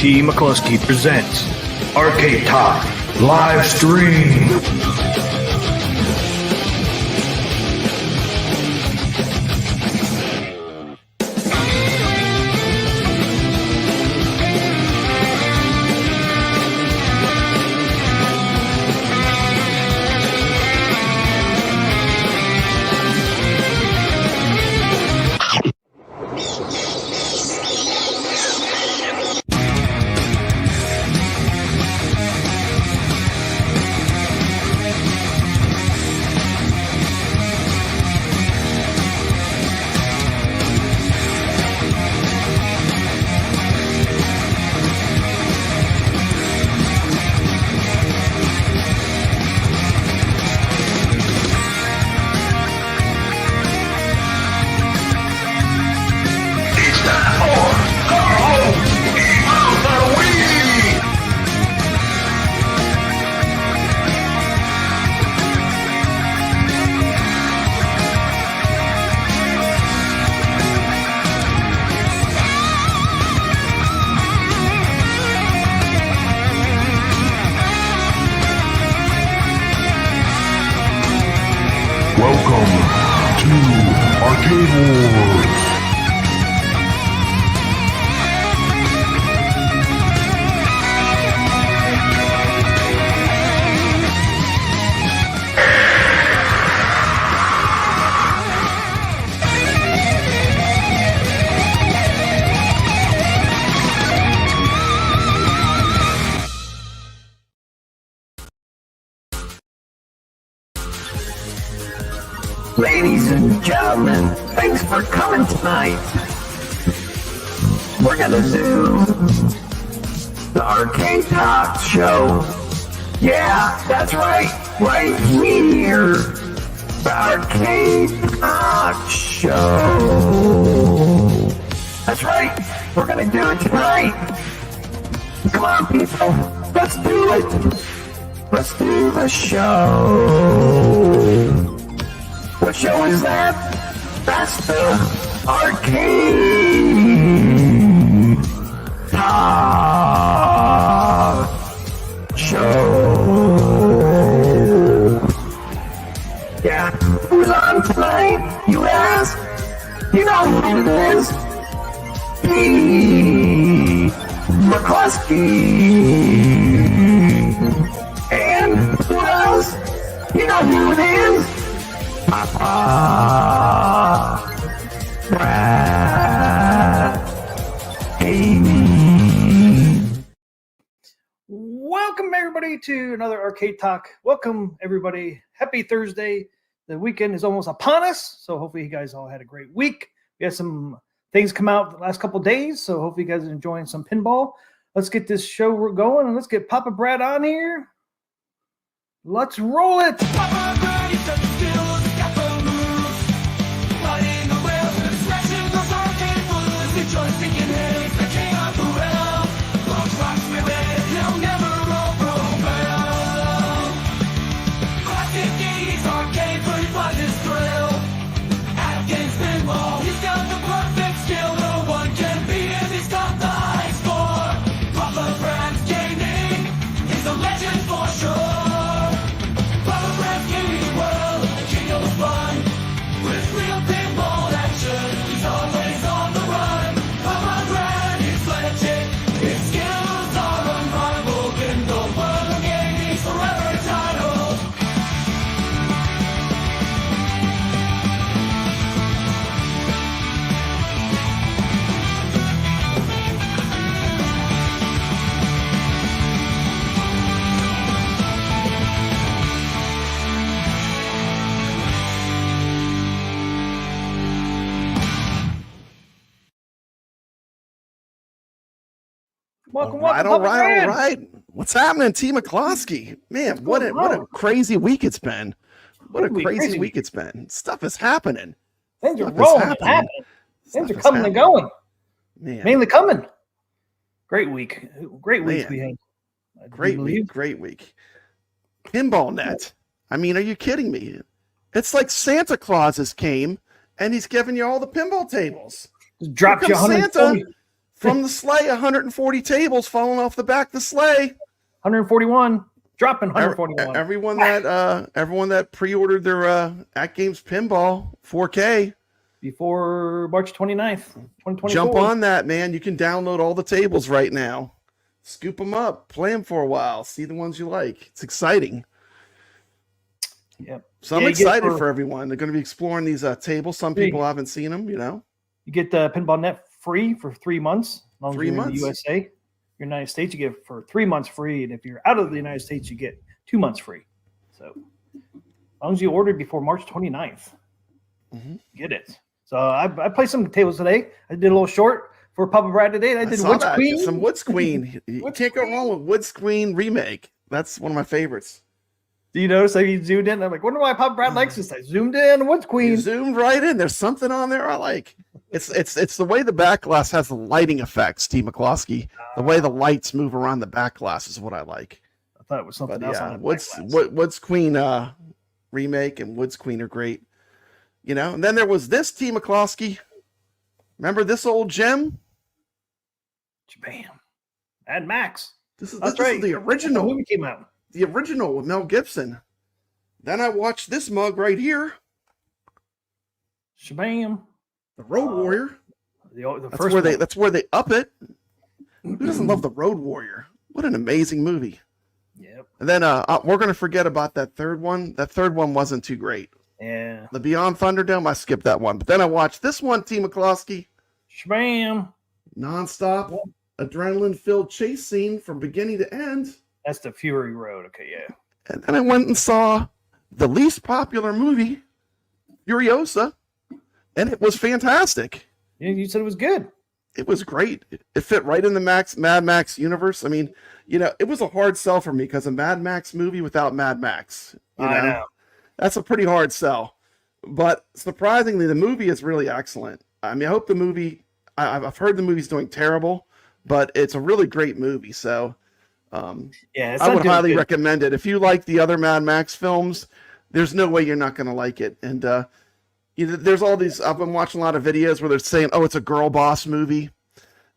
T. McCluskey presents Arcade Talk live stream. Welcome to Arcade Wars. Ladies and gentlemen, thanks for coming tonight. We're gonna do the Arcade Talk show. Yeah, that's right here. The Arcade Talk show. That's right, we're gonna do it tonight. Come on, people, let's do it. Let's do the show. What show is that? That's the Arcade Talk show. Yeah, who's on tonight, you ask? You know who it is. P. McCluskey. And who else? You know who it is? Papa Rcade. Welcome everybody to another Arcade Talk. Welcome everybody. Happy Thursday. The weekend is almost upon us, so hopefully you guys all had a great week. We had some things come out the last couple of days, so hopefully you guys are enjoying some pinball. Let's get this show going and let's get Papa Brad on here. Let's roll it. Papa Brad, he's such a skill. Joystick in hand, the king of the well. Looks rocks me with, he'll never overwhelm. Classic 80s arcade, pretty fun his thrill. AtGames Pinball, he's got the perfect skill. No one can beat him, he's got the high score. Papa Brad's gaming, he's a legend for sure. Papa Brad's gaming world, the king of the fun. With real pinball action, he's always on the run. His skills are unrivaled in the world of gaming. He's forever entitled. Welcome, All right. What's happening, T. McCluskey? Man, what a crazy week it's been. What a crazy week it's been. Stuff is happening. Things are rolling and happening. Things are coming and going. Man. Mainly coming. Great week. Great week we had. Great week. PinballNet. I mean, are you kidding me? It's like Santa Claus came and he's giving you all the pinball tables. Just dropped you 120. from the sleigh, 140 tables falling off the back of the sleigh. 141. Dropping 141. Everyone that pre-ordered their At Games Pinball 4K before March 29th, 2024. Jump on that, man. You can download all the tables right now. Scoop them up, play them for a while, see the ones you like. It's exciting. Yep. So I'm excited for everyone. They're going to be exploring these tables. Some people haven't seen them, you know. You get the PinballNet free for 3 months. As long as 3 you're months. in the USA. United States, you get for 3 months free, and if you're out of the United States, you get 2 months free. So as long as you ordered before March 29th, get it. So I played some tables today. I did a little short for Papa Brad today. I did Woods Queen. Some Woods Queen. You can't go wrong with Woods Queen remake. That's one of my favorites. Do you notice that you zoomed in? I'm like, wonder why Papa Brad likes this. I zoomed in Woods Queen. You zoomed right in. There's something on there I like. It's the way the back glass has the lighting effects, Steve McCloskey. The way the lights move around the back glass is what I like. I thought it was something else. Yeah, Woods Queen remake and Woods Queen are great. You know, and then there was this T. McCloskey. Remember this old gem? Bam. Mad Max. This is the original. The movie came out. The original with Mel Gibson. Then I watched this mug right here. Shabam. The Road Warrior. That's where they up it. Who doesn't love the Road Warrior? What an amazing movie. Yep. And then we're gonna forget about that third one. That third one wasn't too great. Yeah. The Beyond Thunderdome, I skipped that one. But then I watched this one, T. McCloskey. Shabam. Non-stop, adrenaline-filled chase scene from beginning to end. That's the Fury Road. Okay, yeah. And then I went and saw the least popular movie, Furiosa, and it was fantastic. Yeah, you said it was good. It was great. It fit right in the Mad Max universe. I mean, you know, it was a hard sell for me because a Mad Max movie without Mad Max. I know. That's a pretty hard sell. But surprisingly, the movie is really excellent. I mean, I hope the movie... I've heard the movie's doing terrible, but it's a really great movie. So I would highly recommend it. If you like the other Mad Max films, there's no way you're not going to like it. And there's all these. I've been watching a lot of videos where they're saying, "Oh, it's a girl boss movie,"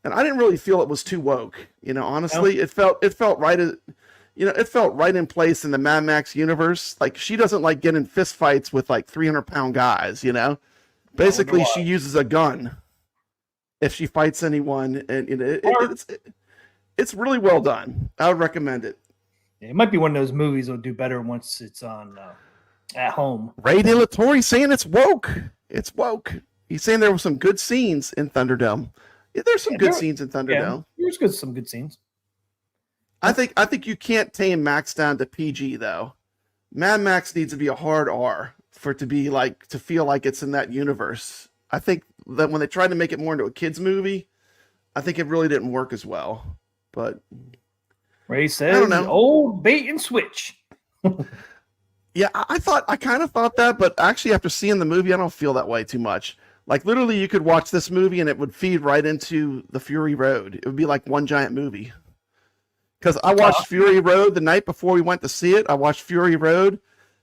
and I didn't really feel it was too woke. You know, honestly, it felt right. It felt right in place in the Mad Max universe. Like she doesn't like get in fist fights with like 300-pound guys. You know, basically she uses a gun if she fights anyone, and it's really well done. I would recommend it. Yeah, it might be one of those movies that'll do better once it's on at home. Ray De La Torre saying it's woke. It's woke. He's saying there were some good scenes in Thunderdome. Yeah, there's some good scenes in Thunderdome. Yeah, there's some good scenes. I think you can't tame Max down to PG though. Mad Max needs to be a hard R for it to be like to feel like it's in that universe. I think that when they tried to make it more into a kids movie, I think it really didn't work as well. But Ray says, I don't know. Old bait and switch. Yeah, I kind of thought that, but actually after seeing the movie, I don't feel that way too much. Like literally you could watch this movie and it would feed right into the Fury Road. It would be like one giant movie. Because I watched Fury Road the night before we went to see it. I watched Fury Road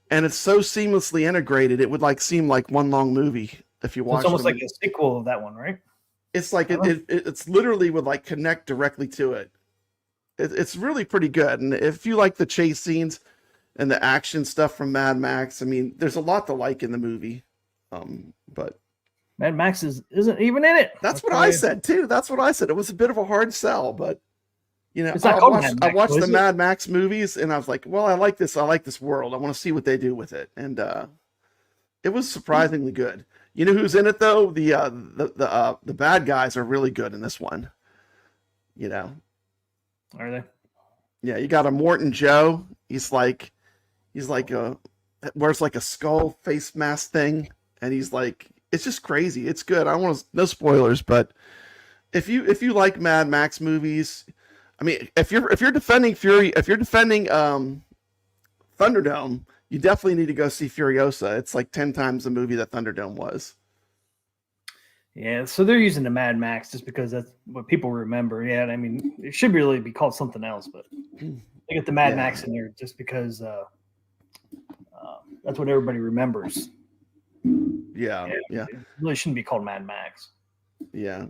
and it's so seamlessly integrated. It would like seem like one long movie if you watch it. It's almost like a sequel of that one, right? It's like it's literally would like connect directly to it. It's really pretty good. And if you like the chase scenes and the action stuff from Mad Max, I mean, there's a lot to like in the movie. But Mad Max isn't even in it. That's what I said too. That's what I said. It was a bit of a hard sell, but you know, I watched the Mad Max movies and I was like, well, I like this world. I want to see what they do with it. And it was surprisingly good. You know who's in it though? The bad guys are really good in this one. You know. Are they? Yeah, you got a Morton Joe. He's like wears like a skull face mask thing, and he's like, it's just crazy. It's good. I don't want to, no spoilers, but if you like Mad Max movies, I mean, if you're defending Thunderdome, you definitely need to go see Furiosa. It's like 10 times the movie that Thunderdome was. Yeah, so they're using the Mad Max just because that's what people remember. Yeah, I mean, it should really be called something else, but they get the Mad Max in there just because that's what everybody remembers. Yeah. It really shouldn't be called Mad Max. Yeah.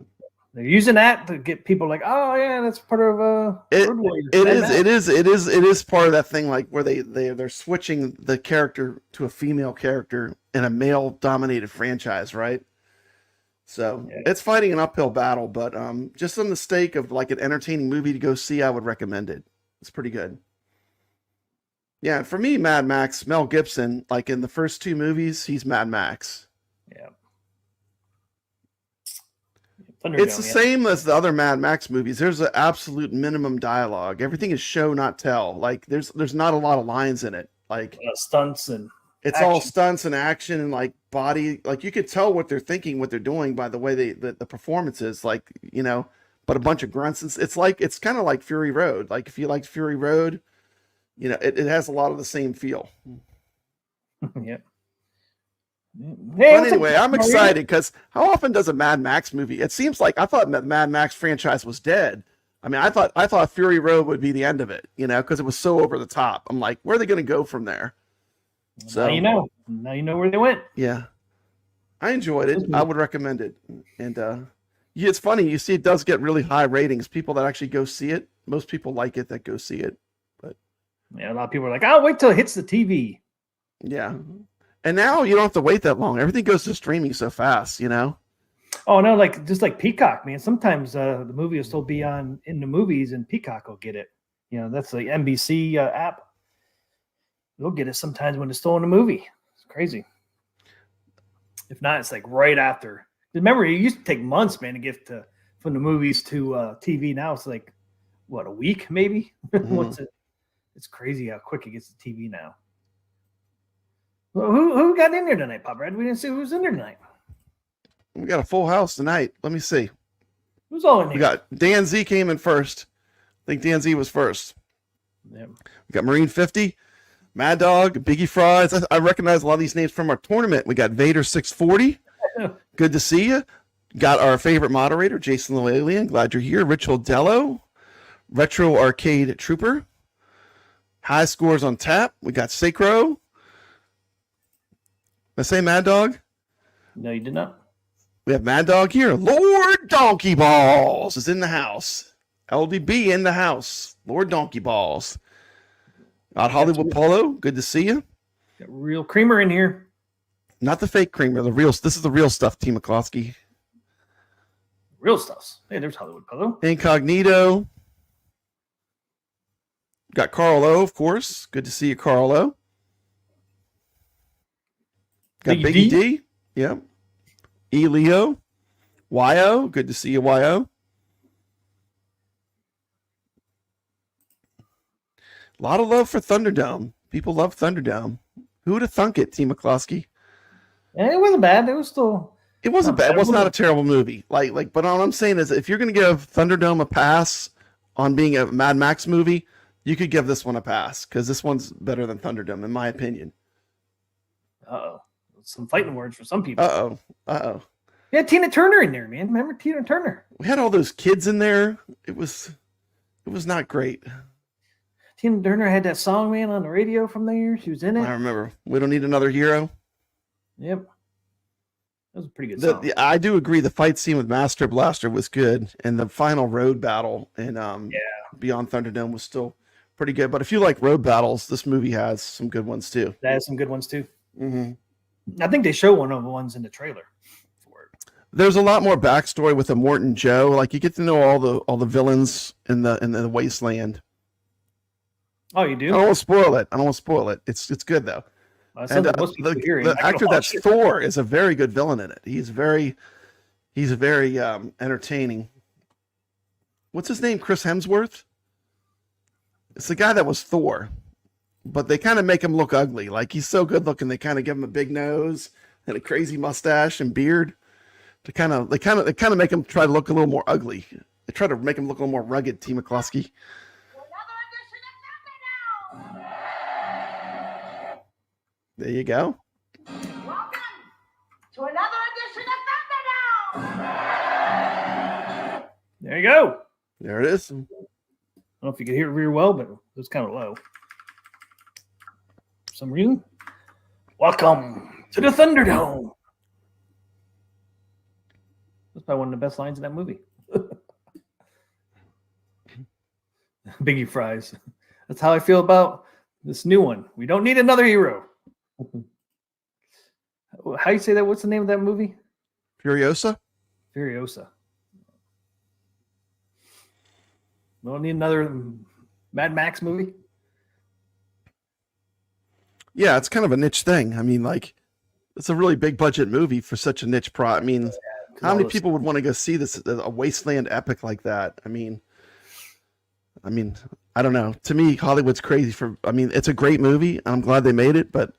They're using that to get people like, oh yeah, that's part of Road Warriors. It is part of that thing, like where they're switching the character to a female character in a male dominated franchise, right? So it's fighting an uphill battle, but just on the stake of like an entertaining movie to go see, I would recommend it. It's pretty good. Yeah, for me, Mad Max, Mel Gibson, like in the first 2 movies, he's Mad Max. Yeah. It's the same as the other Mad Max movies. There's an absolute minimum dialogue. Everything is show, not tell. Like there's not a lot of lines in it. Like stunts and it's action. all stunts and action and like body. Like you could tell what they're thinking, what they're doing by the way the performances. Like but a bunch of grunts. It's kind of like Fury Road. Like if you liked Fury Road, it has a lot of the same feel. Yep. Hey, but anyway, I'm excited because how often does a Mad Max movie? It seems like I thought the Mad Max franchise was dead. I mean, I thought Fury Road would be the end of it, because it was so over the top. I'm like, where are they going to go from there? So now you know where they went. Yeah, I enjoyed it. I would recommend it. And it's funny. You see, it does get really high ratings. People that actually go see it. Most people like it that go see it. But a lot of people are like, "I'll wait till it hits the TV." Yeah. And now you don't have to wait that long. Everything goes to streaming so fast, Oh no, just like Peacock, man. Sometimes the movie will still be in the movies, and Peacock will get it. That's the NBC app. They'll get it sometimes when it's still in the movie. It's crazy. If not, it's like right after. Remember, it used to take months, man, to get from the movies to TV. Now it's like a week maybe. Mm-hmm. It's crazy how quick it gets to TV now. Well, who got in there tonight, Pop Red? We didn't see who was in there tonight. We got a full house tonight. Let me see. Who's all in here? We got Dan Z came in first. I think Dan Z was first. Yep. We got Marine 50, Mad Dog, Biggie Fries. I recognize a lot of these names from our tournament. We got Vader 640. Good to see you. Got our favorite moderator, Jason Llewellyn. Glad you're here. Rich Dello, Retro Arcade Trooper. High scores on tap. We got Sacro. Did I say Mad Dog? No, you did not. We have Mad Dog here. Lord Donkey Balls is in the house. LDB in the house. Lord Donkey Balls. Got Hollywood Polo. Good to see you. Got real creamer in here. Not the fake creamer. The real. This is the real stuff, T. McCloskey. Real stuff. Hey, there's Hollywood Polo. Incognito. Got Carl O, of course. Good to see you, Carl O. Got Biggie D. Yep. E. Leo. YO. Good to see you, YO. A lot of love for Thunderdome. People love Thunderdome. Who would have thunk it, T. McCloskey? It wasn't bad. It was still. It wasn't bad. It was not a terrible movie. But all I'm saying is, if you're going to give Thunderdome a pass on being a Mad Max movie, you could give this one a pass because this one's better than Thunderdome, in my opinion. Uh-oh. Some fighting words for some people. Uh-oh. Yeah, Tina Turner in there, man. Remember Tina Turner? We had all those kids in there. It was not great. Tina Turner had that song, man, on the radio from there. She was in it. I remember. We Don't Need Another Hero. Yep. That was a pretty good song. I do agree. The fight scene with Master Blaster was good, and the final road battle in Beyond Thunderdome was still pretty good. But if you like road battles, this movie has some good ones too. That has some good ones too. Mm-hmm. I think they show one of the ones in the trailer for it. There's a lot more backstory with the Morton Joe. Like you get to know all the villains in the wasteland. Oh, you do? I don't want to spoil it. It's good though. And the actor that's Thor is a very good villain in it. He's very entertaining. What's his name? Chris Hemsworth? It's the guy that was Thor, but they kind of make him look ugly. Like he's so good looking, they kind of give him a big nose and a crazy mustache and beard to kind of make him try to look a little more ugly. They try to make him look a little more rugged. T. McCloskey. There you go. Welcome to another edition of Thunderdome. There you go. There it is. I don't know if you can hear it very well, but it was kind of low. For some reason. Welcome to the Thunderdome. That's probably one of the best lines in that movie. Biggie fries. That's how I feel about this new one. We don't need another hero. How you say that? What's the name of that movie? Furiosa? Furiosa. We don't need another Mad Max movie. Yeah, it's kind of a niche thing. I mean, like, it's a really big budget movie for such a niche I mean, how many people would want to go see this, a wasteland epic like that? I mean, I don't know. To me, Hollywood's crazy for. I mean, it's a great movie. I'm glad they made it, but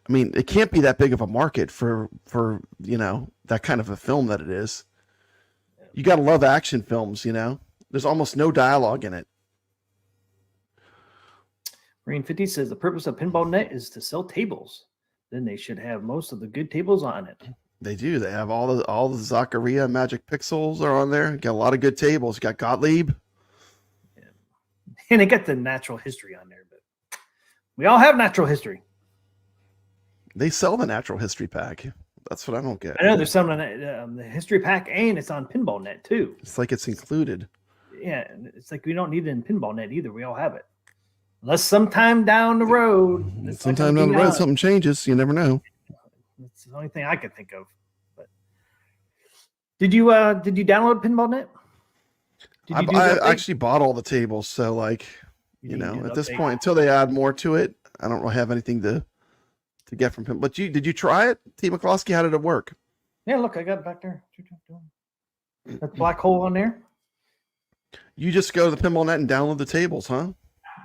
I mean, it can't be that big of a market for that kind of a film that it is. You got to love action films, There's almost no dialogue in it. Marine 50 says the purpose of PinballNet is to sell tables. Then they should have most of the good tables on it. They do. They have all the Zaccaria Magic Pixels are on there. Got a lot of good tables. You got Gottlieb. And they got the natural history on there, but we all have natural history. They sell the natural history pack. That's what I don't get. I know there's some on the history pack, and it's on PinballNet too. It's like it's included. Yeah, it's like we don't need it in PinballNet either. We all have it. Unless sometime down the road. Sometime down the road, something changes. You never know. That's the only thing I could think of. But did you download PinballNet? I actually bought all the tables, so like at this point, until they add more to it, I don't really have anything to get from him. But did you try it, T. McCloskey? How did it work? Yeah, look, I got it back there. That black hole on there. You just go to the PinballNet and download the tables, huh?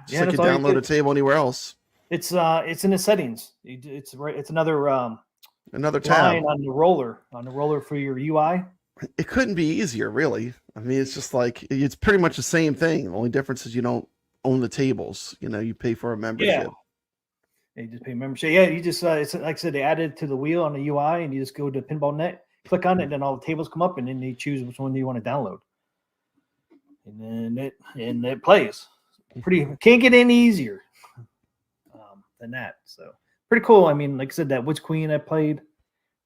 Just like you that's all download a table anywhere else. It's in the settings. It's another tab line on the roller for your UI. It couldn't be easier, really. I mean, it's just like it's pretty much the same thing. The only difference is you don't own the tables. You pay for a membership. Yeah, you just pay membership. Yeah, you just it's like I said, they added it to the wheel on the UI, and you just go to PinballNet, click on it, and then all the tables come up, and then you choose which one you want to download, and then it plays. Can't get any easier than that. So pretty cool. I mean, like I said, that Witch Queen I played.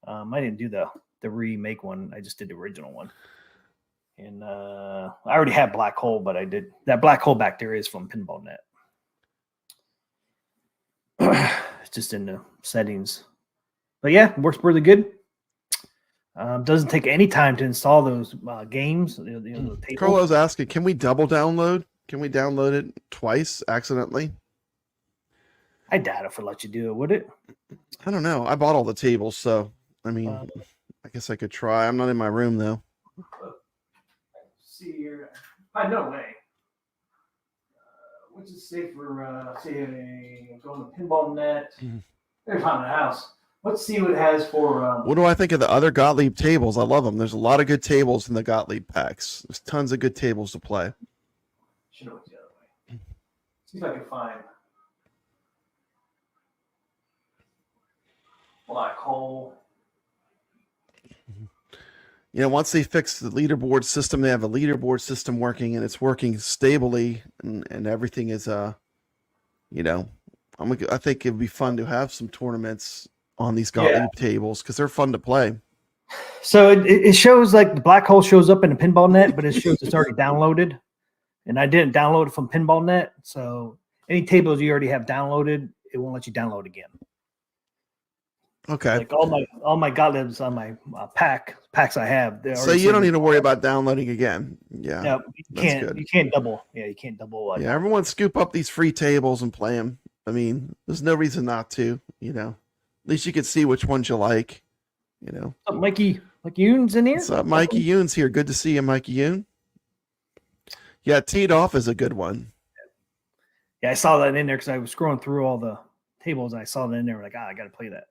I didn't do the remake one. I just did the original one. And I already had Black Hole, but I did that Black Hole back there is from PinballNet. It's just in the settings. But yeah, it works really good. Doesn't take any time to install those games. The tables. Carlo's asking, can we double download? Can we download it twice accidentally? I doubt if it let you do it, would it? I don't know. I bought all the tables, so I mean, I guess I could try. I'm not in my room though. See here. No way. Which is safer? Say, going to PinballNet. There's on the house. Let's see what it has for. What do I think of the other Gottlieb tables? I love them. There's a lot of good tables in the Gottlieb packs. There's tons of good tables to play. Should have went the other way. See if I can find Black Hole. Once they fix the leaderboard system, they have a leaderboard system working, and it's working stably, and everything is I think it'd be fun to have some tournaments on these Gottlieb tables because they're fun to play. So it shows like the Black Hole shows up in the PinballNet, but it shows it's already downloaded. And I didn't download it from PinballNet. So any tables you already have downloaded, it won't let you download again. Okay. Like all my Gottliebs on my packs I have. So you don't need to worry about downloading again. Yeah. No, you can't double. Yeah, you can't double. Everyone scoop up these free tables and play them. I mean, there's no reason not to. At least you can see which ones you like. What's up, Mikey Yoon's in here. What's up, Mikey Yoon's here? Good to see you, Mikey Yoon. Yeah, Teed Off is a good one. Yeah, I saw that in there because I was scrolling through all the tables. And I saw that in there. Like, I got to play that.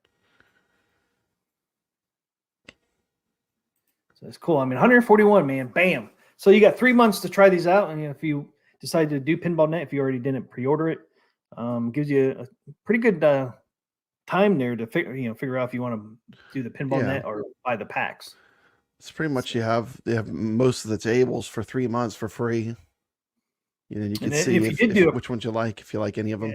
So it's cool. I mean, 141, man. Bam. So you got 3 months to try these out. And if you decide to do PinballNet, if you already didn't pre-order it, gives you a pretty good time there to figure out if you want to do the PinballNet or buy the packs. It's pretty much they have most of the tables for 3 months for free. You can see which ones you like, if you like any of them.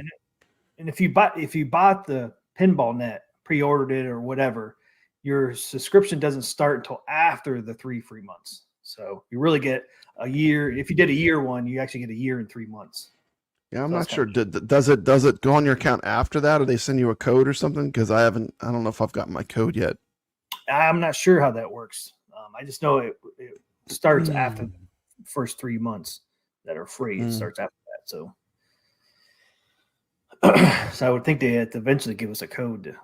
And if you bought the PinballNet, pre-ordered it or whatever, your subscription doesn't start until after the 3 free months. So you really get a year. If you did a year one, you actually get a year and 3 months. Yeah, I'm So not that's sure. Does it go on your account after that, or they send you a code or something? Because I don't know if I've gotten my code yet. I'm not sure how that works. I just know it starts after the first 3 months that are free. It starts after that. So, so I would think they have to eventually give us a code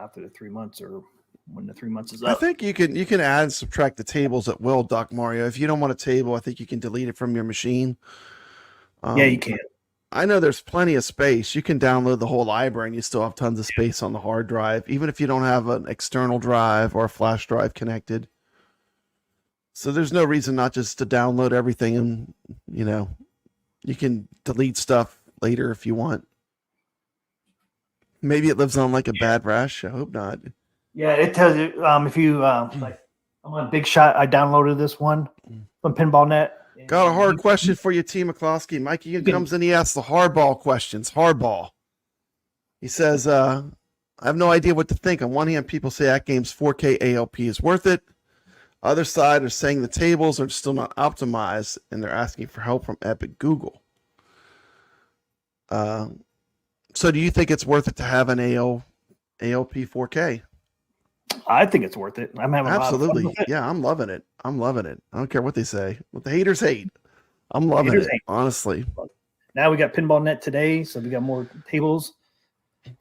after the 3 months or when the 3 months is up. I think you can add and subtract the tables at will, Doc Mario. If you don't want a table, I think you can delete it from your machine. Yeah, you can. I know there's plenty of space. You can download the whole library and you still have tons of space on the hard drive, even if you don't have an external drive or a flash drive connected. So there's no reason not just to download everything, and you can delete stuff later if you want. Maybe it lives on like a bad rash. I hope not. Yeah, it tells you if you like. I'm on Big Shot. I downloaded this one from PinballNet. Got a hard question for you, T. McCloskey. Mikey comes in, he asks the hardball questions. Hardball. He says, I have no idea what to think. On one hand, people say AtGames 4K ALP is worth it. Other side are saying the tables are still not optimized, and they're asking for help from Epic Google. So do you think it's worth it to have an ALP 4K? I think it's worth it. I'm having Absolutely. A lot of fun with it. Yeah, I'm loving it. I don't care what they say. What the haters hate. I'm loving it, honestly. Now we got PinballNet today, so we got more tables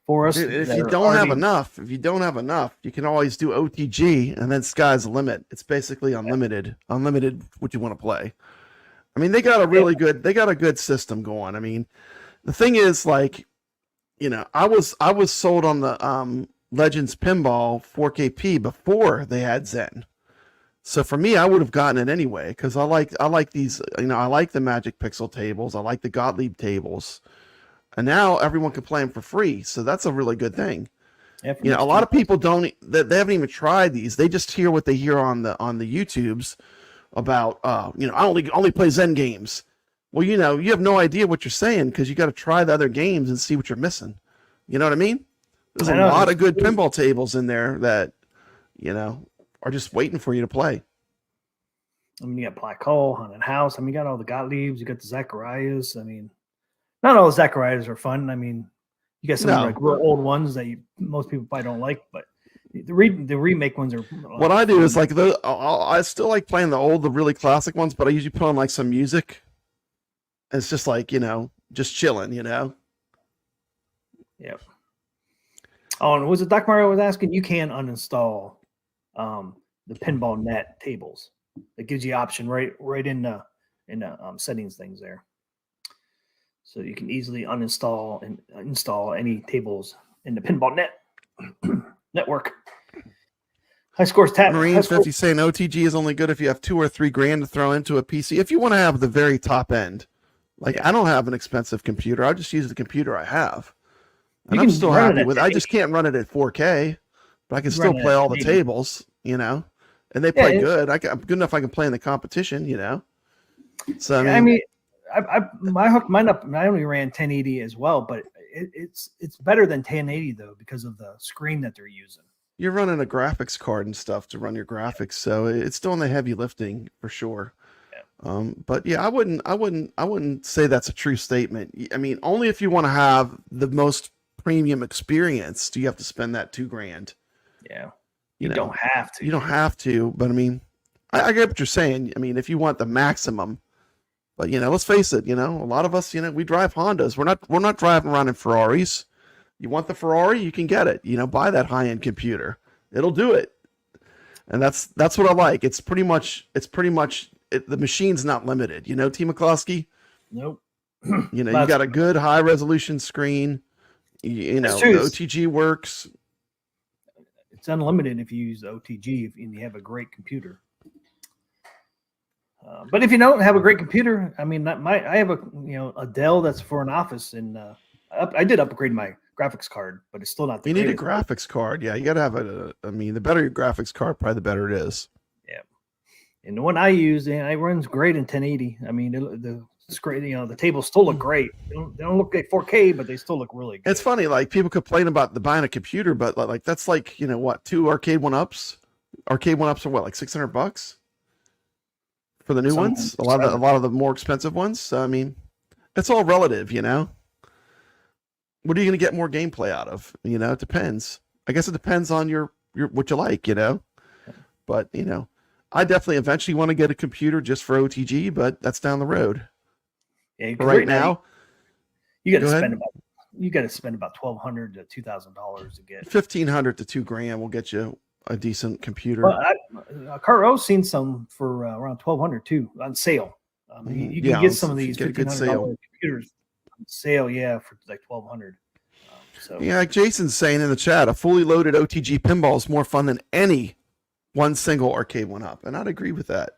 for us. Dude, if you don't have enough, you can always do OTG, and then sky's the limit. It's basically unlimited. Unlimited what you want to play. I mean, they got a good system going. I mean, the thing is, like, I was sold on the Legends Pinball 4KP before they had Zen. So for me, I would have gotten it anyway, because I like these, I like the Magic Pixel tables, I like the Gottlieb tables, and now everyone can play them for free. So that's a really good thing. Yeah, a lot of people they haven't even tried these. They just hear what they hear on the YouTubes about, I only play Zen games. Well, you have no idea what you're saying, because you got to try the other games and see what you're missing. You know what I mean? There's a lot of good pinball tables in there that, are just waiting for you to play. I mean, you got Black Hole, Haunted House. I mean, you got all the Gottliebs. You got the Zacharias. I mean, not all the Zacharias are fun. I mean, you got some like real old ones that most people probably don't like, but the remake ones are. What I do is like I still like playing the really classic ones, but I usually put on like some music. It's just like just chilling, Yep. Oh, and was it Doc Mario was asking? You can uninstall the PinballNet tables. It gives you option right in the settings things there, so you can easily uninstall and install any tables in the PinballNet network. High scores tap. Marine 50 saying OTG is only good if you have $2 or $3 grand to throw into a PC. If you want to have the very top end, I don't have an expensive computer. I just use the computer I have. And I'm still happy with it. I just can't run it at 4K, but I can still play all the tables, and they play good. I'm good enough I can play in the competition, So I mean I hooked mine up. I only ran 1080 as well, but it's better than 1080 though because of the screen that they're using. You're running a graphics card and stuff to run your graphics, so it's still in the heavy lifting for sure. But yeah, I wouldn't say that's a true statement. I mean, only if you want to have the most premium experience do you have to spend that $2 grand. Yeah, you don't have to. You don't have to, but I mean, I get what you're saying. I mean, if you want the maximum, but let's face it. A lot of us, we drive Hondas. We're not driving around in Ferraris. You want the Ferrari, you can get it. Buy that high end computer. It'll do it, and that's what I like. It's pretty much the machine's not limited. T. McCloskey? Nope. You got a good high resolution screen. The OTG works. It's unlimited if you use OTG and you have a great computer. But if you don't have a great computer, I mean, I have a Dell that's for an office, and I did upgrade my graphics card, but it's still not. You need a graphics card, yeah. You got to have the better your graphics card, probably the better it is. Yeah, and the one I use, it runs great in 1080. I mean, the screen, the tables still look great. They don't look like 4K, but they still look really good. It's funny, like people complain about buying a computer, but like that's like 2 arcade 1-ups. Arcade 1-ups are what, like $600? for the new ones. A lot of the more expensive ones. So, I mean, it's all relative, you know. What are you going to get more gameplay out of? You know, it depends. I guess it depends on your what you like, you know. But you know, I definitely eventually want to get a computer just for OTG, but that's down the road. Yeah, right now, you got to spend about $1,200 to $2,000 to get $1,500 to $2,000 will get you a decent computer. Well, Caro's seen some for around $1,200 too on sale. You can get some of these $1,500 computers on sale, for like $1,200. So yeah, like Jason's saying in the chat, a fully loaded OTG pinball is more fun than any one single arcade one up, and I'd agree with that.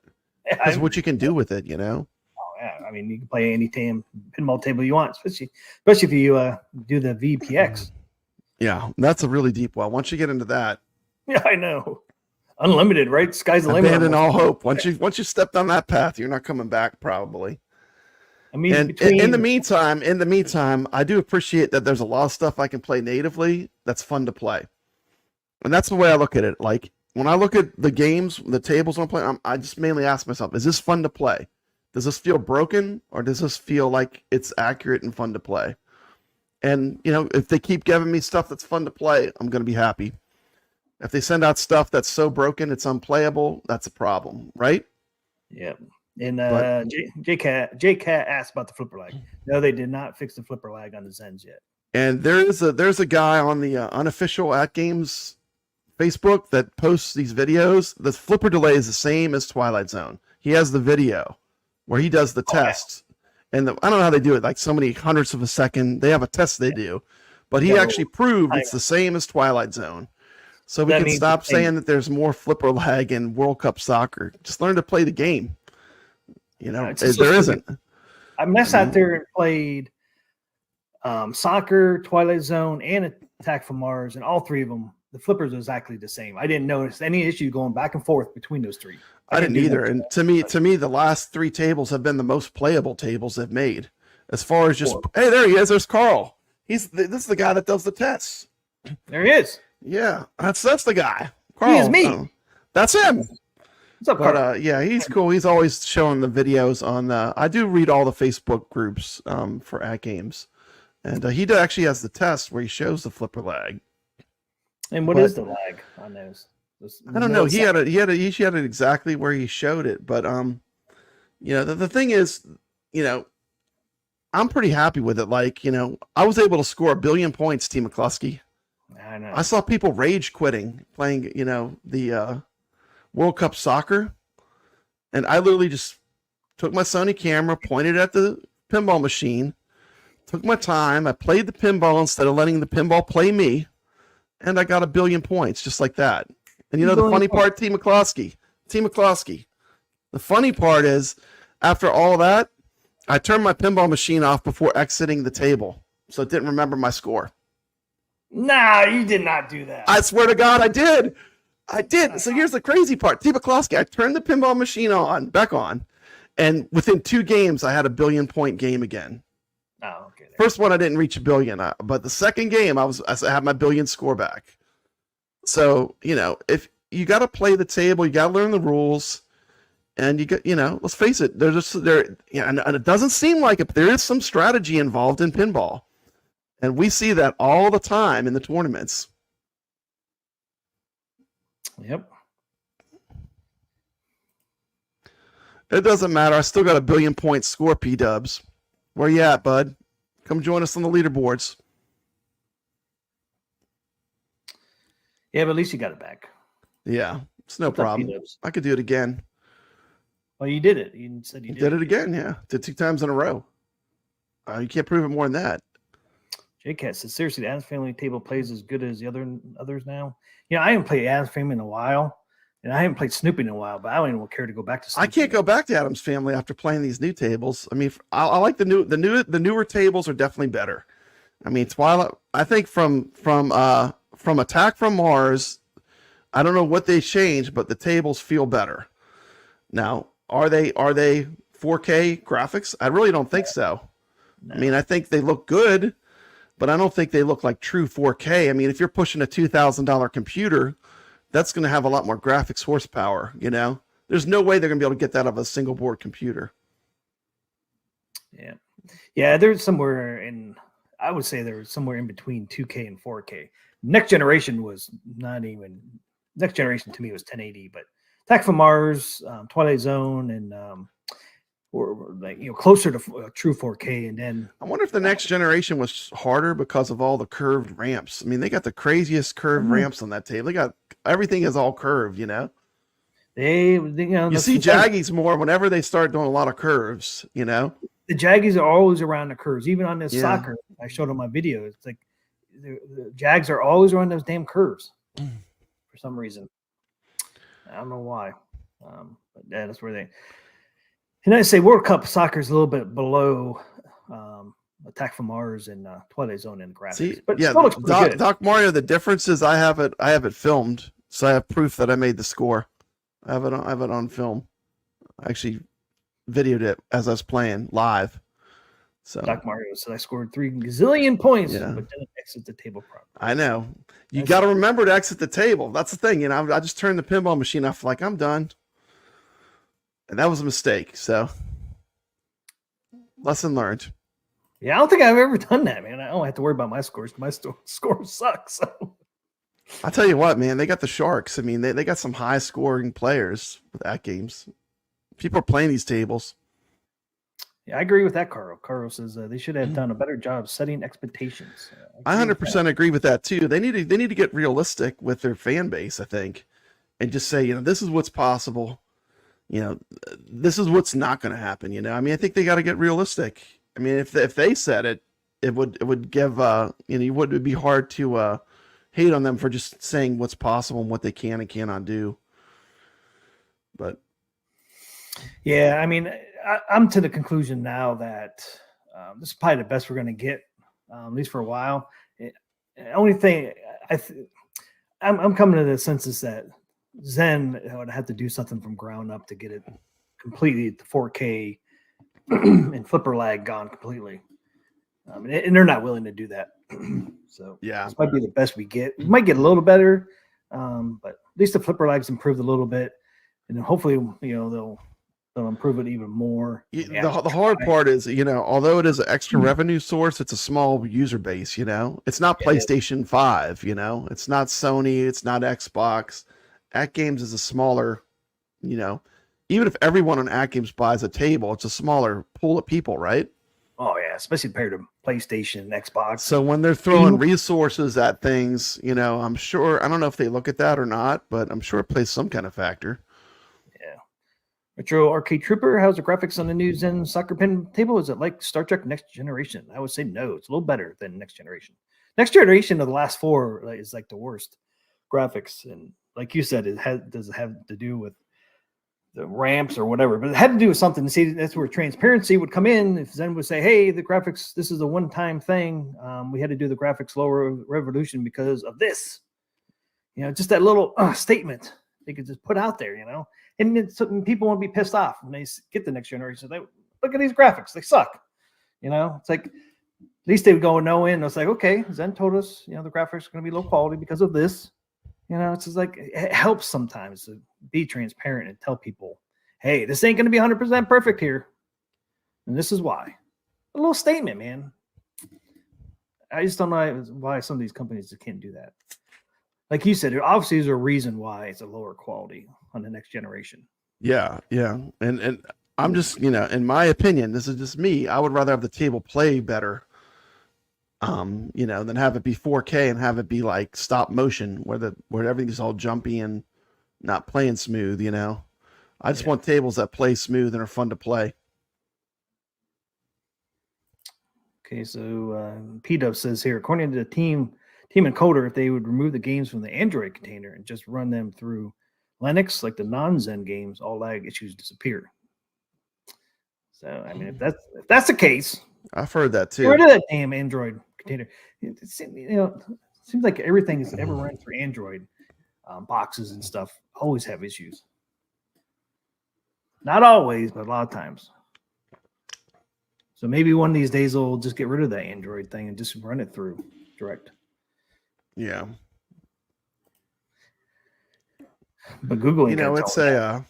Because what you can do with it, you know. Oh yeah, I mean you can play any pinball table you want, especially if you do the VPX. Yeah, that's a really deep well. Once you get into that, yeah, I know. Unlimited, right? Sky's the limit. Abandon all hope. Once you step down that path, you're not coming back, probably. I mean, and in the meantime, I do appreciate that there's a lot of stuff I can play natively that's fun to play, and that's the way I look at it. Like when I look at the games, the tables I'm playing, I just mainly ask myself: is this fun to play? Does this feel broken, or does this feel like it's accurate and fun to play? And you know, if they keep giving me stuff that's fun to play, I'm going to be happy. If they send out stuff that's so broken it's unplayable, that's a problem, right? Yeah. And J-Cat asked about the flipper lag. No, they did not fix the flipper lag on the Zens yet. And there's a guy on the unofficial AtGames Facebook that posts these videos. The flipper delay is the same as Twilight Zone. He has the video where he does the tests. Yeah. And I don't know how they do it, like so many hundredths of a second. They have a test they do. But he actually proved it's the same as Twilight Zone. So we can stop saying that there's more flipper lag in World Cup soccer. Just learn to play the game. You know, there isn't. I messed out there and played soccer, Twilight Zone, and Attack from Mars, and all three of them, the flippers are exactly the same. I didn't notice any issue going back and forth between those three. I didn't either. And to me, the last three tables have been the most playable tables they've made. As far as just, hey, there he is. There's Carl. This is the guy that does the tests. There he is. Yeah, that's the guy. Carl. He is me. That's him. What's up, Carl? But yeah, he's cool. He's always showing the videos on. I do read all the Facebook groups for AtGames, and he actually has the test where he shows the flipper lag. And what is the lag on those? I don't know. He had it exactly where he showed it, but you know, the thing is, you know, I'm pretty happy with it. Like, you know, I was able to score 1 billion points, T. McCluskey. I know. I saw people rage quitting playing, you know, the World Cup soccer, and I literally just took my Sony camera, pointed at the pinball machine, took my time. I played the pinball instead of letting the pinball play me, and I got 1 billion points just like that. And you know the funny part, T. McCluskey, the funny part is, after all that, I turned my pinball machine off before exiting the table, so it didn't remember my score. Nah, you did not do that. I swear to God, I did. So here's the crazy part. T. McCluskey, I turned the pinball machine back on, and within 2 games, I had 1 billion point game again. Oh, okay. First one, I didn't reach 1 billion, but the second game, I had my 1 billion score back. So, you know, if you got to play the table, you got to learn the rules, and let's face it, and it doesn't seem like it, but there is some strategy involved in pinball. And we see that all the time in the tournaments. Yep. It doesn't matter. I still got 1 billion point score, P-dubs. Where you at, bud? Come join us on the leaderboards. Yeah, but at least you got it back. Yeah, it's no problem. I could do it again. Well, you did it. You said you did it again, yeah. Did 2 times in a row. You can't prove it more than that. J-Cat says, seriously, the Addams Family table plays as good as the others now. You know, I haven't played Addams Family in a while, and I haven't played Snoopy in a while, but I don't even care to go back to Snoopy. I can't go back to Addams Family after playing these new tables. I mean, I like the newer tables are definitely better. I mean, Twilight, I think from Attack from Mars, I don't know what they changed, but the tables feel better. Now, are they 4K graphics? I really don't think so. No. I mean, I think they look good, but I don't think they look like true 4K. I mean, if you're pushing a $2,000 computer, that's going to have a lot more graphics horsepower, you know? there's no way they're going to be able to get that out of a single board computer. Yeah. Yeah, there's somewhere in, I would say there was somewhere in between 2K and 4K. Next generation was not even, next generation to me was 1080, but Attack from Mars, Twilight Zone, and or like, you know, closer to true 4K. And then I wonder if the next generation was harder because of all the curved ramps. I mean, they got the craziest curved ramps on that table. They got, everything is all curved, you know? they you know, You see Jaggies more whenever they start doing a lot of curves, you know? the Jaggies are always around the curves. Even on this Yeah. soccer, I showed on my video. It's like the Jags are always around those damn curves for some reason. I don't know why. But yeah, that's where they. And I say World Cup soccer is a little bit below Attack from Mars and Twilight Zone in graphics. See, but yeah, still looks pretty good. Doc Mario, the difference is I have it filmed, so I have proof that I made the score. I have it on film. I actually videoed it as I was playing live. So Doc Mario said I scored 3 gazillion points, Yeah. but didn't exit the table properly. I know. You got to remember to exit the table. That's the thing. You know, I just turned the pinball machine off like I'm done. And that was a mistake. So lesson learned. Yeah, I don't think I've ever done that, man. I don't have to worry about my scores. My score sucks. So. I'll tell you what, man, they got the Sharks. I mean, they got some high scoring players with AtGames. People are playing these tables. Yeah, I agree with that, Carl. Carl says they should have done a better job setting expectations. I 100% agree with that too. They need to get realistic with their fan base, I think, and just say, you know, this is what's possible. You know, this is what's not going to happen. You know, I mean, I think they got to get realistic. I mean, if they said it, it would give you know, it would be hard to hate on them for just saying what's possible and what they can and cannot do. But Yeah, I mean, I'm to the conclusion now that this is probably the best we're going to get, at least for a while. The only thing I'm coming to the census that Zen would have to do something from ground up to get it completely to 4K and flipper lag gone completely. And they're not willing to do that. So yeah, this might be the best we get. We might get a little better, but at least the flipper lag's improved a little bit. And then hopefully, you know, they'll improve it even more. the hard part is, you know, although it is an extra revenue source, it's a small user base, you know. It's not PlayStation 5, you know. It's not Sony, it's not Xbox. AtGames is a smaller, you know, even if everyone on AtGames buys a table, it's a smaller pool of people, right? Oh yeah, especially compared to PlayStation, Xbox. So when they're throwing resources at things, you know, I'm sure, I don't know if they look at that or not, but I'm sure it plays some kind of factor. Yeah. Retro Arcade Trooper, how's the graphics on the new Zen soccer pin table? Is it like Star Trek Next Generation? I would say no. It's a little better than Next Generation. Next Generation of the last 4 is like the worst graphics. And like you said, does it have to do with the ramps or whatever, but it had to do with something. See, that's where transparency would come in. If Zen would say, hey, the graphics, this is a one-time thing. We had to do the graphics lower revolution because of this. You know, just that little statement they could just put out there, you know, and then something people won't be pissed off when they get the next generation. They look at these graphics, they suck. You know, it's like, at least they would go no in. It's like, okay, Zen told us, you know, the graphics are going to be low quality because of this. You know, it's just like, it helps sometimes to be transparent and tell people, hey, this ain't going to be 100% perfect here. And this is why. A little statement, man. I just don't know why some of these companies just can't do that. Like you said, obviously there's a reason why it's a lower quality on the next generation. Yeah, yeah. And I'm just, you know, in my opinion, this is just me. I would rather have the table play better, you know, than have it be 4K and have it be like stop motion where everything's all jumpy and not playing smooth, you know. I just want tables that play smooth and are fun to play. Okay, so P-Dub says here, according to the team encoder, if they would remove the games from the Android container and just run them through Linux, like the non-Zen games, all lag issues disappear. So, I mean, if that's the case, I've heard that too. get rid of that damn Android container. You know, it seems like everything is ever run through Android boxes and stuff always have issues. Not always, but a lot of times. So maybe one of these days they'll just get rid of that Android thing and just run it through direct. Yeah. But Google, you know, it's a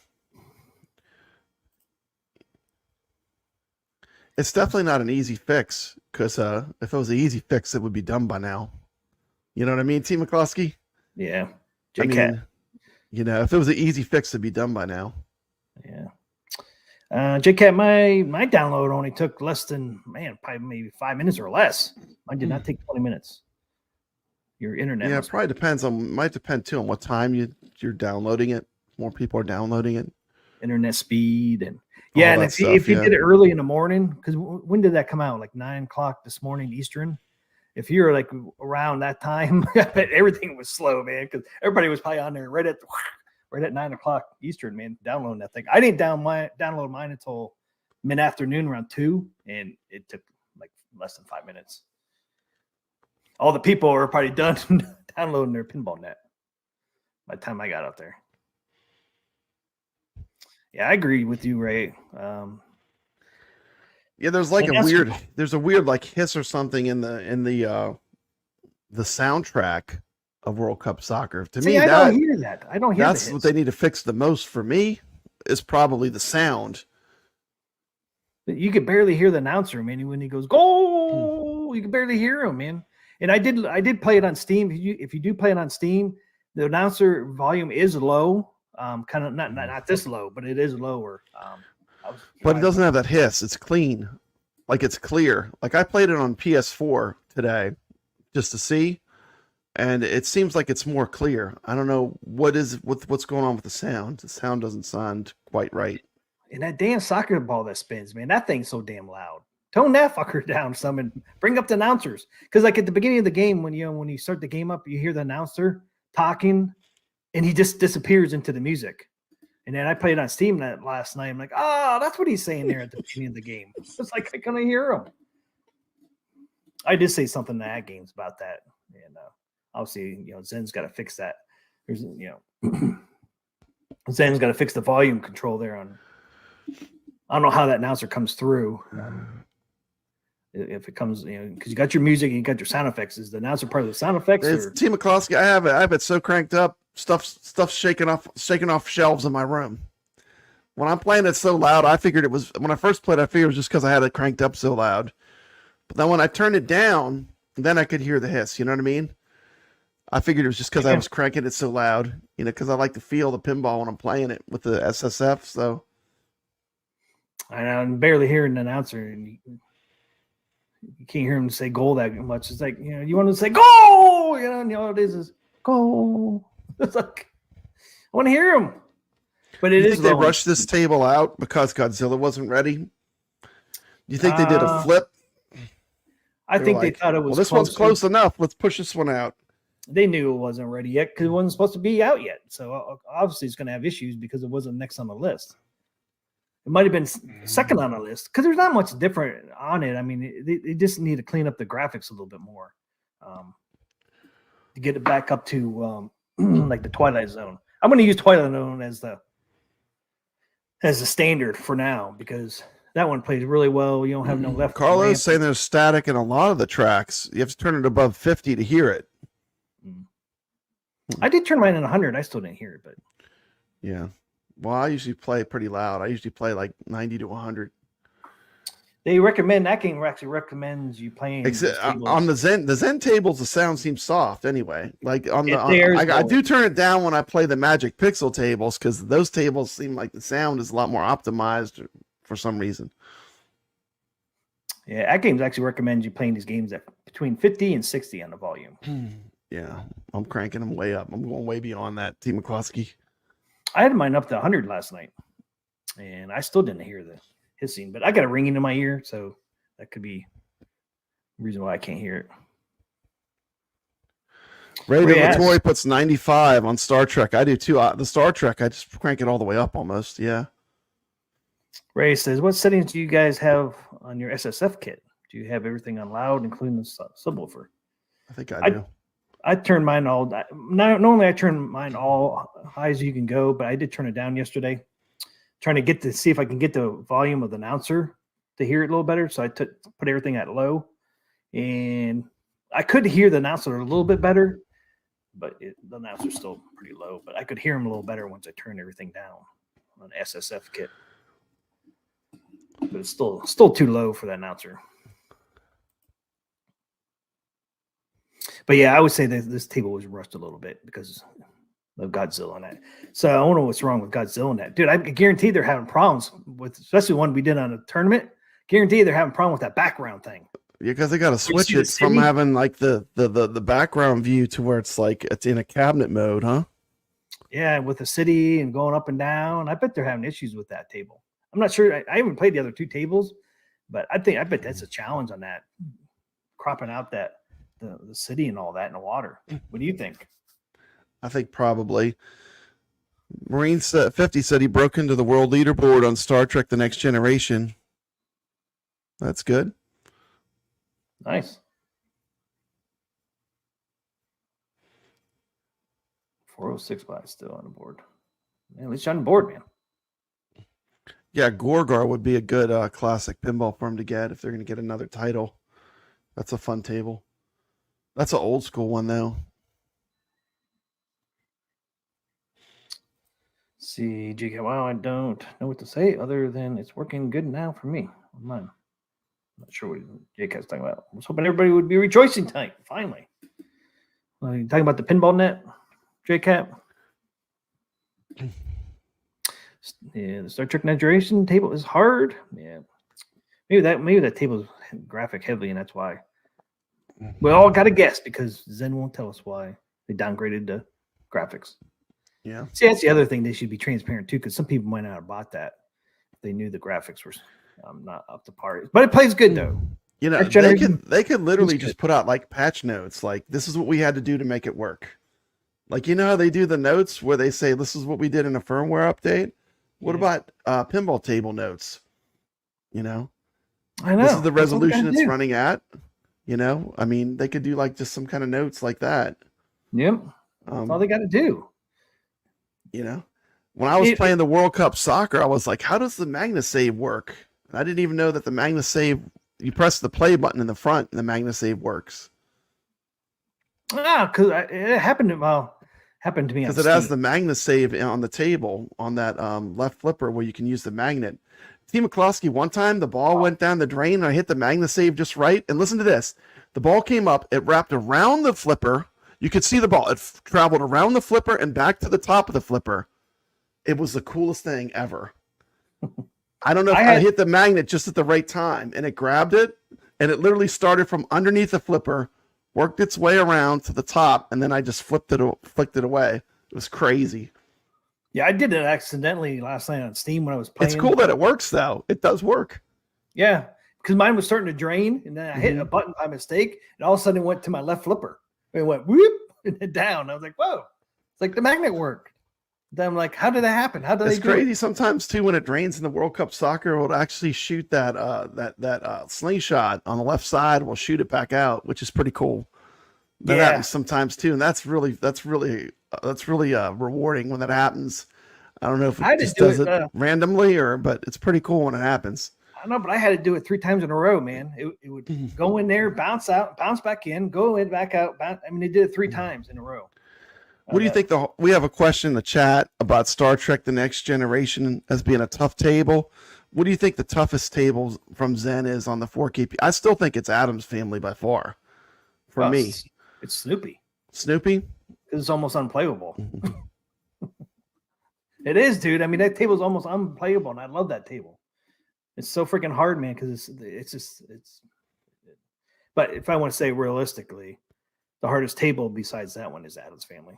It's definitely not an easy fix because if it was an easy fix, it would be done by now. You know what I mean, T. McCloskey? Yeah. I J-Cat. mean, you know, if it was an easy fix, it'd be done by now. Yeah. JCat, my download only took less than, probably maybe 5 minutes or less. Mine did not take 20 minutes. Your internet. Yeah, it probably depends might depend too on what time you're downloading it. More people are downloading it. Internet speed and All and that if, stuff, if you yeah. did it early in the morning, because when did that come out? Like 9 o'clock this morning Eastern. If you're like around that time, I bet everything was slow, man, because everybody was probably on there right at 9 o'clock Eastern, man, downloading that thing. I didn't download mine until mid-afternoon around 2, and it took like less than 5 minutes. All the people are probably done downloading their PinballNet by the time I got out there. Yeah, I agree with you, Ray. Yeah, there's like And there's a weird like hiss or something in the soundtrack of World Cup Soccer. To me, I don't hear that. I don't hear that's what they need to fix the most for me is probably the sound. You could barely hear the announcer, man, when he goes goal. You can barely hear him, man. And I did play it on Steam. If you do play it on Steam, the announcer volume is low. Kind of not this low, but it is lower. But it doesn't have that hiss. It's clean, like it's clear. Like I played it on PS4 today, just to see, and it seems like it's more clear. I don't know what's going on with the sound. The sound doesn't sound quite right. And that damn soccer ball that spins, man, that thing's so damn loud. Tone that fucker down some and bring up the announcers. Because like at the beginning of the game, when you start the game up, you hear the announcer talking, and he just disappears into the music. And then I played on Steam last night. I'm like, that's what he's saying there at the beginning of the game. It's like I couldn't hear him. I did say something to AtGames about that, and obviously, Zen's got to fix that. There's, Zen's got to fix the volume control there on. I don't know how that announcer comes through. If it comes, because you got your music and you got your sound effects. Is the announcer part of the sound effects? It's T. McCloskey. I have it so cranked up, stuff's shaking off shelves in my room. When I'm playing it so loud, I figured it was when I first played. I figured it was just because I had it cranked up so loud. But then when I turned it down, then I could hear the hiss. You know what I mean? I figured it was just because I was cranking it so loud. Because I like to feel the pinball when I'm playing it with the SSF. So I'm barely hearing the announcer, and you can't hear him say goal that much. It's like, you want to say goal, and all it is goal. It's like, I want to hear him. But you think they rushed this table out because Godzilla wasn't ready? Do you think they did a flip? I think they thought it was this one's close enough. Let's push this one out. They knew it wasn't ready yet because it wasn't supposed to be out yet. So obviously it's going to have issues because it wasn't next on the list. It might have been second on the list because there's not much different on it. I mean, they just need to clean up the graphics a little bit more to get it back up to like the Twilight Zone. I'm going to use Twilight Zone as the standard for now because that one plays really well. You don't have no left. Carlos saying there's static in a lot of the tracks. You have to turn it above 50 to hear it. I did turn mine at 100. I still didn't hear it, but yeah. Well, I usually play pretty loud. I usually play like 90 to 100. They recommend that game actually recommends you playing on the Zen tables. The sound seems soft anyway. Like I do turn it down when I play the Magic Pixel tables because those tables seem like the sound is a lot more optimized for some reason. Yeah, AtGames actually recommends you playing these games at between 50 and 60 on the volume. Yeah, I'm cranking them way up. I'm going way beyond that, T. McCloskey. I had mine up to 100 last night, and I still didn't hear the hissing, but I got a ringing in my ear, so that could be the reason why I can't hear it. Ray Toy puts 95 on Star Trek. I do too. The Star Trek, I just crank it all the way up almost. Yeah. Ray says, what settings do you guys have on your SSF kit? Do you have everything on loud, including the subwoofer? I think I do. I turned mine all. Normally, I turn mine all high as you can go, but I did turn it down yesterday, trying to see if I can get the volume of the announcer to hear it a little better. So I put everything at low, and I could hear the announcer a little bit better, but the announcer's still pretty low. But I could hear him a little better once I turned everything down on the SSF kit. but it's still too low for that announcer. But yeah, I would say that this table was rushed a little bit because of Godzilla on that. So I don't know what's wrong with Godzilla on that. Dude, I guarantee they're having problems with, especially one we did on a tournament. Guarantee they're having a problem with that background thing. Yeah, because they got to switch see the it from city? having like the background view to where it's like it's in a cabinet mode, huh? Yeah, with the city and going up and down. I bet they're having issues with that table. I'm not sure. I haven't played the other two tables, but I bet that's a challenge on that, cropping out that the city and all that in the water. What do you think? I think probably. Marine 50 said he broke into the world leaderboard on Star Trek: The Next Generation. That's good. Nice. 406 by still on the board. Man, at least you're on the board, man. Yeah, Gorgar would be a good classic pinball for him to get if they're going to get another title. That's a fun table. That's an old school one, though. See, GK, wow, I don't know what to say other than it's working good now for me on mine. I'm not sure what JCat's talking about. I was hoping everybody would be rejoicing tonight, finally. You talking about the PinballNet, JCat? Yeah, the Star Trek Next Generation table is hard. Yeah. Maybe that table is graphic heavy, and that's why. We all got to guess because Zen won't tell us why they downgraded the graphics. Yeah. See, that's the other thing. They should be transparent too, because some people might not have bought that if they knew the graphics were not up to par. But it plays good though. You know, Next they generation could literally is just good. put out like patch notes, like this is what we had to do to make it work. Like, you know how they do the notes where they say this is what we did in a firmware update. What about pinball table notes? You know, I know this is the That's what we resolution gotta it's do. running at. You know, I mean, they could do like just some kind of notes like that. Yep, that's all they got to do. You know, when I was playing the World Cup soccer, I was like, how does the MagnaSave work? And I didn't even know that the MagnaSave, you press the play button in the front and the MagnaSave works. Because it happened to me. Because it has the MagnaSave on the table on that left flipper where you can use the magnet. T. McCloskey, one time the ball went down the drain and I hit the MagnaSave just right. And listen to this. The ball came up, it wrapped around the flipper. You could see the ball. It traveled around the flipper and back to the top of the flipper. It was the coolest thing ever. I don't know if I hit the magnet just at the right time and it grabbed it and it literally started from underneath the flipper, worked its way around to the top, and then I just flicked it away. It was crazy. Yeah, I did it accidentally last night on Steam when I was playing. It's cool that it works, though. It does work. Yeah, because mine was starting to drain, and then I hit a button by mistake, and all of a sudden it went to my left flipper. It went whoop and then down. I was like, whoa! It's like the magnet worked. Then I'm like, how did that happen? How did It's they do crazy it? sometimes too when it drains in the World Cup soccer. It'll actually shoot that slingshot on the left side. Will shoot it back out, which is pretty cool. That happens sometimes too, and that's really rewarding when that happens. I don't know if it just does it randomly but it's pretty cool when it happens. I know, but I had to do it 3 times in a row, man. It would go in there, bounce out, bounce back in, go in, back out. I mean, they did it 3 times in a row. What do you think? We have a question in the chat about Star Trek: The Next Generation as being a tough table. What do you think the toughest table from Zen is on the 4KP? I still think it's Adam's Family by far. For me, it's Snoopy. Snoopy? Because it's almost unplayable. It is, dude. I mean, that table's almost unplayable, and I love that table. It's so freaking hard, man, because it's. But if I want to say realistically, the hardest table besides that one is Adam's Family.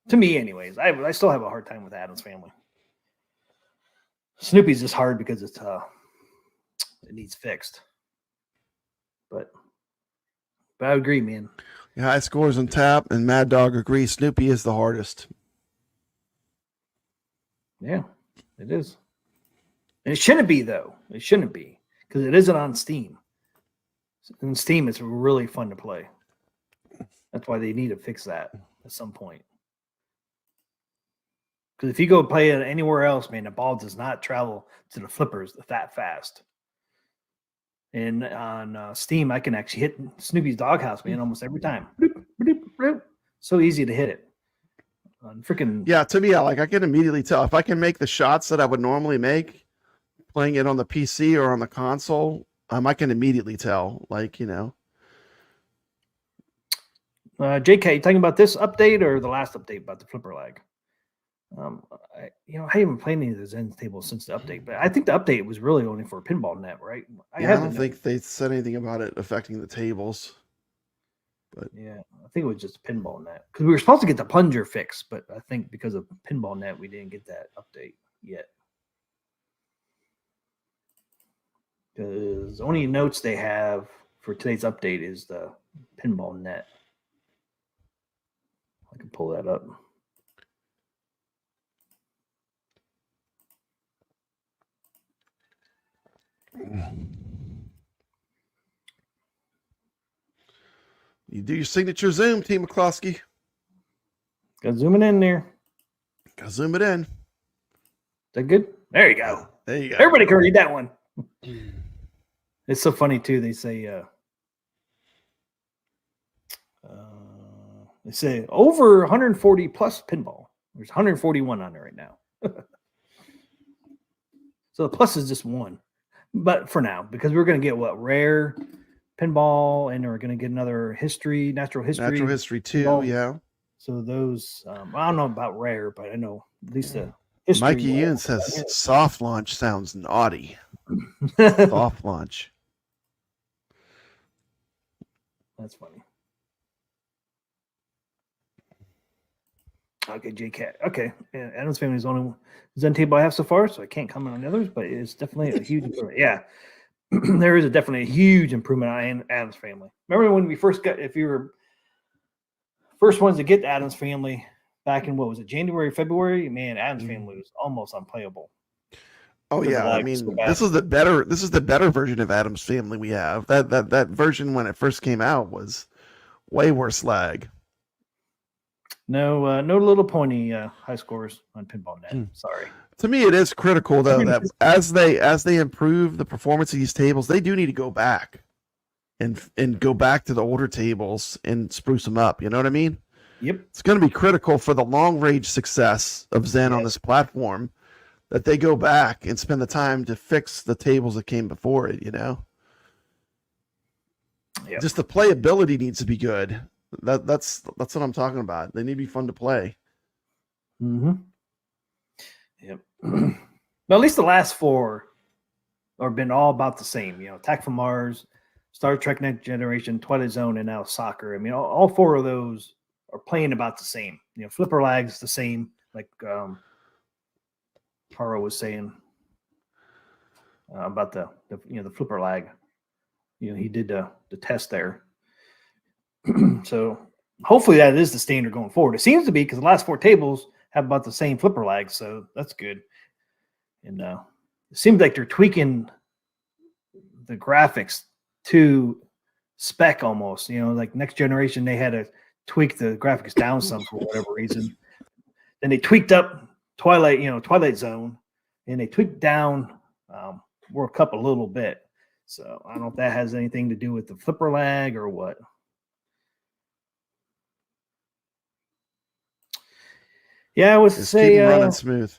To me, anyways. I still have a hard time with Adam's Family. Snoopy's just hard because it needs fixed. But I agree, man. Yeah, high scores on tap, and Mad Dog agrees Snoopy is the hardest. Yeah, it is. And it shouldn't be, though. It shouldn't be, because it isn't on Steam. In Steam, it's really fun to play. That's why they need to fix that at some point. Because if you go play it anywhere else, man, the ball does not travel to the flippers that fast. And on Steam, I can actually hit Snoopy's Doghouse, man, almost every time. Bloop, bloop, bloop. So easy to hit it. On freaking Yeah, to me, I can immediately tell if I can make the shots that I would normally make playing it on the PC or on the console, I can immediately tell. Like, you know. JK, you talking about this update or the last update about the flipper lag? I haven't played any of the Zen tables since the update, but I think the update was really only for PinballNet, right? I don't think they said anything about it affecting the tables. But yeah, I think it was just PinballNet because we were supposed to get the plunger fix, but I think because of PinballNet, we didn't get that update yet. Because only notes they have for today's update is the PinballNet. I can pull that up. You do your signature zoom, T. McCloskey. Got to zoom it in there. Got to zoom it in. Is that good? There you go. There you go. Everybody can read that one. It's so funny too. They say over 140 plus pinball. There's 141 on there right now. So the plus is just one, but for now, because we're going to get what rare pinball, and we're going to get another natural history 2. pinball. Yeah. So those, I don't know about rare, but I know at least the history. Mikey Ian says soft launch sounds naughty. Soft launch. That's funny. Okay, JCat. Okay, yeah, Adam's Family is the only Zen table I have so far, so I can't comment on the others, but it's definitely a huge improvement. Yeah, there is definitely a huge improvement on Adam's Family. Remember when we first got, if you were first ones to get the Adam's Family back in, what was it, January, February? Man, Adam's Family was almost unplayable. Oh yeah, I mean, this is the better version of Adam's Family we have. That version when it first came out was way worse lag. No little pointy high scores on PinballNet. Sorry. To me, it is critical though that as they improve the performance of these tables, they do need to go back and go back to the older tables and spruce them up. You know what I mean? Yep. It's going to be critical for the long range success of Zen on this platform that they go back and spend the time to fix the tables that came before it. You know, just the playability needs to be good. That's what I'm talking about. They need to be fun to play. Mm-hmm. Yep. Well, at least the last four have been all about the same. You know, Attack from Mars, Star Trek Next Generation, Twilight Zone, and now Soccer. I mean, all four of those are playing about the same. You know, flipper lag's the same, like Haro was saying about the flipper lag. You know, he did the test there. So hopefully that is the standard going forward. It seems to be because the last four tables have about the same flipper lag, so that's good. And it seems like they're tweaking the graphics to spec almost. You know, like Next Generation, they had to tweak the graphics down some for whatever reason. Then they tweaked up Twilight Zone, and they tweaked down World Cup a little bit. So I don't know if that has anything to do with the flipper lag or what. Yeah, I would say running smooth.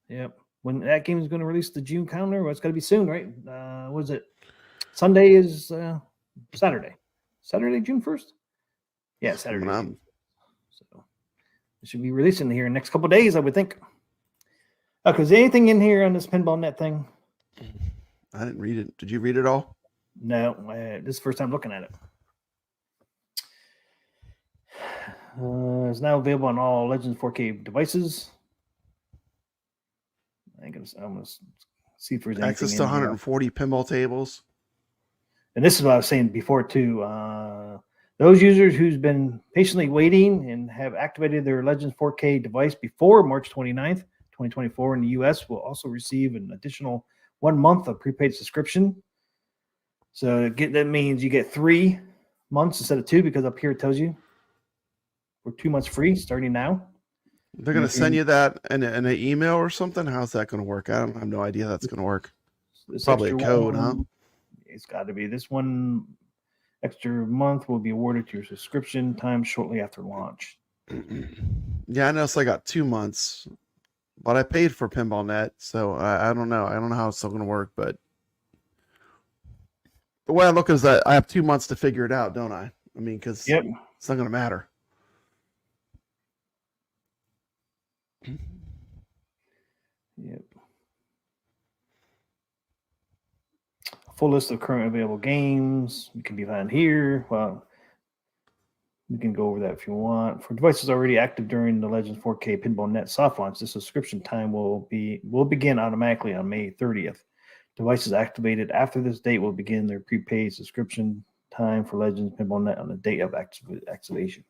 Yep. When that game is going to release the June calendar, well, it's got to be soon, right? What is it? Sunday is Saturday. Saturday, June 1st? Yeah, Saturday. So it should be releasing here in the next couple of days, I would think. Okay, is there anything in here on this PinballNet thing? I didn't read it. Did you read it all? No, this is the first time looking at it. It's now available on all Legends 4K devices. I'm going to see if there's anything access to 140 pinball tables. And this is what I was saying before too. Those users who's been patiently waiting and have activated their Legends 4K device before March 29th, 2024 in the US will also receive an additional 1 month of prepaid subscription. So that means you get 3 months instead of 2, because up here it tells you we're 2 months free starting now. They're going to send you that in an email or something? How's that going to work? I have no idea that's going to work. Probably a code, huh? It's got to be. This 1 extra month will be awarded to your subscription time shortly after launch. Yeah, I noticed I got 2 months But I paid for PinballNet, so I don't know. I don't know how it's still going to work, but the way I look is that I have 2 months to figure it out, don't I? I mean, because Yep. it's not going to matter. Yep. Full list of current available games can be found here. Well, we can go over that if you want. For devices already active during the Legends 4K PinballNet soft launch, the subscription time will begin automatically on May 30th. Devices activated after this date will begin their prepaid subscription time for Legends PinballNet on the date of activation.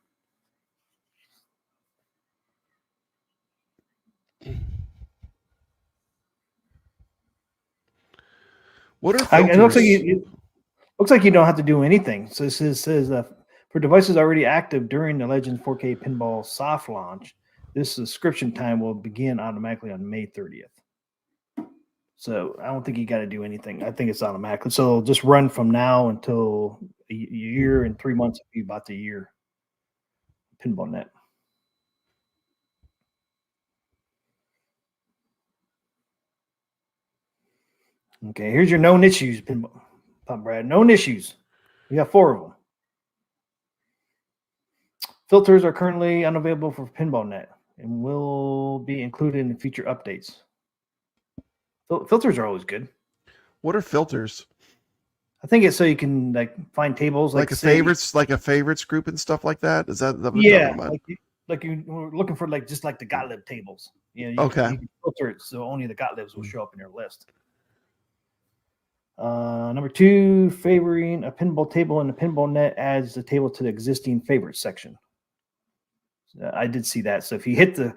What are filters? It looks like you don't have to do anything. So this says for devices already active during the Legends 4K Pinball soft launch, this subscription time will begin automatically on May 30th. So I don't think you got to do anything. I think it's automatic. So it'll just run from now until a year and 3 months if you bought the year PinballNet. Okay, here's your known issues, Pinball, Brad. Known issues. We got 4 of them. Filters are currently unavailable for PinballNet and will be included in future updates. Filters are always good. What are filters? I think it's so you can like find tables Like a favorites, like a favorites group and stuff like that. Is that what you're talking about? like you were looking for like just like the Gottlieb tables. You Okay. You can filter it so only the Gottlibs will show up in your list. Number 2, favoring a pinball table in the PinballNet adds the table to the existing favorites section. I did see that. So if you hit the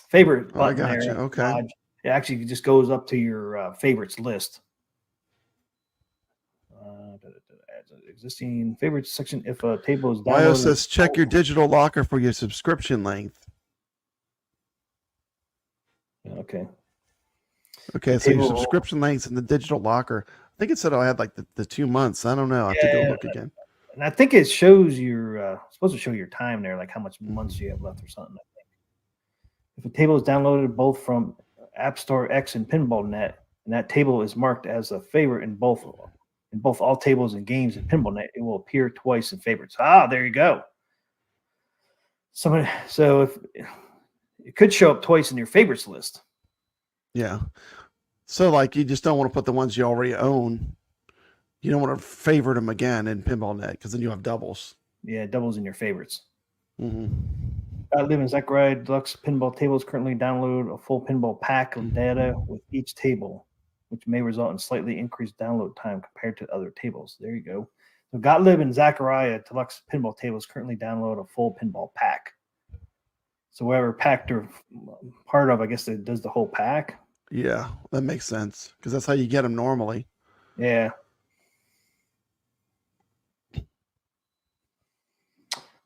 favorite button I got you. there, Okay. it actually just goes up to your favorites list. Existing favorites section. If a table is downloaded, Mayo says check your digital locker for your subscription length. Okay. Okay, so your subscription length's in the digital locker. I think it said I had like the 2 months. I don't know. I have to go look again. And I think it shows your supposed to show your time there, like how much months you have left or something. I think if a table is downloaded both from App Store X and PinballNet, and that table is marked as a favorite in both all tables and games in PinballNet, it will appear twice in favorites. There you go. So if it could show up twice in your favorites list. Yeah. So like you just don't want to put the ones you already own. You don't want to favorite them again in PinballNet because then you have doubles. Yeah, doubles in your favorites. Mm-hmm. Live in Zachariah Deluxe Pinball Tables currently download a full pinball pack of data with each table, which may result in slightly increased download time compared to other tables. There you go. So Gottlieb and Zachariah Deluxe Pinball Tables currently download a full pinball pack. So whatever pack they're part of, I guess it does the whole pack. Yeah, that makes sense because that's how you get them normally. Yeah.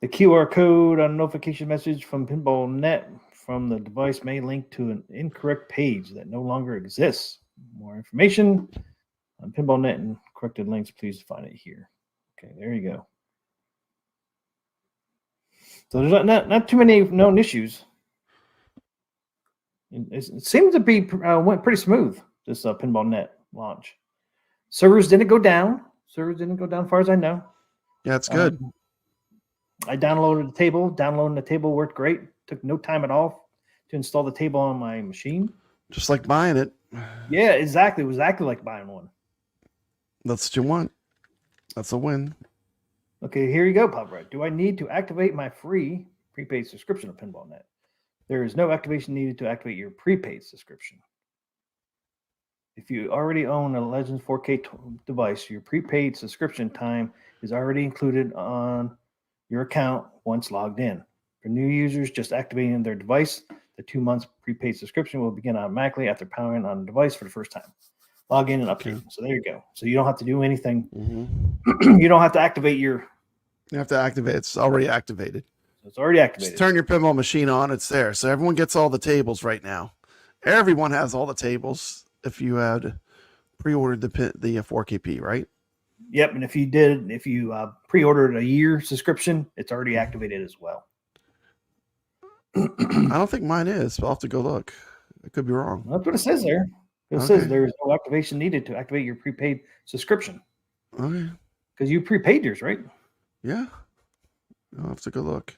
The QR code on notification message from PinballNet from the device may link to an incorrect page that no longer exists. More information on PinballNet and corrected links, please find it here. Okay, there you go. So there's not too many known issues. It seemed to be went pretty smooth, this PinballNet launch. Servers didn't go down. As far as I know. Yeah, it's good. I downloaded the table. Downloading the table worked great. Took no time at all to install the table on my machine. Just like buying it. Yeah, exactly. It was exactly like buying one. That's what you want. That's a win. Okay, here you go, Pop Red. Do I need to activate my free prepaid subscription of PinballNet? There is no activation needed to activate your prepaid subscription. If you already own a Legends 4K device, your prepaid subscription time is already included on your account once logged in. For new users just activating their device, the 2 months prepaid subscription will begin automatically after powering on the device for the first time. Log in and update. Okay. So there you go. So you don't have to do anything. Mm-hmm. You don't have to activate your. You have to activate. It's already activated. So it's already activated. Just turn your pinball machine on. It's there. So everyone gets all the tables right now. Everyone has all the tables if you had pre-ordered the 4KP, right? Yep, and if you pre-ordered a year subscription, it's already activated as well. I don't think mine is, but I'll have to go look. I could be wrong. That's what it says there. It Okay. says there is no activation needed to activate your prepaid subscription Okay. because you prepaid yours, right? Yeah. I'll have to go look.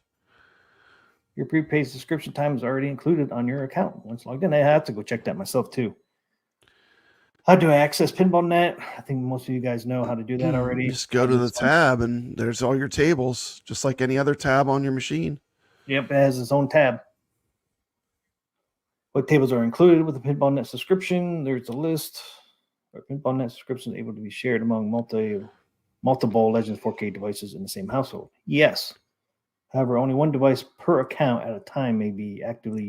Your prepaid subscription time is already included on your account. Once logged in, I have to go check that myself too. How do I access PinballNet? I think most of you guys know how to do that already. Just go to the tab and there's all your tables, just like any other tab on your machine. Yep, it has its own tab. What tables are included with the PinballNet subscription? There's a list. Our PinballNet subscription is able to be shared among multiple Legends 4K devices in the same household. Yes. However, only one device per account at a time may be actively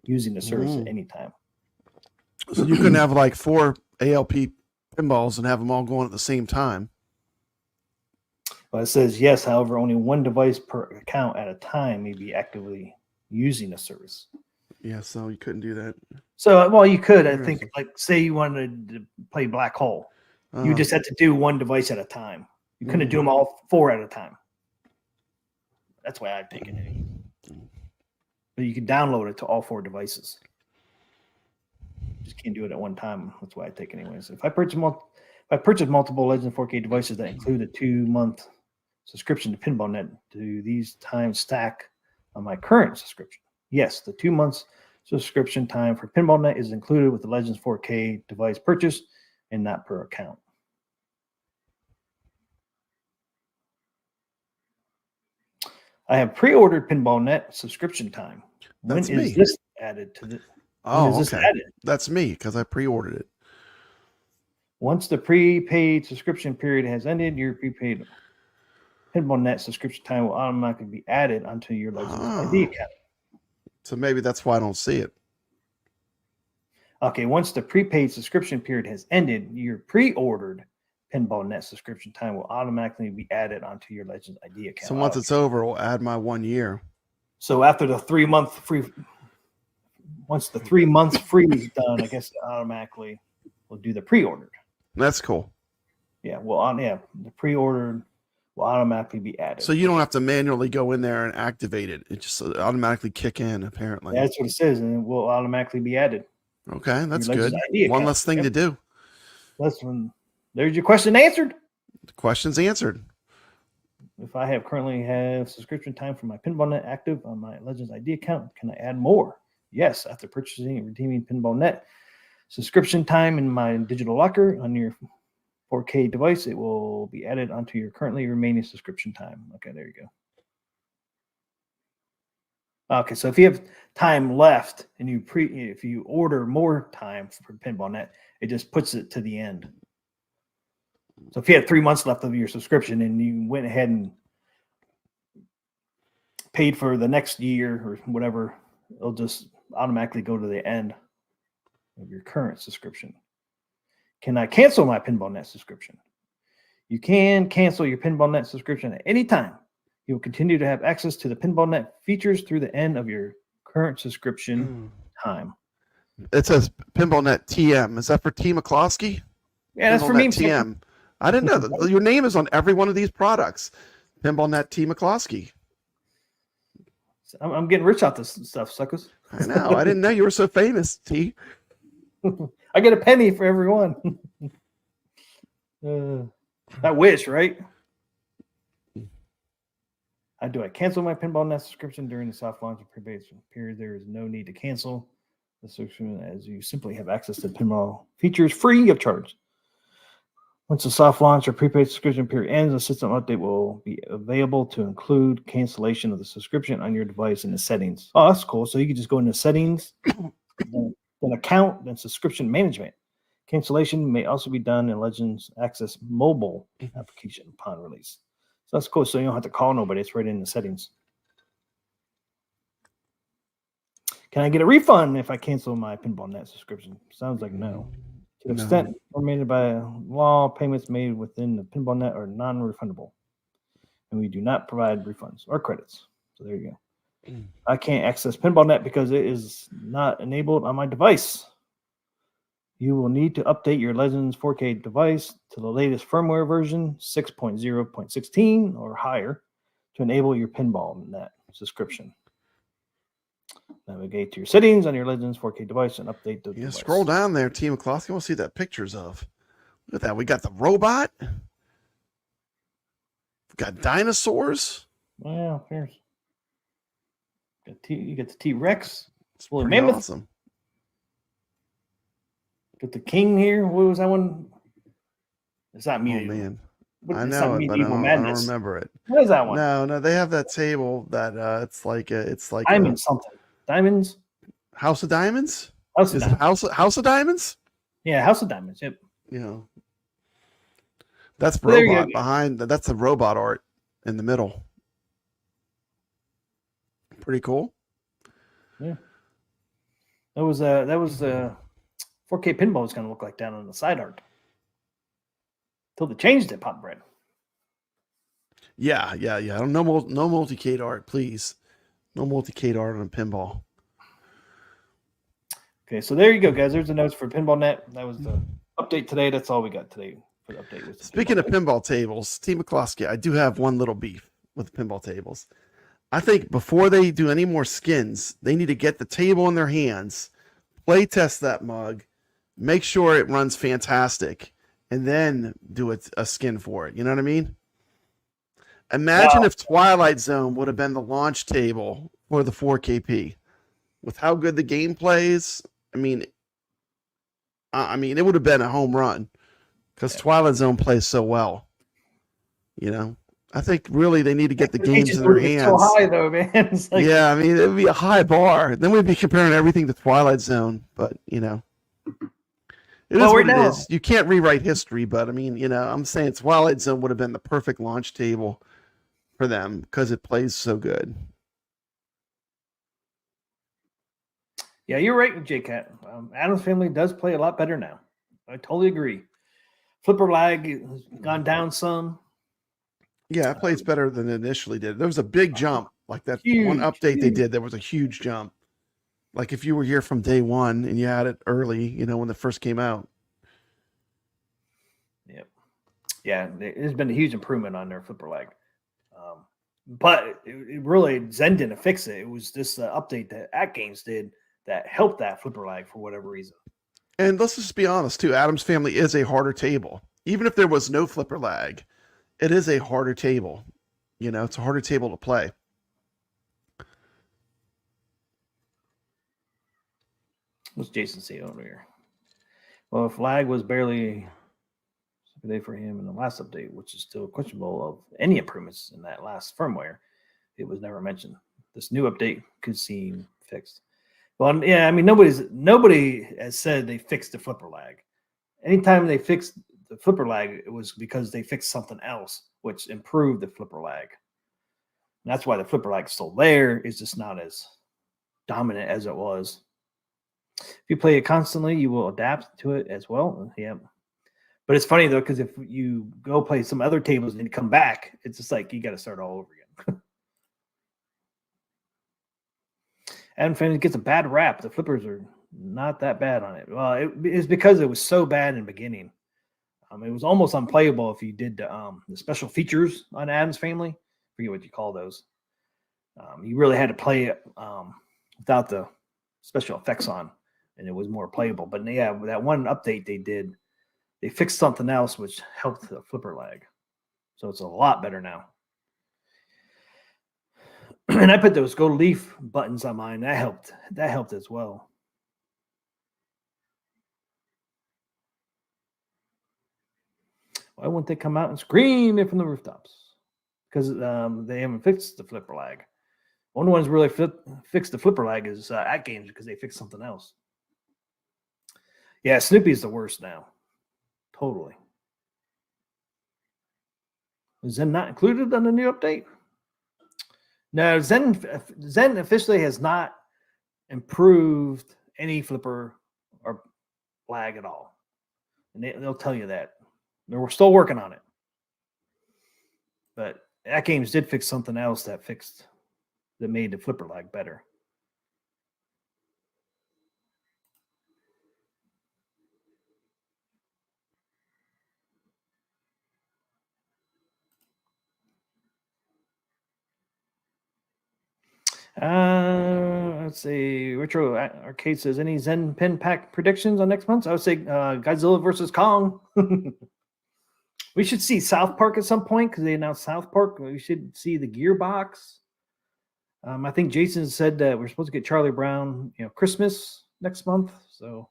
using the service at any time. So you couldn't have like 4 ALP pinballs and have them all going at the same time. Well, it says yes. However, only one device per account at a time may be actively using the service. Yeah, so you couldn't do that. So, well, you could. I think, like, say you wanted to play Black Hole, you Uh, just had to do one device at a time. You couldn't do them all 4 at a time. That's why I've taken it. But you can download it to all 4 devices. Just can't do it at one time. That's why I take it anyways. If I purchase multiple Legend 4K devices that include a 2-month subscription to PinballNet, do these times stack on my current subscription? Yes, the 2 months subscription time for PinballNet is included with the Legends 4K device purchase and not per account. I have pre-ordered PinballNet subscription time. When That's is me. this added to the? Oh, is this okay. added? That's me because I pre-ordered it. Once the prepaid subscription period has ended, your prepaid PinballNet subscription time will automatically be added onto your Legends ID account. So maybe that's why I don't see it. Okay, once the prepaid subscription period has ended, your pre-ordered PinballNet subscription time will automatically be added onto your Legends ID account. So once it's over, we'll add my 1 year. So after the 3-month free, once the 3 months free is done, I guess it automatically will do the pre-ordered. That's cool. Yeah, well, the pre-ordered will automatically be added. So you don't have to manually go in there and activate it. It just automatically kick in, apparently. Yeah, that's what it says, and it will automatically be added. Okay, that's Your good. Legends ID One account. less thing to do. That's when there's your question answered. The question's answered. If I currently have subscription time for my PinballNet active on my Legends ID account, can I add more? Yes, after purchasing and redeeming PinballNet subscription time in my digital locker on your 4K device, it will be added onto your currently remaining subscription time. Okay, there you go. Okay, so if you have time left and if you order more time for PinballNet, it just puts it to the end. So if you had 3 months left of your subscription and you went ahead and paid for the next year or whatever, it'll just automatically go to the end of your current subscription. Can I cancel my PinballNet subscription? You can cancel your PinballNet subscription at any time. You will continue to have access to the PinballNet features through the end of your current subscription time. It says PinballNet TM. Is that for T. McCloskey? Yeah, that's for me. TM. I didn't know that. Your name is on every one of these products. PinballNet T. McCloskey. I'm getting rich out this stuff, suckers. I know. I didn't know you were so famous, T. I get a penny for every one. I wish, right? How do I cancel my PinballNet subscription during the soft launch and prepaid period? There is no need to cancel the subscription as you simply have access to pinball features free of charge. Once the soft launch or prepaid subscription period ends, a system update will be available to include cancellation of the subscription on your device in the settings. Oh, that's cool. So you can just go into settings, then account, then subscription management. Cancellation may also be done in Legends Access mobile application upon release. So that's cool. So you don't have to call nobody. It's right in the settings. Can I get a refund if I cancel my PinballNet subscription? Sounds like no. To the extent permitted by law, payments made within the PinballNet are non-refundable. And we do not provide refunds or credits. So there you go. I can't access PinballNet because it is not enabled on my device. You will need to update your Legends 4K device to the latest firmware version 6.0.16 or higher to enable your PinballNet subscription. Navigate to your settings on your Legends 4K device and update the device. Scroll down there, Team McCloskey. We'll see that pictures of. Look at that. We got the robot. We got dinosaurs. Well, here's you get the T-Rex. It's Woolly pretty mammoth. awesome. Got the king here. What was that one? It's not Oh medieval. man, It's I not know it, but I medieval don't madness. remember it. What is that one? No, they have that table that it's like Diamond something. Diamonds. House of Diamonds. House of Is it Diamonds. House of Diamonds? Yeah, House of Diamonds. Yep. You know, that's There you robot go. behind. That's the robot art in the middle. Pretty cool. That was 4K pinball was going to look like down on the side art. Till they changed it, Pop Bread. Yeah. No multicade art, please. No multicade art on pinball. Okay, so there you go, guys. There's the notes for PinballNet. That was the update today. That's all we got today for the update. Was the Speaking of PinballNet. pinball tables, Team McCloskey, I do have one little beef with pinball tables. I think before they do any more skins, they need to get the table in their hands, play test that mug, make sure it runs fantastic, and then do a skin for it. You know what I mean? Imagine if Twilight Zone would have been the launch table for the 4KP. With how good the game plays, I mean, it would have been a home run because Twilight Zone plays so well. You know, I think really they need to get the games in their hands. So high though, man. It's like, Yeah, I mean, it would be a high bar. Then we'd be comparing everything to Twilight Zone, but you know, it is what it is. You can't rewrite history, but I mean, you know, I'm saying Twilight Zone would have been the perfect launch table for them because it plays so good. Yeah, you're right, J-Cat. Adam's Family does play a lot better now. I totally agree. Flipper lag has gone down some. Yeah, it plays better than it initially did. There was a big jump, like that Huge, one update they did. There was a huge jump. Like if you were here from day one and you had it early, you know, when it first came out. Yep. Yeah, there's been a huge improvement on their flipper lag. But it really, Zen didn't fix it. It was this update that AtGames did that helped that flipper lag for whatever reason. And let's just be honest, too. Adam's Family is a harder table. Even if there was no flipper lag, it is a harder table. You know, it's a harder table to play. What's Jason say over here? Well, if lag was barely a day for him in the last update, which is still questionable of any improvements in that last firmware, it was never mentioned. This new update could seem fixed. Well, yeah, I mean, nobody has said they fixed the flipper lag. Anytime they fixed the flipper lag, it was because they fixed something else, which improved the flipper lag. And that's why the flipper lag is still there. It's just not as dominant as it was. If you play it constantly, you will adapt to it as well. Yeah. But it's funny, though, because if you go play some other tables and you come back, it's just like you got to start all over again. Adam Family gets a bad rap. The flippers are not that bad on it. Well, it's because it was so bad in the beginning. It was almost unplayable if you did the special features on Adam's Family. I forget what you call those. You really had to play it without the special effects on, and it was more playable. But yeah, that one update they did, they fixed something else which helped the flipper lag. So it's a lot better now. And I put those go leaf buttons on mine. That helped. That helped as well. Why wouldn't they come out and scream it from the rooftops? Because they haven't fixed the flipper lag. One of the ones really fixed the flipper lag is AtGames because they fixed something else. Yeah, Snoopy's the worst now. Totally. Is Zen not included on the new update? No, Zen officially has not improved any flipper or lag at all. And they'll tell you that. We're still working on it. But AtGames did fix something else that made the flipper lag better. Let's see. Retro Arcade says, any Zen Pen Pack predictions on next month? I would say Godzilla versus Kong. We should see South Park at some point because they announced South Park. We should see the Gearbox. I think Jason said that we're supposed to get Charlie Brown, Christmas next month. So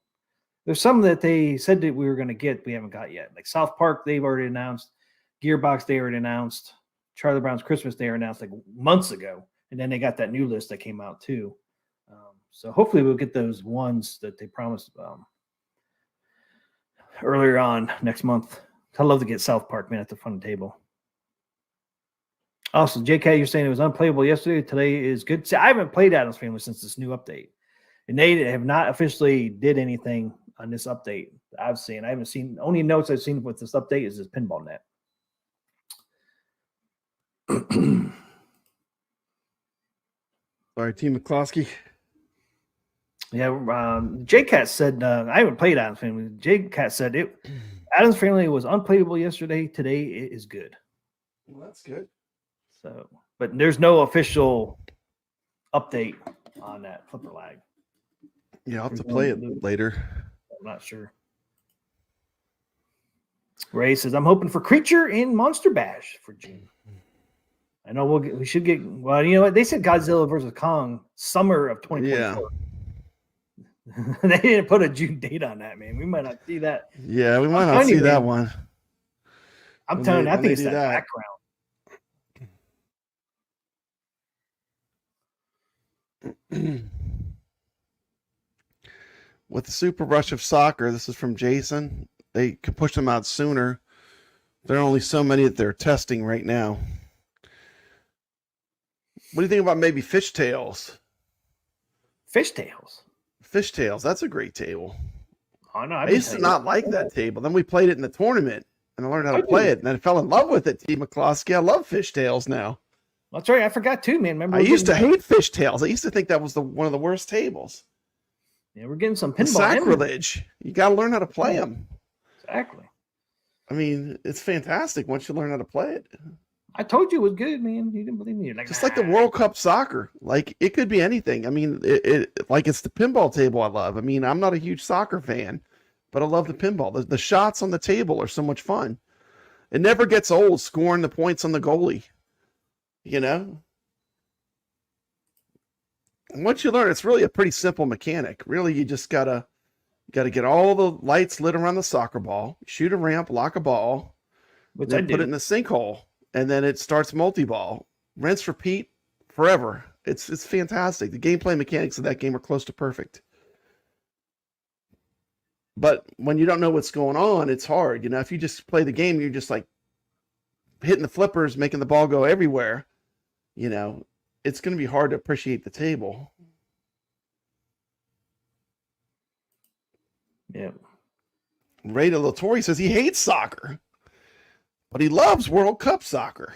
there's some that they said that we were going to get, we haven't got yet. Like South Park, they've already announced. Gearbox, they already announced. Charlie Brown's Christmas, they announced like months ago. And then they got that new list that came out too. So hopefully we'll get those ones that they promised earlier on next month. I'd love to get South Park, man, at the front table. Also, JK, you're saying it was unplayable yesterday. Today is good. See, I haven't played Addams Family since this new update. And they have not officially did anything on this update that I've seen. I haven't seen, only notes I've seen with this update is this PinballNet. Sorry, Team McCloskey. Yeah, J-Cat said, I haven't played Addams Family. J-Cat said, Addams Family was unplayable yesterday. Today it is good. Well, that's good. So, but there's no official update on that flipper lag. Yeah, I'll have to play it later. I'm not sure. Ray says, I'm hoping for Creature in Monster Bash for June. I know we should get, well, you know what? They said Godzilla versus Kong summer of 2024. Yeah. They didn't put a June date on that, man. We might not see that. Yeah, we might not see that one. I'm telling you, I think it's that background. With the Super Rush of Soccer, this is from Jason. They could push them out sooner. There are only so many that they're testing right now. What do you think about maybe Fishtails? Fishtails? Fishtails, that's a great table. Oh, no, I used to not like that table. Then we played it in the tournament, and I learned how to play it, and then I fell in love with it, T. McCloskey. I love Fishtails now. That's right. I forgot too, man. Remember, I used to hate Fishtails. I used to think that was one of the worst tables. Yeah, we're getting some pinball. Sacrilege. You got to learn how to play them. Exactly. I mean, it's fantastic once you learn how to play it. I told you it was good, man. You didn't believe me. You're like, just like the World Cup soccer. Like, it could be anything. I mean, it's the pinball table I love. I mean, I'm not a huge soccer fan, but I love the pinball. The shots on the table are so much fun. It never gets old scoring the points on the goalie. You know? And once you learn, it's really a pretty simple mechanic. Really, you just gotta get all the lights lit around the soccer ball, shoot a ramp, lock a ball, then put it in the sinkhole. And then it starts multi-ball. Rinse, repeat, forever. It's fantastic. The gameplay mechanics of that game are close to perfect. But when you don't know what's going on, it's hard. You know, if you just play the game, you're just like hitting the flippers, making the ball go everywhere. You know, it's going to be hard to appreciate the table. Yeah. Ray de La Torre says he hates soccer, but he loves World Cup soccer.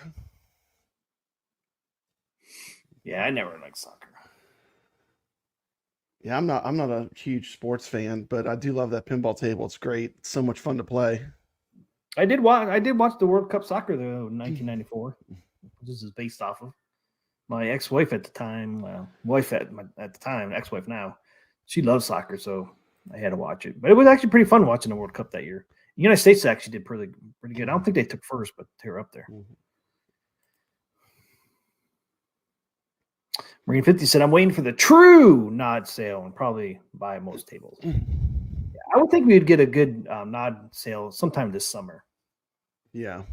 Yeah, I never liked soccer. Yeah, I'm not a huge sports fan, but I do love that pinball table. It's great. It's so much fun to play. I did watch the World Cup soccer though in 1994. This is based off of my ex-wife at the time. Wife at the time, ex-wife now. She loves soccer, so I had to watch it. But it was actually pretty fun watching the World Cup that year. The United States actually did pretty good. I don't think they took first, but they were up there. Marine 50 said, I'm waiting for the true nod sale and probably buy most tables. Yeah, I would think we'd get a good nod sale sometime this summer. Yeah.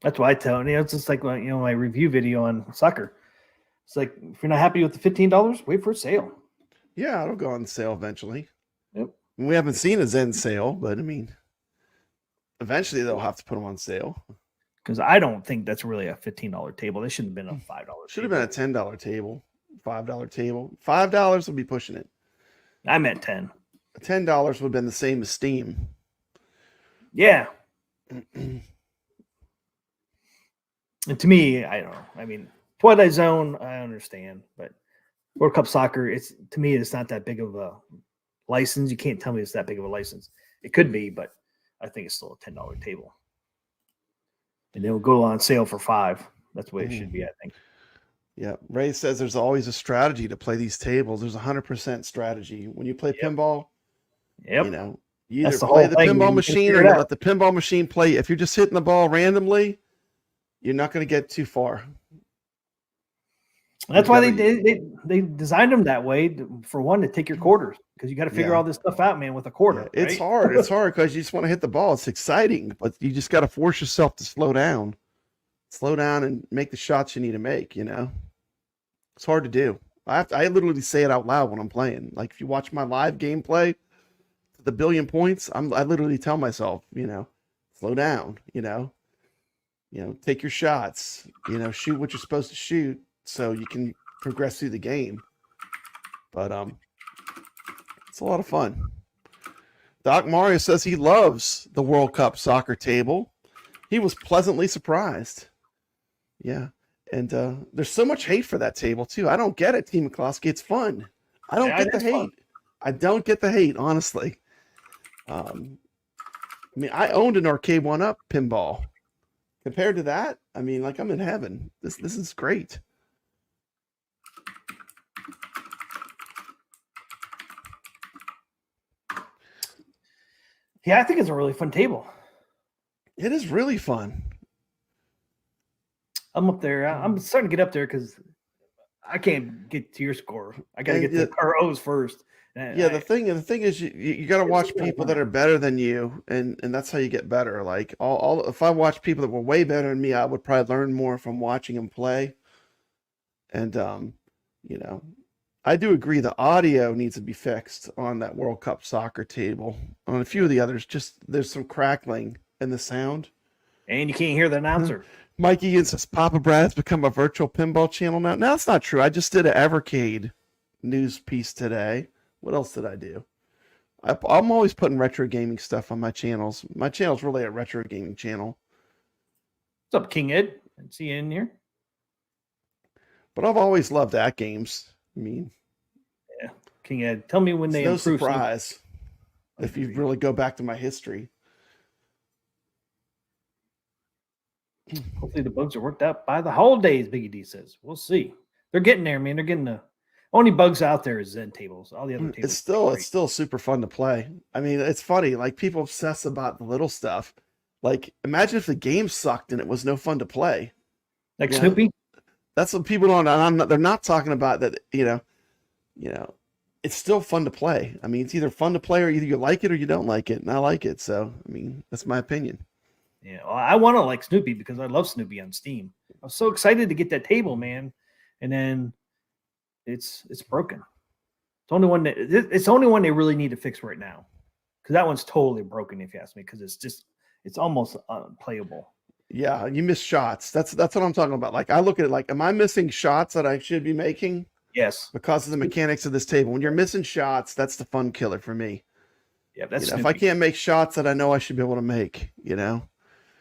That's why I tell you, it's just like my review video on soccer. It's like, if you're not happy with the $15, wait for a sale. Yeah, it'll go on sale eventually. Yep. We haven't seen a Zen sale, but I mean, eventually they'll have to put them on sale. Because I don't think that's really a $15 table. They shouldn't have been a $5. Should have been a $10 table, $5 table. $5 would be pushing it. I meant 10. $10 would have been the same as Steam. Yeah. And to me, I don't know. I mean, Twilight Zone, I understand, but World Cup Soccer, it's not that big of a license. You can't tell me it's that big of a license. It could be, but I think it's still a $10 table. And it will go on sale for $5. That's the way it should be, I think. Yeah. Ray says there's always a strategy to play these tables. There's 100% strategy. When you play pinball, Yep. you know, you That's either the play whole the thing, man. pinball You gotta machine figure or it you out. let the pinball machine play. If you're just hitting the ball randomly, you're not going to get too far. And that's You why gotta- they designed them that way for one to take your quarters, because you got to figure Yeah. all this stuff out, man, with a quarter. Yeah, it's right? hard. It's hard because you just want to hit the ball. It's exciting, but you just got to force yourself to slow down and make the shots you need to make. You know, it's hard to do. I literally say it out loud when I'm playing. Like if you watch my live gameplay, the billion points, I literally tell myself, you know, slow down. You know, take your shots. You know, shoot what you're supposed to shoot so you can progress through the game. But it's a lot of fun. Doc Mario says he loves the World Cup soccer table. He was pleasantly surprised. Yeah. And there's so much hate for that table, too. I don't get it, Team McCloskey. It's fun. I don't get the hate. Fun. I don't get the hate, honestly. I mean, I owned an Arcade 1-Up pinball. Compared to that, I mean, like I'm in heaven. This is great. Yeah, I think it's a really fun table. It is really fun. I'm up there. I'm starting to get up there because I can't get to your score. I got to get to ROs first. Yeah, the thing is you got to watch people that are better than you, and that's how you get better. Like if I watch people that were way better than me, I would probably learn more from watching them play. And you know, I do agree the audio needs to be fixed on that World Cup soccer table. On a few of the others, just there's some crackling in the sound. And you can't hear the announcer. Mikey Ian says Papa Brad's become a virtual pinball channel now. No, that's not true. I just did an Evercade news piece today. What else did I do? I'm always putting retro gaming stuff on my channels. My channel's really a retro gaming channel. What's up, King Ed? I see you in here. But I've always loved AtGames. I mean, yeah, King Ed. Tell me when they no improve. Surprise if you really go back to my history. Hopefully the bugs are worked out by the holidays, Biggie D says. We'll see. They're getting there, man. They're getting the only bugs out there is Zen tables. All the other tables. It's still super fun to play. I mean, it's funny. Like people obsess about the little stuff. Like imagine if the game sucked and it was no fun to play. Like Snoopy? That's what people don't. They're not talking about that. You know, it's still fun to play. I mean, it's either fun to play or either you like it or you don't like it. And I like it. So, I mean, that's my opinion. Yeah, well, I want to like Snoopy because I love Snoopy on Steam. I was so excited to get that table, man, and then it's broken. It's the only one they really need to fix right now, because that one's totally broken if you ask me. Because it's almost unplayable. Yeah, you miss shots. That's what I'm talking about. Like I look at it like, am I missing shots that I should be making? Yes, because of the mechanics of this table. When you're missing shots, that's the fun killer for me. Yeah, that's if I can't make shots that I know I should be able to make, And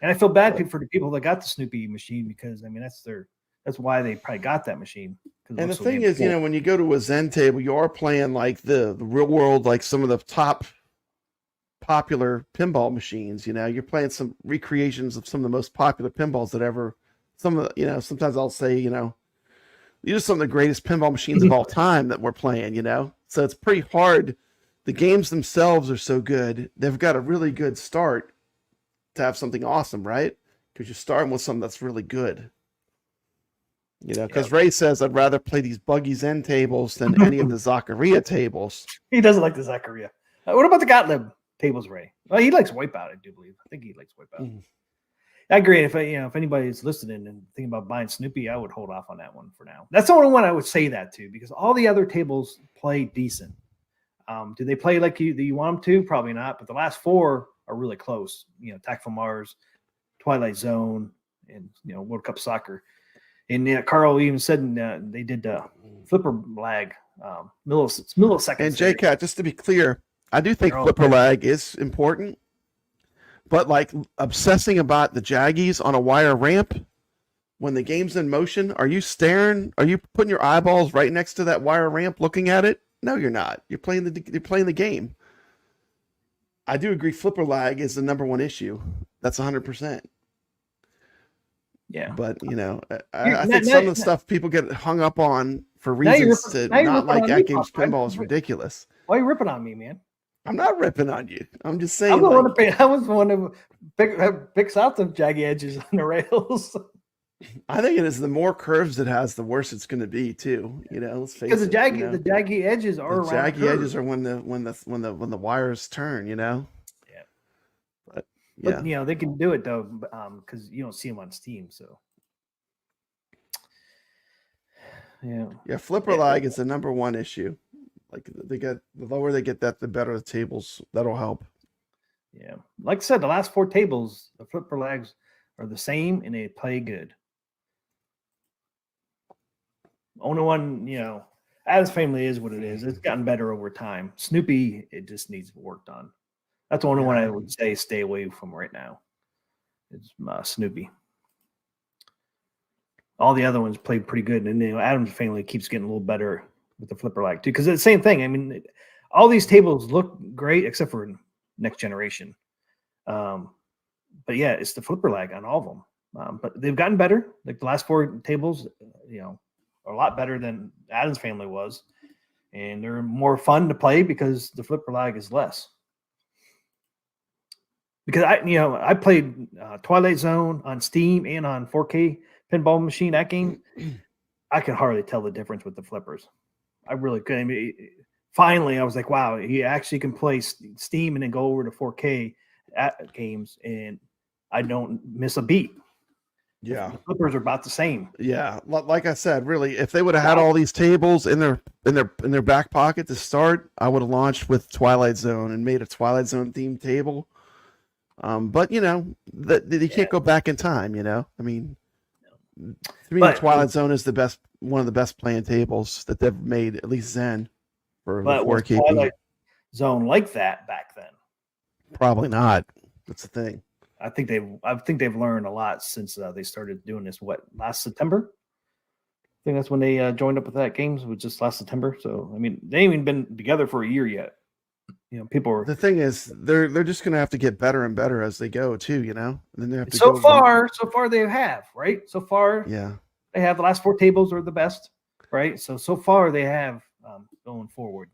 I feel bad for the people that got the Snoopy machine, because I mean that's why they probably got that machine. And the thing is, when you go to a Zen table, you are playing like the real world, like some of the top popular pinball machines. You're playing some recreations of some of the most popular pinballs that ever. Sometimes I'll say, these are some of the greatest pinball machines of all time that we're playing. So it's pretty hard. The games themselves are so good; they've got a really good start to have something awesome, right? Because you're starting with something that's really good. Because Ray says I'd rather play these buggy Zen tables than any of the Zaccaria tables. He doesn't like the Zaccaria. What about the Gottlieb tables, Ray? Well, he likes Wipeout, I do believe. I think he likes Wipeout. I agree. If anybody's listening and thinking about buying Snoopy, I would hold off on that one for now. That's the only one I would say that to, because all the other tables play decent. Do they play like you want them to? Probably not. But the last four are really close. Attack from Mars, Twilight Zone, and World Cup Soccer. And Carl even said they did flipper lag, milliseconds. And JCat, just to be clear, I do think flipper lag is important, but like obsessing about the jaggies on a wire ramp when the game's in motion, are you staring? Are you putting your eyeballs right next to that wire ramp looking at it? No, you're not. You're playing the game. I do agree flipper lag is the number one issue. That's 100%. Yeah. But You're- I think now- some of now- the stuff people get hung up on for Now you're reasons ripping- to now you're not ripping like on me, AtGames Pop. Pinball is ridiculous. Why are you ripping on me, man? I'm not ripping on you. I'm just I'm saying. the Like, one to I was the one who picks out the jaggy edges on the rails. I think it is the more curves it has, the worse it's going to be too. Let's face Because it. the jaggy edges are the around jaggy the edges curve. are when the wires turn. Yeah. But But they can do it though, because you don't see them on Steam. So yeah. flipper lag is the number one issue. Like the lower they get that, the better the tables. That'll help. Yeah. Like I said, the last 4 tables, the flipper lags are the same and they play good. Only one, Adam's Family is what it is. It's gotten better over time. Snoopy, it just needs work done. That's the only one I would say stay away from right now. It's Snoopy. All the other ones played pretty good, and Adam's Family keeps getting a little better with the flipper lag too. Because it's the same thing. I mean, all these tables look great except for Next Generation. But yeah, it's the flipper lag on all of them. But they've gotten better. Like the last 4 tables, are a lot better than Adam's Family was, and they're more fun to play because the flipper lag is less. Because I played Twilight Zone on Steam and on 4K Pinball Machine AtGames. I could hardly tell the difference with the flippers. I really couldn't. I mean, finally, I was like, wow, he actually can play Steam and then go over to 4K games, and I don't miss a beat. Yeah, the flippers are about the same. Yeah, like I said, really, if they would have had all these tables in their back pocket to start, I would have launched with Twilight Zone and made a Twilight Zone themed table. But you can't go back in time. I mean, to me, the Twilight Zone is one of the best playing tables that they've made, at least Zen for the 4K. Twilight Zone like that back then? Probably not. That's the thing. I think they've learned a lot since they started doing this. Last September? I think that's when they joined up with AtGames, was just last September. So I mean, they ain't even been together for a year yet. People are. The thing is, they're just gonna have to get better and better as they go too. And then they have to. So far they have, right? So far, yeah, they have the last 4 tables are the best, right? So far they have going forward.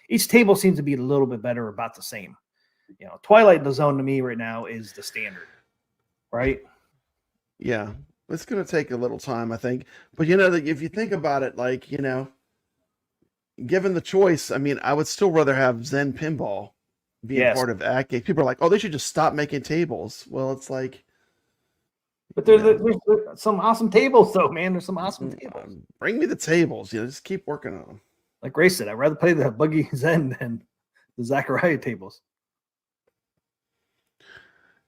Each table seems to be a little bit better, about the same. Twilight Zone to me right now is the standard, right? Yeah, it's going to take a little time, I think. But if you think about it, like given the choice, I mean, I would still rather have Zen Pinball being part of AtGames. People are like, oh, they should just stop making tables. Well, it's like, but there's some awesome tables, though, man. There's some awesome tables. Bring me the tables. Just keep working on them. Like Ray said, I'd rather play the Buggy Zen than the Zachariah tables.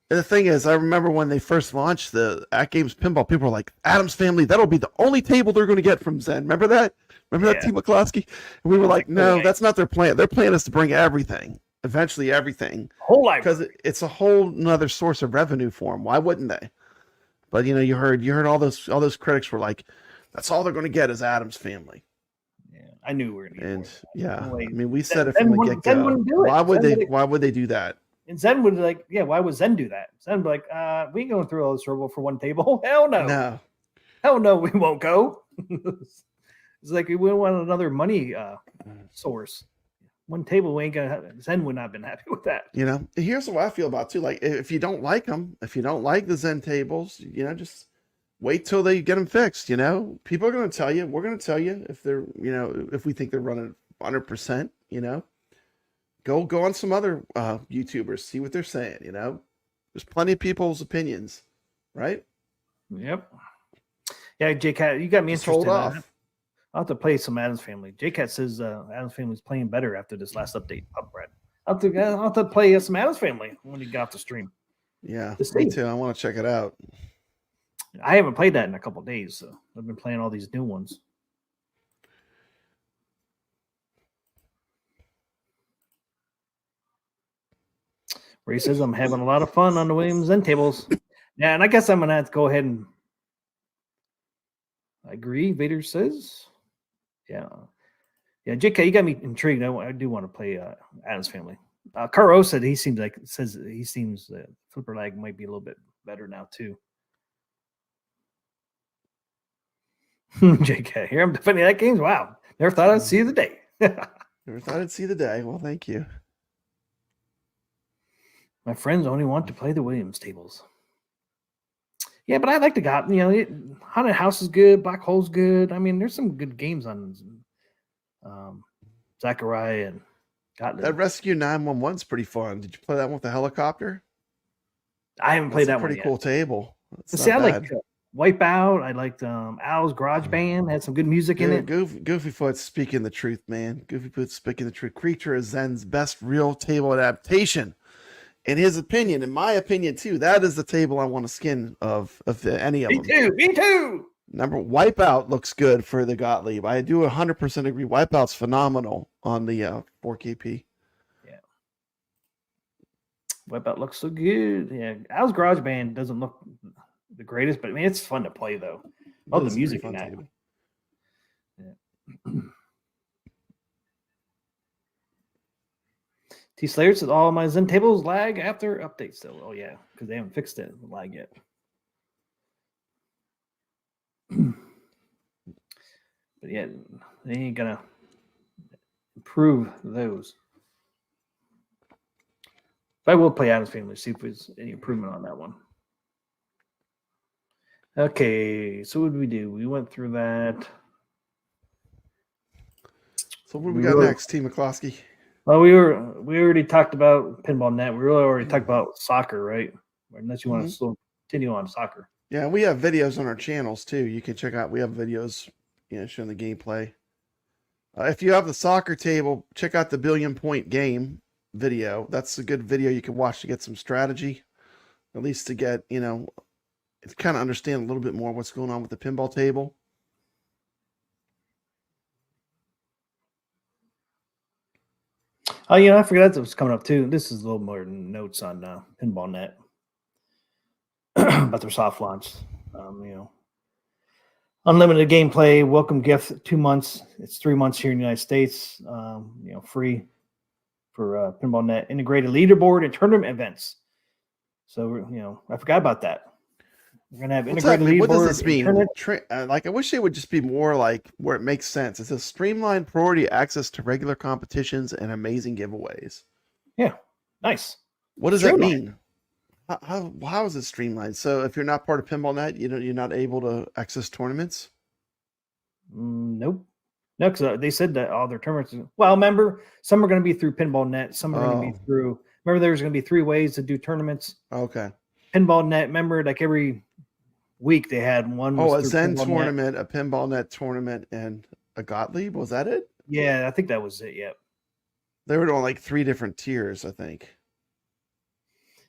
And the thing is, I remember when they first launched the AtGames Pinball, people were like, Adam's Family, that'll be the only table they're going to get from Zen. Remember that? Remember that, T. McCloskey? And we were like, no, that's not their plan. Their plan is to bring everything, eventually everything. Whole life. Because it's a whole nother source of revenue for them. Why wouldn't they? But, you heard all those critics were like, that's all they're going to get is Adam's Family. Yeah, I knew we were going to get And, more. yeah, No way. I mean, we said it Zen from the get-go. wouldn't do it. Why would they do that? And Zen would why would Zen do that? Zen would be like, we ain't going through all this trouble for one table. Hell no. No. Hell no, we won't go. It's like we want another money source. One table, we ain't gonna have. Zen would not have been happy with that. Here's what I feel about too. Like, if you don't like them, if you don't like the Zen tables, just wait till they get them fixed. People are going to tell you. We're going to tell you if they're, if we think they're running 100%. Go on some other YouTubers, see what they're saying. There's plenty of people's opinions, right? Yep. Yeah, J-Cat, you got me interested. Hold off. I'll have to play some Adam's Family. J-Cat says Adam's Family is playing better after this last update. Brad. I'll have to play some Adam's Family when you get off the stream. Yeah, me too. I want to check it out. I haven't played that in a couple of days, so I've been playing all these new ones. Ray says I'm having a lot of fun on the Williams Zen tables. Yeah, and I guess I'm gonna have to go ahead and agree. Vader says, yeah, JK, you got me intrigued. I do want to play Adam's Family. Caro said he seems flipper lag might be a little bit better now too. JK, here I'm defending that games. Wow, never thought I'd see the day. Never thought I'd see the day. Well, thank you. My friends only want to play the Williams tables. Yeah, but I like the God. Haunted House is good. Black Hole's good. I mean, there's some good games on Zachariah and Gottlieb. That Rescue 911's pretty fun. Did you play that one with the helicopter? I haven't played that one Pretty yet. cool table. See, I like Wipeout. I liked Al's Garage Band. Had some good music in it. Goofyfoot's speaking the truth, man. Goofyfoot's speaking the truth. Creature is Zen's best real table adaptation. In his opinion, in my opinion too, that is the table I want to skin of any of them. Me too. Wipeout looks good for the Gottlieb. I do 100% agree. Wipeout's phenomenal on the 4KP. Yeah. Wipeout looks so good. Yeah. Al's Garage Band doesn't look the greatest, but I mean, it's fun to play though. Love the music in that. Yeah. T Slayer says all my Zen tables lag after updates still. Oh yeah, because they haven't fixed it lag yet. But yeah, they ain't gonna improve those. But I will play Adam's Family, see if there's any improvement on that one. Okay, so what did we do? We went through that. So what do we got next, T. McCloskey? Well, we already talked about PinballNet. We really already talked about soccer, right? Unless you want to still continue on soccer. Yeah, we have videos on our channels too. You can check out. We have videos, showing the gameplay. If you have the soccer table, check out the Billion Point Game video. That's a good video you can watch to get some strategy, at least to get to kind of understand a little bit more what's going on with the pinball table. Oh, I forgot that was coming up too. This is a little more notes on PinballNet about their soft launch. Unlimited gameplay, welcome gift, 2 months. It's 3 months here in the United States. Free for PinballNet. Integrated leaderboard and tournament events. So I forgot about that. We're gonna have integrated leaderboard. What does this mean? I wish it would just be more like where it makes sense. It says streamlined priority access to regular competitions and amazing giveaways. Yeah, nice. What does that mean? How is it streamlined? So if you're not part of PinballNet, you're not able to access tournaments. Nope. No, because they said that all their tournaments. Well, remember, some are going to be through PinballNet. Some are going to be through. Remember, there's going to be 3 ways to do tournaments. Okay. PinballNet. Remember, like every week they had one. A Zen tournament, a PinballNet tournament, and a Gottlieb. Was that it? Yeah, I think that was it. Yep. They were doing like 3 different tiers, I think.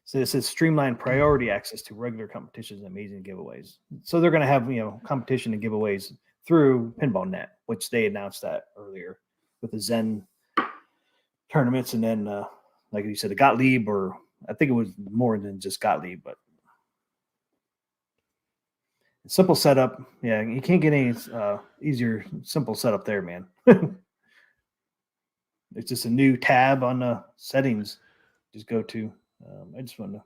So it says streamlined priority access to regular competitions and amazing giveaways. So they're going to have competition and giveaways through PinballNet, which they announced that earlier with the Zen tournaments, and then like you said, the Gottlieb, or I think it was more than just Gottlieb, but simple setup. Yeah, you can't get any easier, simple setup there, man. It's just a new tab on the settings. Just go to. I just wanted to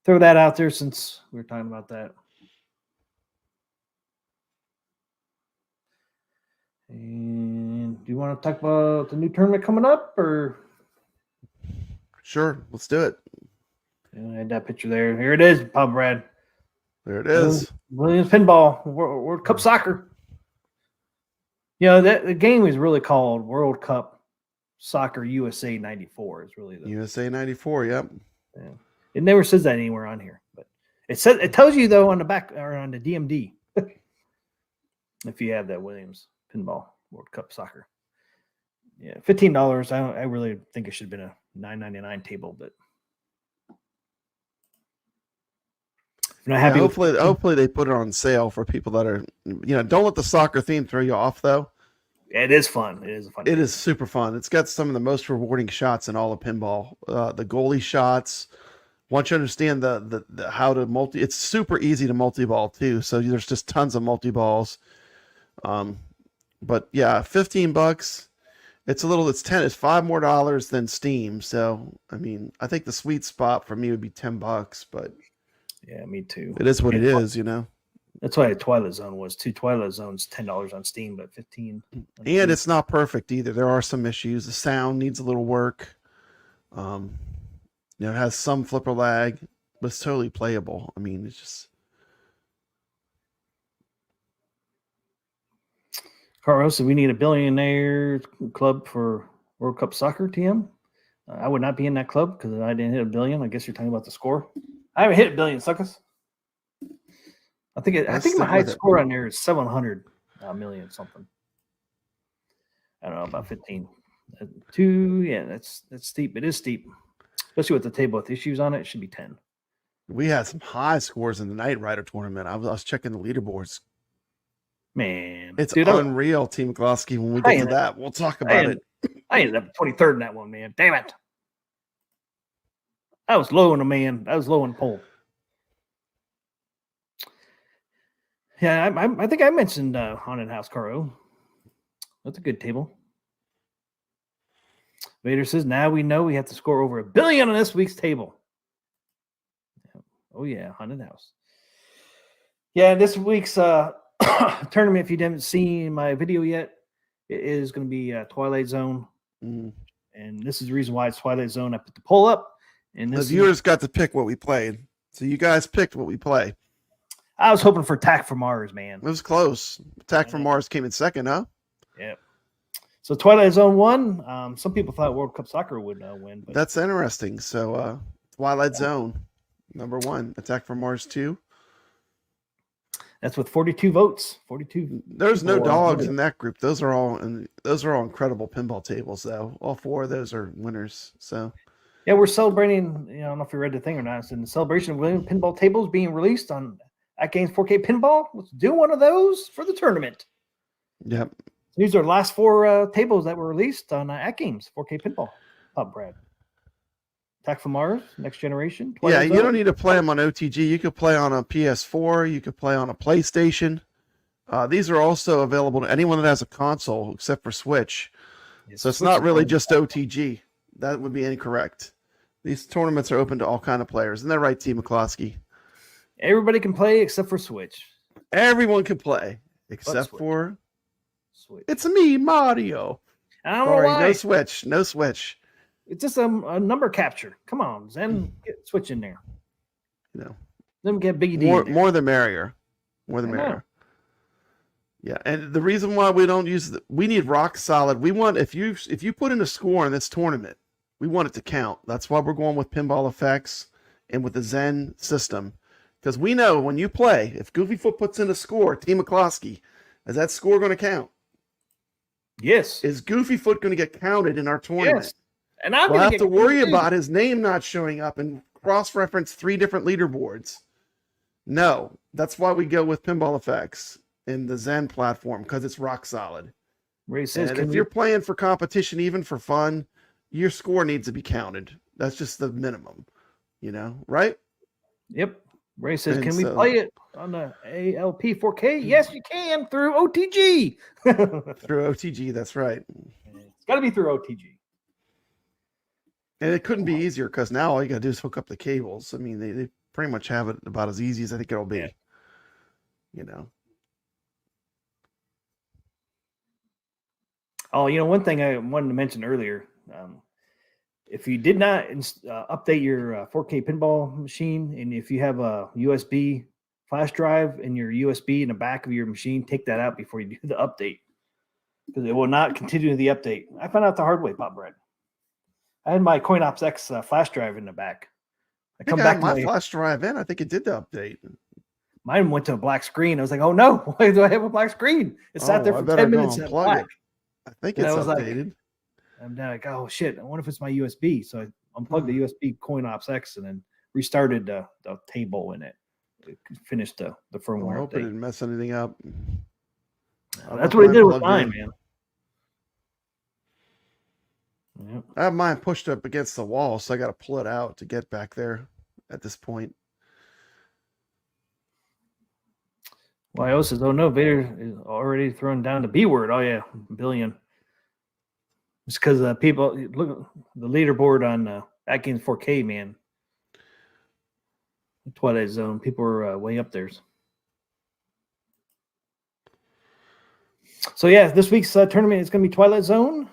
throw that out there since we were talking about that. And do you want to talk about the new tournament coming up, or? Sure, let's do it. I had that picture there. Here it is, Pub Brad. There it is. Williams Pinball World Cup Soccer. The game is really called World Cup Soccer USA 94. It's really the USA 94. Yep. Yeah. It never says that anywhere on here, but it tells you though on the back or on the DMD if you have that Williams Pinball World Cup Soccer. Yeah, $15. I really think it should have been a $9.99 table, but if you're not happy. Hopefully they put it on sale for people that are don't let the soccer theme throw you off though. It is fun. It is a fun game. It is super fun. It's got some of the most rewarding shots in all of pinball. The goalie shots. Once you understand the how to multi, it's super easy to multi-ball too. So there's just tons of multi-balls. But yeah, $15. It's $5 more than Steam. So I mean, I think the sweet spot for me would be $10, but yeah, me too. It is what it is, That's why Twilight Zone was too. Twilight Zone's $10 on Steam, but 15. And it's not perfect either. There are some issues. The sound needs a little work. It has some flipper lag, but it's totally playable. I mean, it's just. Carlos, do we need a billionaire club for World Cup soccer, TM? I would not be in that club because I didn't hit a billion. I guess you're talking about the score. I haven't hit a billion, suckers. I think my highest score on there is 700 million something. I don't know, about 15. Yeah, that's steep. It is steep, especially with the table with issues on it. It should be 10. We had some high scores in the Knight Rider tournament. I was checking the leaderboards. Man, it's unreal, Team McCloskey. When we get to that, we'll talk about it. I ended up 23rd in that one, man. Damn it. I was low in the man. I was low in the pole. Yeah, I think I mentioned Haunted House, Caro. That's a good table. Vader says, now we know we have to score over 1 billion on this week's table. Oh, yeah, Haunted House. Yeah, this week's tournament, if you didn't see my video yet, it is going to be Twilight Zone. Mm. And this is the reason why it's Twilight Zone. I put the poll up. And the viewers got to pick what we played. So you guys picked what we play. I was hoping for Attack from Mars, man. It was close. Attack from Mars came in second, huh? Yeah. So Twilight Zone won. Some people thought World Cup Soccer would win. But that's interesting. So Twilight Zone, number 1. Attack from Mars 2. That's with 42 votes. 42. There's no dogs in that group. Those are all incredible pinball tables, though. All 4 of those are winners. So. Yeah, we're celebrating. I don't know if you read the thing or not. It's in the celebration of winning pinball tables being released on AtGames 4K Pinball. Let's do one of those for the tournament. Yep. These are the last 4 tables that were released on AtGames 4K Pinball. Brad. Attack from Mars, Next Generation. Yeah, you don't need to play them on OTG. You could play on a PS4. You could play on a PlayStation. These are also available to anyone that has a console except for Switch. So it's not really just OTG. That would be incorrect. These tournaments are open to all kind of players. Isn't that right, Team McCloskey? Everybody can play except for Switch. Everyone can play except for Switch. It's me, Mario. I don't know why. No Switch. No Switch. It's just a number capture. Come on, Zen, get Switch in there. Let me get Biggie D. More the merrier. More the merrier. Yeah, and the reason why we don't use we need rock solid. We want if you put in a score in this tournament, we want it to count. That's why we're going with Pinball Effects and with the Zen system. Because we know when you play, if Goofyfoot puts in a score, Team McCloskey, is that score going to count? Yes. Is Goofyfoot going to get counted in our tournament? Yes. And I'm we'll have to worry about his name not showing up and cross-reference 3 different leaderboards. No, that's why we go with Pinball Effects in the Zen platform, because it's rock solid. Ray says, if you're playing for competition, even for fun, your score needs to be counted. That's just the minimum, right? Yep. Ray says, can we play it on the ALP 4K? Yes, you can through OTG. Through OTG, that's right. It's got to be through OTG. And it couldn't be easier because now all you got to do is hook up the cables. I mean, they pretty much have it about as easy as I think it'll be. Yeah. Oh, one thing I wanted to mention earlier. If you did not update your 4K pinball machine, and if you have a USB flash drive in your USB in the back of your machine, take that out before you do the update, because it will not continue the update. I found out the hard way, Pop Bread. I had my CoinOps X flash drive in the back. I come back to my flash drive in. I think it did the update. Mine went to a black screen. I was like, oh no, why do I have a black screen? It sat there for 10 minutes and black. I think it's updated. I'm now like, oh shit, I wonder if it's my USB. So I unplugged the USB CoinOps X and then restarted the table in it. Finished the firmware. I hope it didn't mess anything up. That's what it did with mine, man. Yep. I have mine pushed up against the wall, so I got to pull it out to get back there at this point. YO says, oh no, Vader is already throwing down the B word. Oh yeah, billion. It's because people look at the leaderboard on AtGames 4K, man. Twilight Zone, people are way up there. So yeah, this week's tournament is going to be Twilight Zone.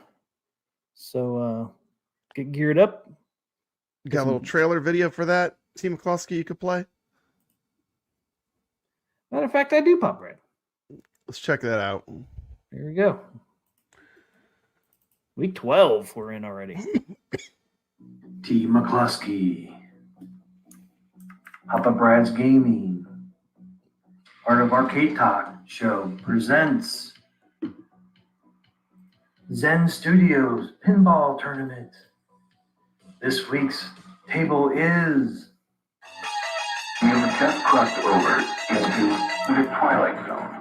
So get geared up. You got a little trailer video for that, T. McCluskey, you could play? Matter of fact, I do, Pop Red. Let's check that out. Here we go. Week 12 we're in already. T. McCluskey. Papa Brad's Gaming. Part of Arcade Talk Show presents Zen Studios Pinball Tournament. This week's table is... You have just crossed over into the Twilight Zone.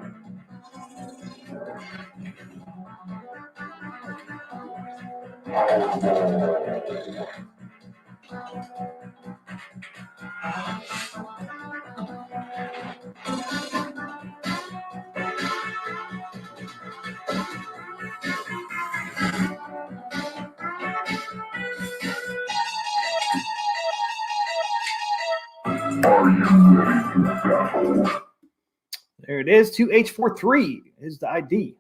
Are you ready to battle? There it is. 2H43 is the ID.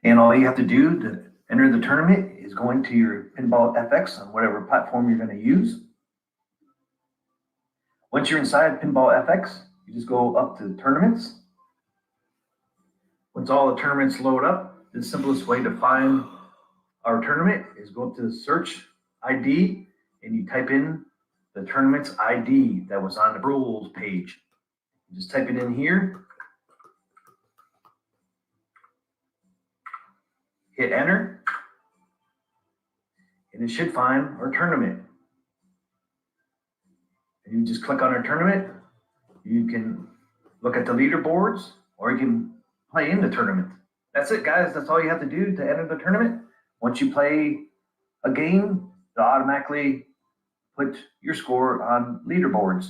And all you have to do to enter the tournament is go into your Pinball FX on whatever platform you're going to use. Once you're inside Pinball FX, you just go up to the tournaments. Once all the tournaments load up, the simplest way to find our tournament is go up to the search ID and you type in the tournament's ID that was on the rules page. You just type it in here. Hit enter, and it should find our tournament. And you just click on our tournament. You can look at the leaderboards, or you can play in the tournament. That's it, guys. That's all you have to do to enter the tournament. Once you play a game, it'll automatically put your score on leaderboards.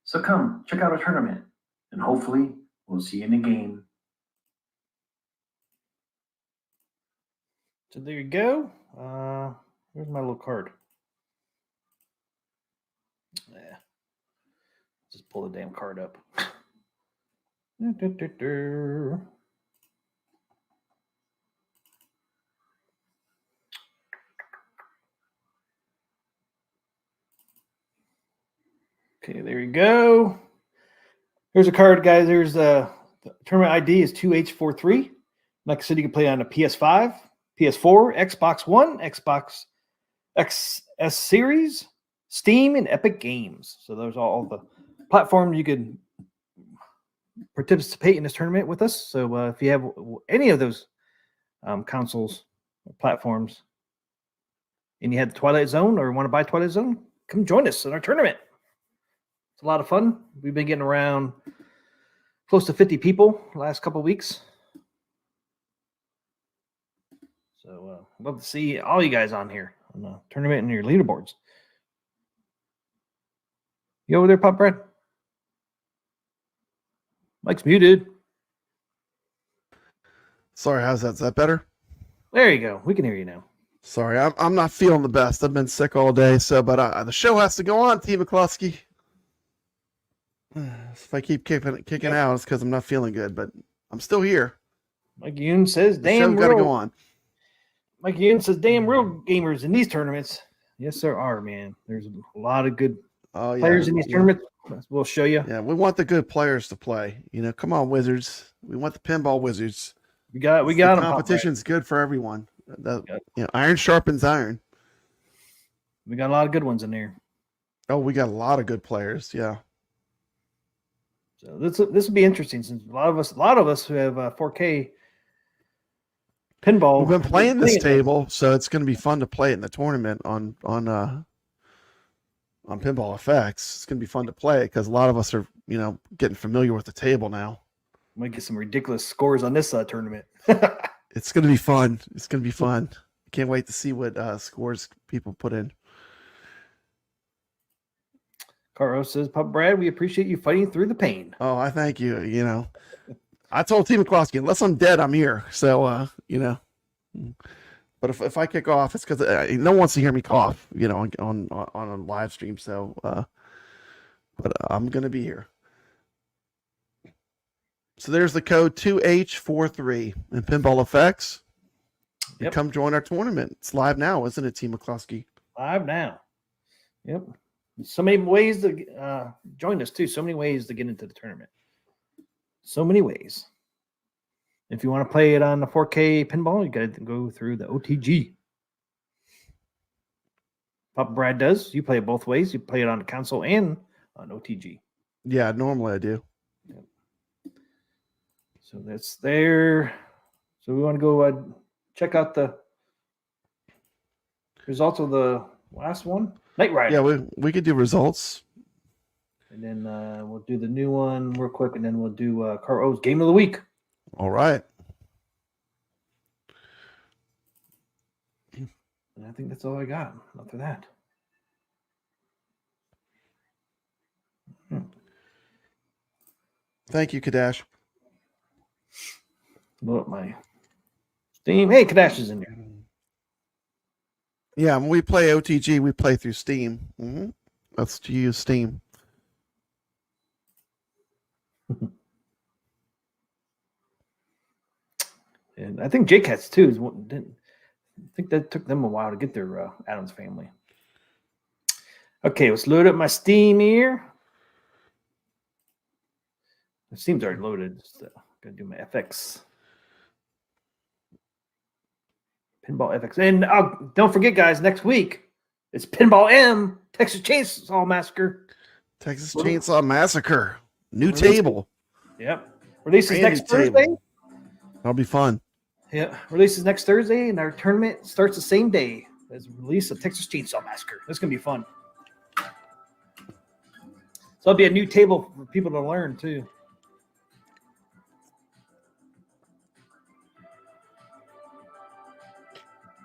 So come, check out our tournament, and hopefully we'll see you in the game. So there you go. Where's my little card? Yeah. Just pull the damn card up. Okay, there you go. Here's a card, guys. There's the tournament ID is 2H43. Like I said, you can play on a PS5, PS4, Xbox One, Xbox XS Series, Steam, and Epic Games. So those are all the platforms you could participate in this tournament with us. So if you have any of those consoles or platforms and you had the Twilight Zone or want to buy Twilight Zone, come join us in our tournament. It's a lot of fun. We've been getting around close to 50 people the last couple of weeks. So love to see all you guys on here on the tournament and your leaderboards. You over there, Pop Brad? Mike's muted. Sorry, how's that? Is that better? There you go. We can hear you now. Sorry, I'm not feeling the best. I've been sick all day, but the show has to go on, T. McCluskey. If I keep kicking out, it's because I'm not feeling good, but I'm still here. Mike Yoon says, The show got to go on. Mike Yoon says, damn real gamers in these tournaments. Yes, there are, man. There's a lot of good players in these tournaments. We'll show you. Yeah, we want the good players to play. You know, come on, Wizards. We want the pinball Wizards. We got the them. Competition's good for everyone. Iron sharpens iron. We got a lot of good ones in there. Oh, we got a lot of good players. Yeah. So this will be interesting since a lot of us who have 4K pinball. We've been playing this table, so it's going to be fun to play it in the tournament on Pinball FX. It's going to be fun to play because a lot of us are, getting familiar with the table now. Might get some ridiculous scores on this tournament. It's going to be fun. It's going to be fun. Can't wait to see what scores people put in. Carlos says, Pop Brad, we appreciate you fighting through the pain. Oh, I thank you. I told T. McCluskey, unless I'm dead, I'm here. So, but if I kick off, it's because no one wants to hear me cough, on a live stream. So, but I'm going to be here. So there's the code 2H43 in Pinball Effects. Yep. Come join our tournament. It's live now, isn't it, T. McCluskey? Live now. Yep. So many ways to join us too. So many ways to get into the tournament. So many ways. If you want to play it on the 4K pinball, you got to go through the OTG. Papa Brad does. You play it both ways. You play it on the console and on OTG. Yeah, normally I do. Yep. So that's there. So we want to go check out the results of the last one, Knight Rider. Yeah, we could do results. And then we'll do the new one real quick, and then we'll do Car O's Game of the Week. All right. And I think that's all I got after that. Thank you, Kadash. Load up my Steam. Hey, Kadash is in there. Yeah, when we play OTG, we play through Steam. Let's use Steam. And I think JCats too is one. I think that took them a while to get their Adams Family. Okay, let's load up my Steam here. The Steam's already loaded. Just gonna do my FX. Pinball FX. And don't forget, guys, next week it's Pinball M, Texas Chainsaw Massacre. Texas Chainsaw Massacre. New table. Yep. Releases Brand next new Thursday. table. That'll be fun. Yeah, releases next Thursday, and our tournament starts the same day as release of Texas Chainsaw Massacre. That's gonna be fun. So it'll be a new table for people to learn too.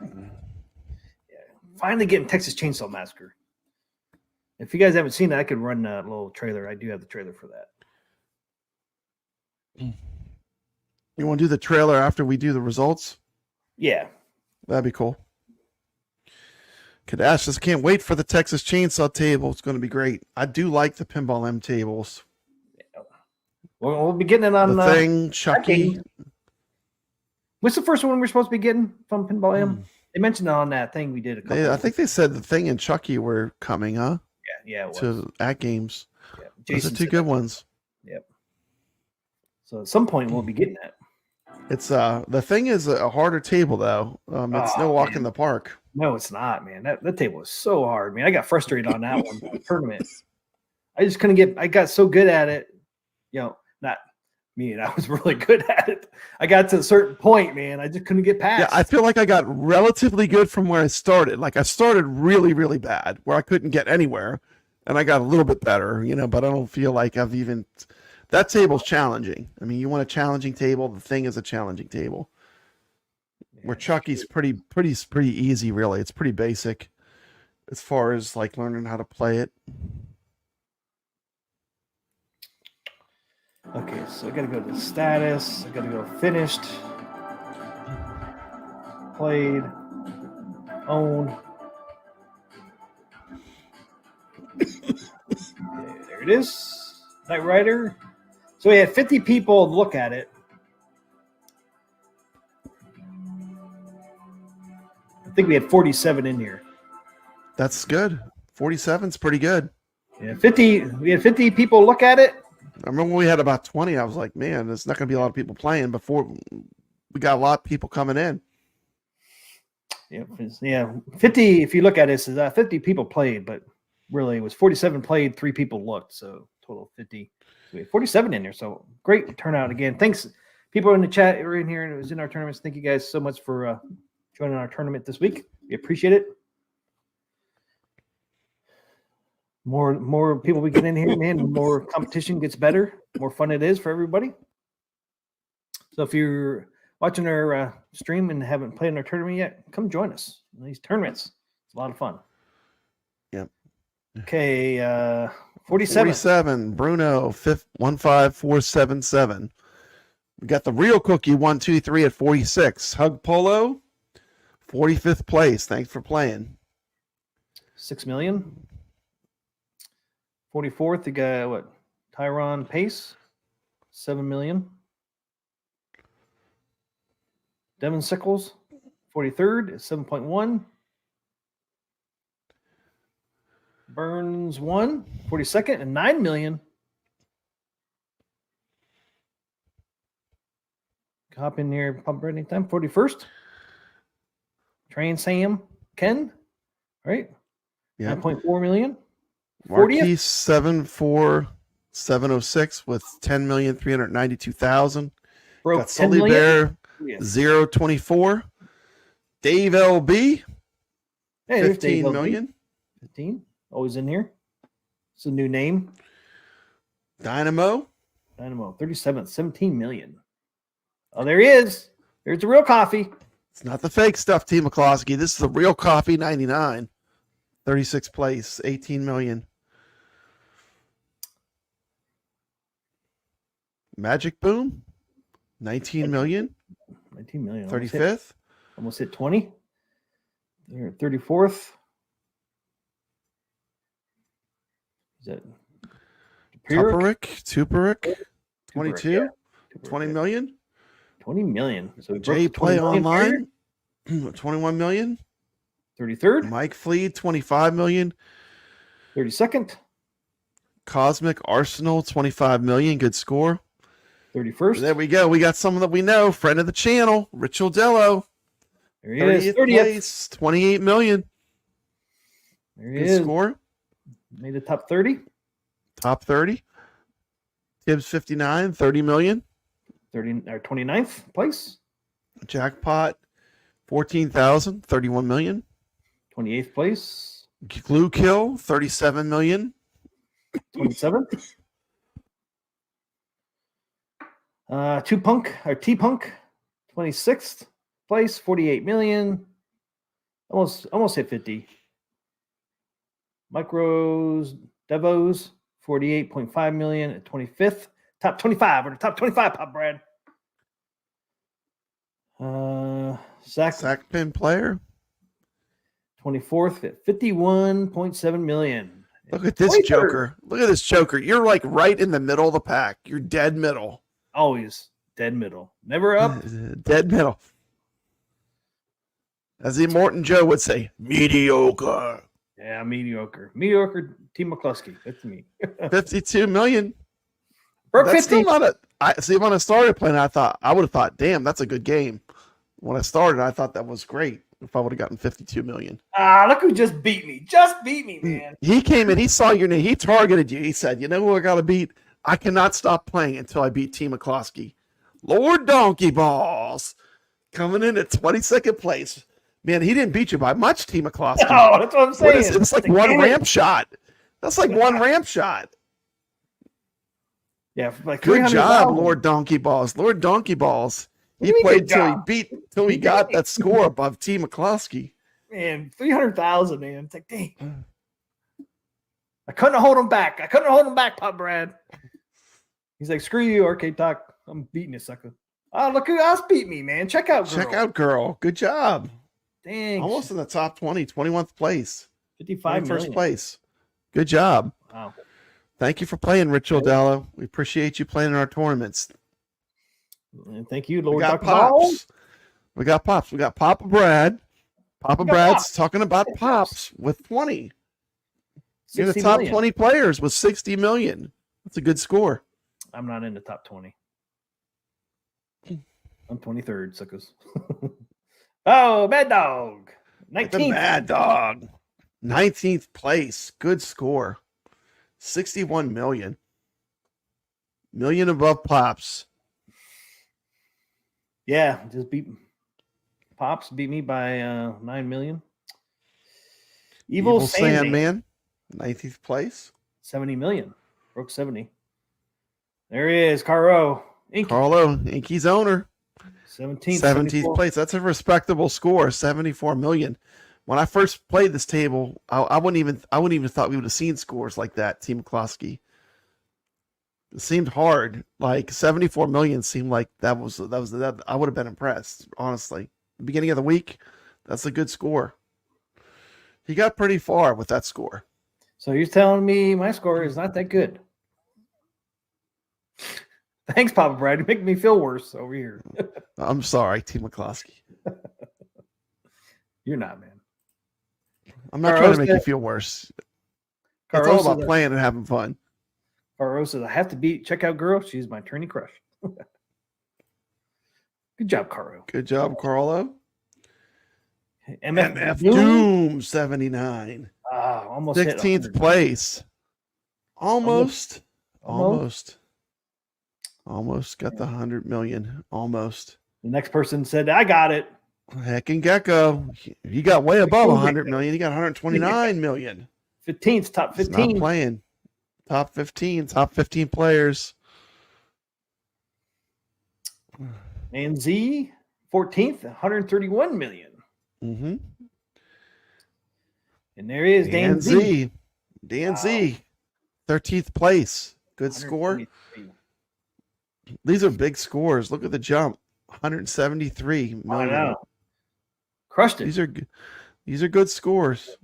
Yeah, finally getting Texas Chainsaw Massacre. If you guys haven't seen it, I could run a little trailer. I do have the trailer for that. You want to do the trailer after we do the results? Yeah. That'd be cool. Kadash just can't wait for the Texas Chainsaw table. It's going to be great. I do like the Pinball M tables. Well, we'll be getting it on The Thing, Chucky. What's the first one we're supposed to be getting from Pinball M? They mentioned it on that thing we did a couple. I think they said The Thing and Chucky were coming, huh? Yeah, it was. To AtGames. Yeah. Those are Jason two said good that. ones. Yep. So at some point we'll be getting that. It's The Thing is a harder table though. It's no walk in the park. No, it's not, man. That table is so hard. I mean, I got frustrated on that one in the tournament. I just couldn't get. I got so good at it. Not me, and I was really good at it. I got to a certain point, man. I just couldn't get past. Yeah, I feel like I got relatively good from where I started. Like I started really, really bad, where I couldn't get anywhere, and I got a little bit better, but I don't feel like I've even. That table's challenging. I mean, you want a challenging table. The Thing is a challenging table. Where Chucky's pretty easy, really. It's pretty basic as far as like learning how to play it. Okay, so I got to go to status. I got to go finished, played, owned. Okay, there it is. Knight Rider. So we had 50 people look at it. I think we had 47 in here. That's good. 47's pretty good. Yeah, 50. We had 50 people look at it. I remember when we had about 20. I was like, man, there's not going to be a lot of people playing. Before we got a lot of people coming in. Yeah, 50. If you look at it, it's 50 people played, but really it was 47 played, 3 people looked, so total of 50. So we had 47 in there, so great turnout again. Thanks, people in the chat who were in here and it was in our tournaments. Thank you guys so much for joining our tournament this week. We appreciate it. More people we get in here, man, the more competition gets better, more fun it is for everybody. So if you're watching our stream and haven't played in our tournament yet, come join us in these tournaments. It's a lot of fun. Yep. Okay, 47. 47, Bruno, 15477. We got the Real Cookie 123 at 46. Hug Polo, 45th place. Thanks for playing. 6 million. 44th, you got what? Tyron Pace, 7 million. Devin Sickles, 43rd, 7.1. Burns 1, 42nd, and 9 million. Hop in here, pump right anytime. 41st. Train Sam Ken, right? Yeah. 9.4 million. Marquis 74706 with 10,392,000. Broke Got 10 Sully million. Bear Yeah. 024. Dave LB Hey, there's Dave 15 LB. million. 15. Always in here. It's a new name. Dynamo. 37th, 17 million. Oh, there he is. There's the real coffee. It's not the fake stuff, T. McCloskey. This is the real coffee 99. 36th place, 18 million. Magic Boom, 19 million. 19 million. 35th. Almost hit 20. They're at 34th. Is that Tuperick, 22. yeah. 20 million. 20 million. So J Play Online, 21 million. 33rd. Mike Fleed, 25 million. 32nd. Cosmic Arsenal, 25 million. Good score. 31st. There we go. We got someone that we know, friend of the channel, Rich Dello. There he is. 30th 30th. place, 28 million. There he Good is. score. Made the top 30. Top 30. Tibbs 59, 30 million. 29th place. Jackpot 14,000, 31 million. 28th place. Glue Kill 37 million. 27th. T-Punk, 26th place, 48 million. Almost hit 50. Micros, Devos, 48.5 million at 25th. Top 25 or the top 25, Pop Brad. Sack Pin Player. 24th at 51.7 million. Look at this 23rd. Joker. Look at this Joker. You're like right in the middle of the pack. You're dead middle. Always dead middle. Never up. Dead middle. As the Morton Joe would say, mediocre. Yeah, mediocre. Mediocre T. McCluskey. That's me. 52 million. Broke That's 50. still not see, when I started playing, I would have thought, damn, that's a good game. When I started, I thought that was great if I would have gotten 52 million. Look who just beat me. Just beat me, man. He came in, he saw your name, he targeted you. He said, you know who I got to beat? I cannot stop playing until I beat T. McCloskey. Lord Donkey Balls coming in at 22nd place. Man, he didn't beat you by much, T. McCloskey. Oh, that's what I'm saying. It's like one ramp shot. That's like one ramp shot. Yeah, for like Good job, 300,000. Lord Donkey Balls. Lord Donkey Balls. What He do you mean, played good till he job? till he got that score above T. McCloskey. Man, 300,000, man. It's like, dang. I couldn't hold him back. Pop Brad. He's like, screw you, Arcade Talk. I'm beating you, sucker. Oh, look who else beat me, man. Check out, girl. Check out, girl. Good job. Dang. Almost in the top 20, 21th place. 55 First million. place. Good job. Wow. Thank you for playing, Rich Odello. We appreciate you playing in our tournaments. And thank you, We Lord got Dr. Ball. Pops. We got Pops. We got Papa Brad. Papa We got Brad's Pops. talking about Pops with 20. You're the 60 top million. 20 players with 60 million. That's a good score. I'm not in the top 20. I'm 23rd, suckers. Oh, Mad Dog. The 19th. Mad Dog. 19th place. Good score. 61 million. Million above Pops. Yeah, just Pops beat me by 9 million. Evil Sandman, Sandman. 19th place. 70 million. Broke 70. There he is, Caro. Inky. Carlo, Inky's owner. 17th. 17th place. That's a respectable score. 74 million. When I first played this table, I wouldn't even thought we would have seen scores like that. Team McCloskey. It seemed hard. Like 74 million seemed like that I would have been impressed. Honestly, beginning of the week, that's a good score. He got pretty far with that score. So you're telling me my score is not that good? Thanks, Papa Brad. You make me feel worse over here. I'm sorry, T. McCloskey. You're not, man. I'm not trying to make Carosa- you feel worse. It's all about Carosa- playing and having fun. Caro says, I have to beat checkout girl. She's my tourney crush. Good job, Caro. Good job, Carlo. MF, MF Doom. Doom 79. Almost hit 16th 100. place. Almost got the 100 million. Almost. The next person said, I got it. Heck and Gecko. He got way above 100 million. He got 129 million. 15th, top He's 15. not playing. Top 15 players. And Z, 14th, 131 million. Mm-hmm. And there he is, Dan Z. Dan Z. 13th place. Good score. 123. These are big scores. Look at the jump. 173 I million. know. Crushed it. These are good scores.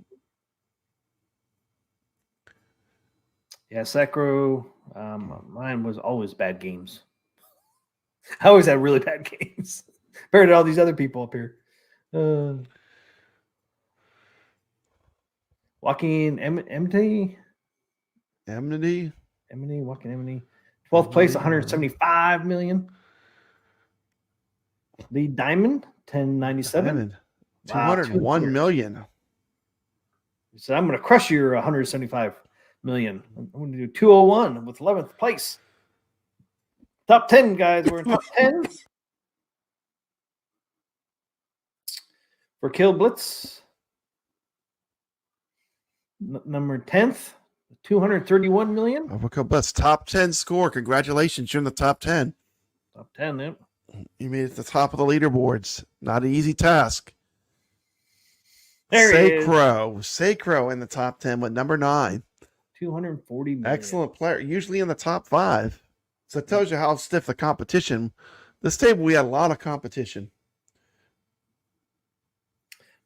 Yeah, Sekiro. Mine was always bad games. I always had really bad games. Compared to all these other people up here. Joaquin Emity. Enmity. Joaquin Emity. 12th place, 175 million. Lee Diamond, 1097. Wow, 201 million. He said, I'm going to crush your 175 million. I'm going to do 201 with 11th place. Top 10, guys. We're in top 10. For Kill Blitz. Number 10th, 231 million. That's top 10 score. Congratulations. You're in the top 10. Top 10, yep. You made it to the top of the leaderboards. Not an easy task. There he is. Sacro in the top 10 with number 9. 240 million. Excellent player. Usually in the top 5. So it tells you how stiff the competition. This table, we had a lot of competition.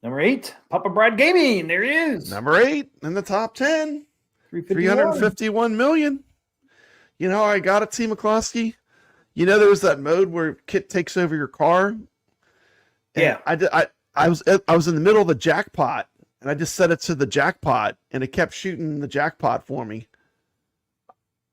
Number 8, Papa Brad Gaming. There he is. Number 8 in the top 10. 351. 351 million. You know, I got it, T. McCloskey. You know, there was that mode where Kit takes over your car. And Yeah. I was in the middle of the jackpot, and I just set it to the jackpot, and it kept shooting the jackpot for me.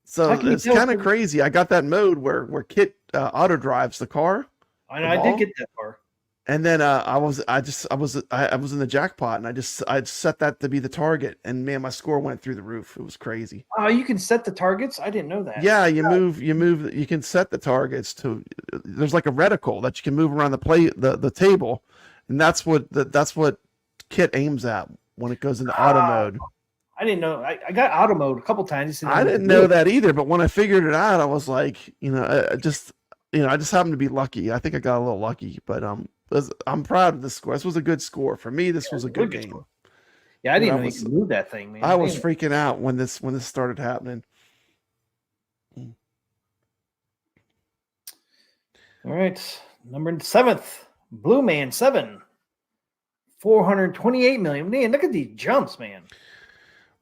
So How can you it's tell kind of if- crazy. I got that mode where Kit auto drives the car, I know, I did get that far. and then I was in the jackpot, and I set that to be the target, and man, my score went through the roof. It was crazy. Oh, you can set the targets? I didn't know that. Yeah, you move. You can set the targets to. There's like a reticle that you can move around the table, and that's what Kit aims at when it goes into auto mode. I didn't know. I got auto mode a couple times. I didn't know that either, but when I figured it out, I was like, I just happened to be lucky. I think I got a little lucky, but I'm proud of this score. This was a good score for me. This was a good game. Score. Yeah, I didn't know I you could move that thing, man. I was freaking out when this started happening. All right, number 7th, Blue Man 7, 428 million. Man, look at these jumps, man.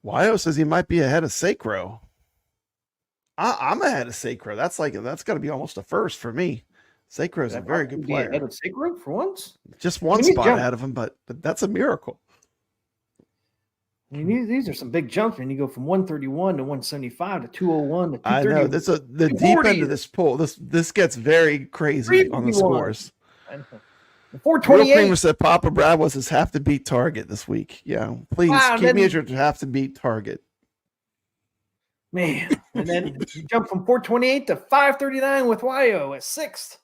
Wyo says he might be ahead of Sacro. I'm ahead of Sacro. That's got to be almost a first for me. Sacro is a very good player. Ahead of Sacro for once. Just one He spot jumped. ahead of him, but that's a miracle. I mean, these are some big jumps, man. You go from 131 to 175 to 201 to 230. I know the deep end of this pool. This gets very crazy on the 351. scores. I know. Real 428. Creamer said Papa Brad was his have to beat target this week. Yeah, please keep me as your have to beat target. Man, and then you jump from 428 to 539 with Wyo at 6th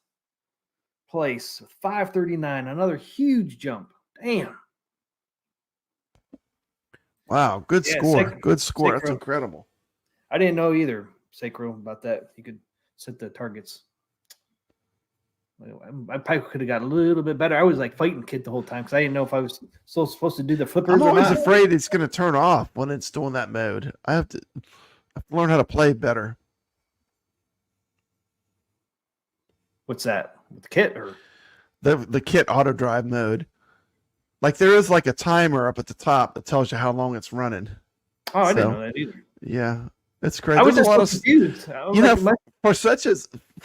place with 539. Another huge jump. Damn. Wow, good Yeah, score. Sacro. Good score. That's Sacro. incredible. I didn't know either, Sacro, about that. You could set the targets. I probably could have got a little bit better. I was like fighting Kid the whole time because I didn't know if I was still supposed to do the flippers I'm or always not. afraid it's going to turn off when it's doing that mode. I have to learn how to play better. What's that? With the kit or The Kit auto drive mode. Like there is like a timer up at the top that tells you how long it's running. oh, I didn't So, know that either. Yeah. It's crazy. I was There's just a lot so of confused. I was you know, like, for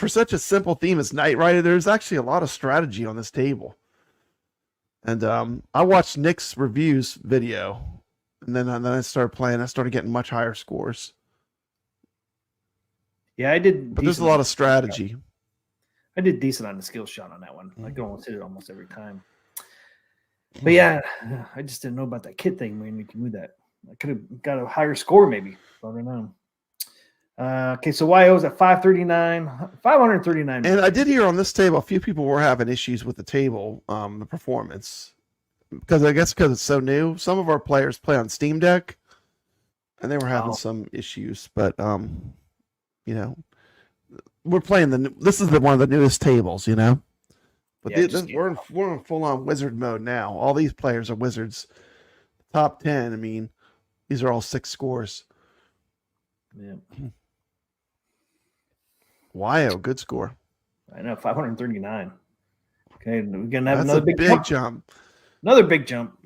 such a simple theme as Knight Rider, there's actually a lot of strategy on this table. And I watched Nick's reviews video, and then I started playing. I started getting much higher scores. yeah, I did. But there's a decent lot on of the- strategy. I did decent on the skill shot on that one. I could almost hit it almost every time. Hmm. But yeah, I just didn't know about that kit thing when you can do that. I could have got a higher score maybe. I don't know. Okay, so YO's at 539. And I did hear on this table, a few people were having issues with the table, the performance, because I guess because it's so new. Some of our players play on Steam Deck, and they were having some issues. But you know, we're playing this is one of the newest tables, you know. But Yeah, we're in full on wizard mode now. All these players are wizards. Top 10. I mean, these are all 6 scores. Yeah, Wow, good score. I know 539. Okay, we're gonna have That's another a big big jump. jump. Another big jump.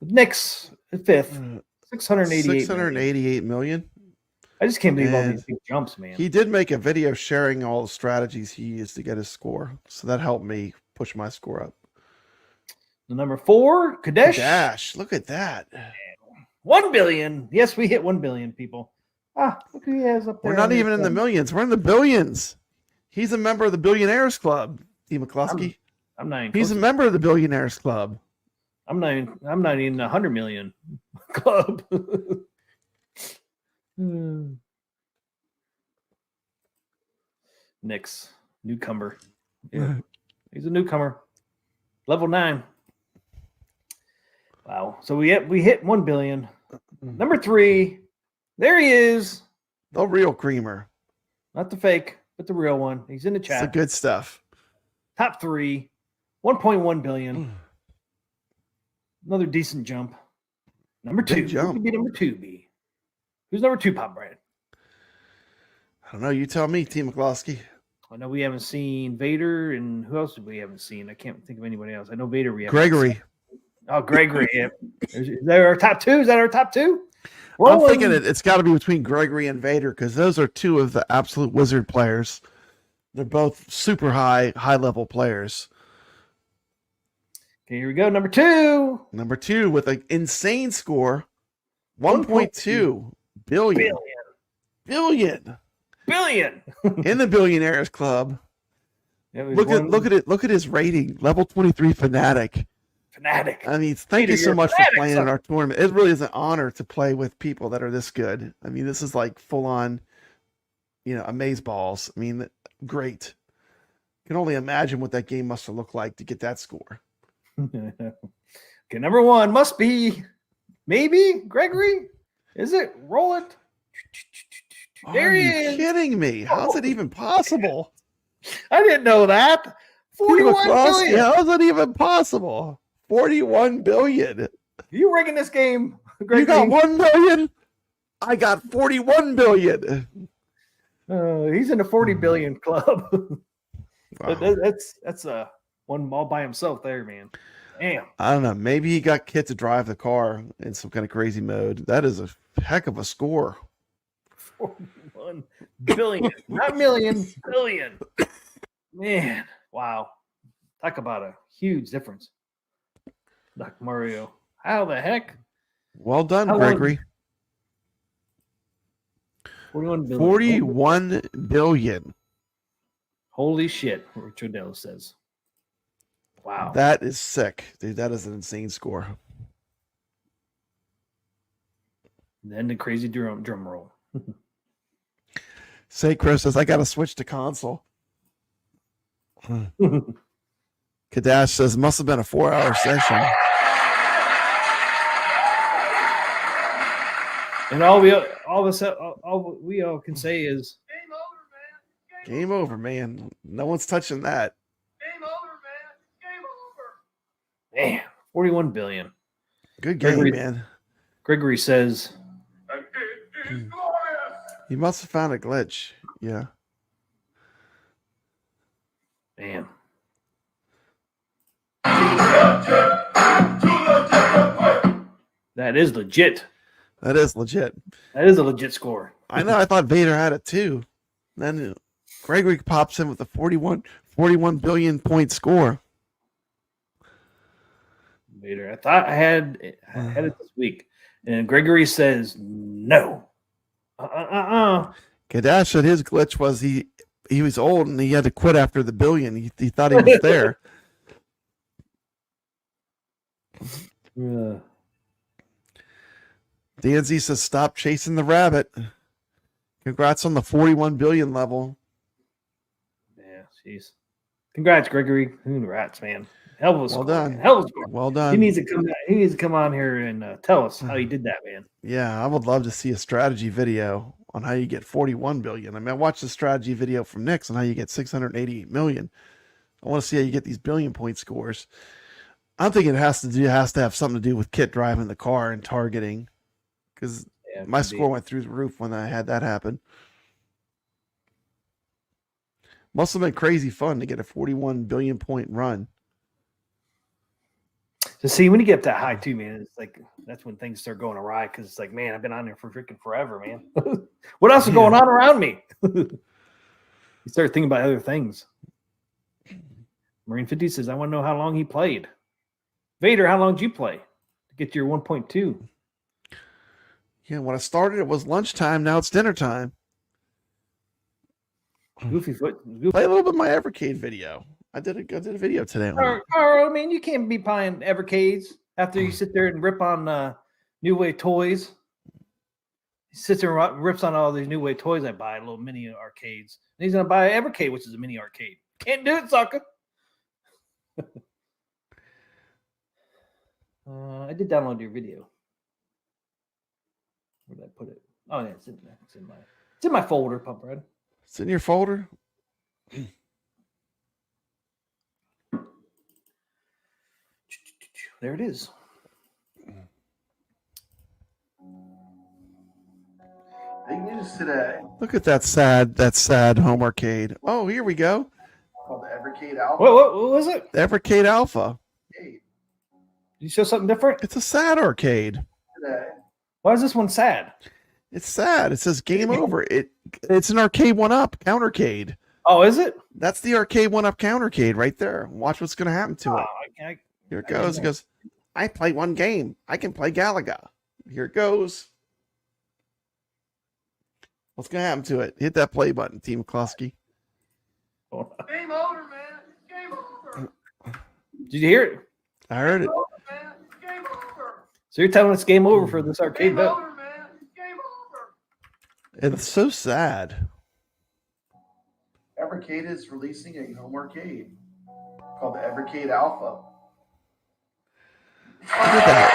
Nick's at fifth, Mm. 688. million. 688 million. I just can't believe all And these big jumps, man. He did make a video sharing all the strategies he used to get his score. So that helped me push my score up. The number 4, Kadesh. Dash, look at that. 1 billion. Yes, we hit 1 billion, people. Look who he has up there. We're not on his even in the phone. millions. We're in the billions. He's a member of the Billionaires Club, T. McCluskey. I'm not even He's a close to- member of the Billionaires Club. I'm not even 100 million club. Nick's newcomer. Yeah. He's a newcomer. Level 9. Wow. So we hit 1 billion. Number 3. There he is. The real creamer. Not the fake, but the real one. He's in the It's the chat. good stuff. Top 3. 1.1 billion. Another decent jump. Number 2. Big jump. Who could be number 2 be? Who's number 2, Pop Brad? I don't know. You tell me, T. McCluskey. I know we haven't seen Vader, and who else did we haven't seen? I can't think of anybody else. I know Vader. We haven't Gregory. seen. Oh, Gregory. Yeah. Is that our top 2? Is that our top 2? I'm thinking it's got to be between Gregory and Vader because those are 2 of the absolute wizard players. They're both super high level players. Okay, here we go. Number 2. Number 2 with an insane score, 1.2 billion. Billion. In the Billionaires Club. Yeah, we Look won. at it. Look at his rating. Level 23 Fanatic. Fanatic. I mean, thank Peter, you so you're a much for fanatic, playing son. in our tournament. It really is an honor to play with people that are this good. I mean, this is like full on, amazeballs. I mean, great. Can only imagine what that game must have looked like to get that score. Okay, number 1 must be maybe Gregory. Is it? Roll it. There Are he you is. kidding me? How's it even possible? I didn't know that. 41 McCluskey, billion. how is it even possible? 41 billion. You rigging this game, Gregory? You got 1 billion. I got 41 billion. He's in the 40 billion club. Wow. That's one all by himself there, man. Damn. I don't know. Maybe he got Kit to drive the car in some kind of crazy mode. That is a heck of a score. 41 billion. Not million, billion. Man, wow. Talk about a huge difference. Doc Mario. How the heck? Well done, How long- Gregory. 41 billion. 41 billion. Holy shit, Richard Dell says. Wow. That is sick. Dude, that is an insane score. Then the crazy drum roll. Say Chris says, I got to switch to console. Kadash says, must have been a 4-hour session. And all we all can say is Game over, man. No one's touching that. Game over, man. Game over. damn, 41 billion. Good game, Gregory- man. Gregory says, And it is glorious. You must have found a glitch. Yeah. damn. That is legit. That is legit. That is a legit score. I know. I thought Vader had it too. Then Gregory pops in with a 41 billion point score. Vader. I thought I had it this week. And Gregory says no. Kadash said his glitch was he was old and he had to quit after the billion. He thought he was there. DNZ says stop chasing the rabbit. Congrats on the 41 billion level. Yeah, jeez. Congrats, Gregory. Congrats, man. Hell of a score. done. Man. Hell of a score. Well done. He needs to come on here and tell us how he did that, man. Yeah, I would love to see a strategy video on how you get 41 billion. I mean, I watched the strategy video from Nick's on how you get 688 million. I want to see how you get these billion point scores. I'm thinking it has to have something to do with Kit driving the car and targeting, because my score went through the roof when I had that happen. Must have been crazy fun to get a 41 billion point run. To see when you get up that high too, man, it's like that's when things start going awry because it's like, man, I've been on there for freaking forever, man. What else is going on around me? You start thinking about other things. Marine 50 says, I want to know how long he played. Vader, how long did you play to get to your 1.2? Yeah, when I started, it was lunchtime. Now it's dinner time. Goofy foot. Play a little bit of my Evercade video. I did a video today. I mean, you can't be buying Evercades after you sit there and rip on New Way toys. He sits there and rips on all these New Way toys I buy, little mini arcades. And he's going to buy an Evercade, which is a mini arcade. Can't do it, sucker. I did download your video. Where did I put it? Oh, yeah, it's in there. It's in my folder, Pump Red. It's in your folder? There it is. Big news today. Look at that sad home arcade. Oh, here we go. Called the Evercade Alpha. What was it? Evercade Alpha. Did you show something different? It's a sad arcade. Today. Why is this one sad? It's sad. It says game over. It's an arcade 1-up CounterCade. Oh, is it? That's the arcade 1-up CounterCade right there. Watch what's going to happen to it. Here it goes. It goes, I play one game. I can play Galaga. Here it goes. What's going to happen to it? Hit that play button, Team McCloskey. Game over, man. Game over. Did you hear it? I heard it. Game over, man. Game over. So you're telling us game over for this arcade Game bet? over, man. Game over. It's so sad. Evercade is releasing a home arcade called the Evercade Alpha. Look at that.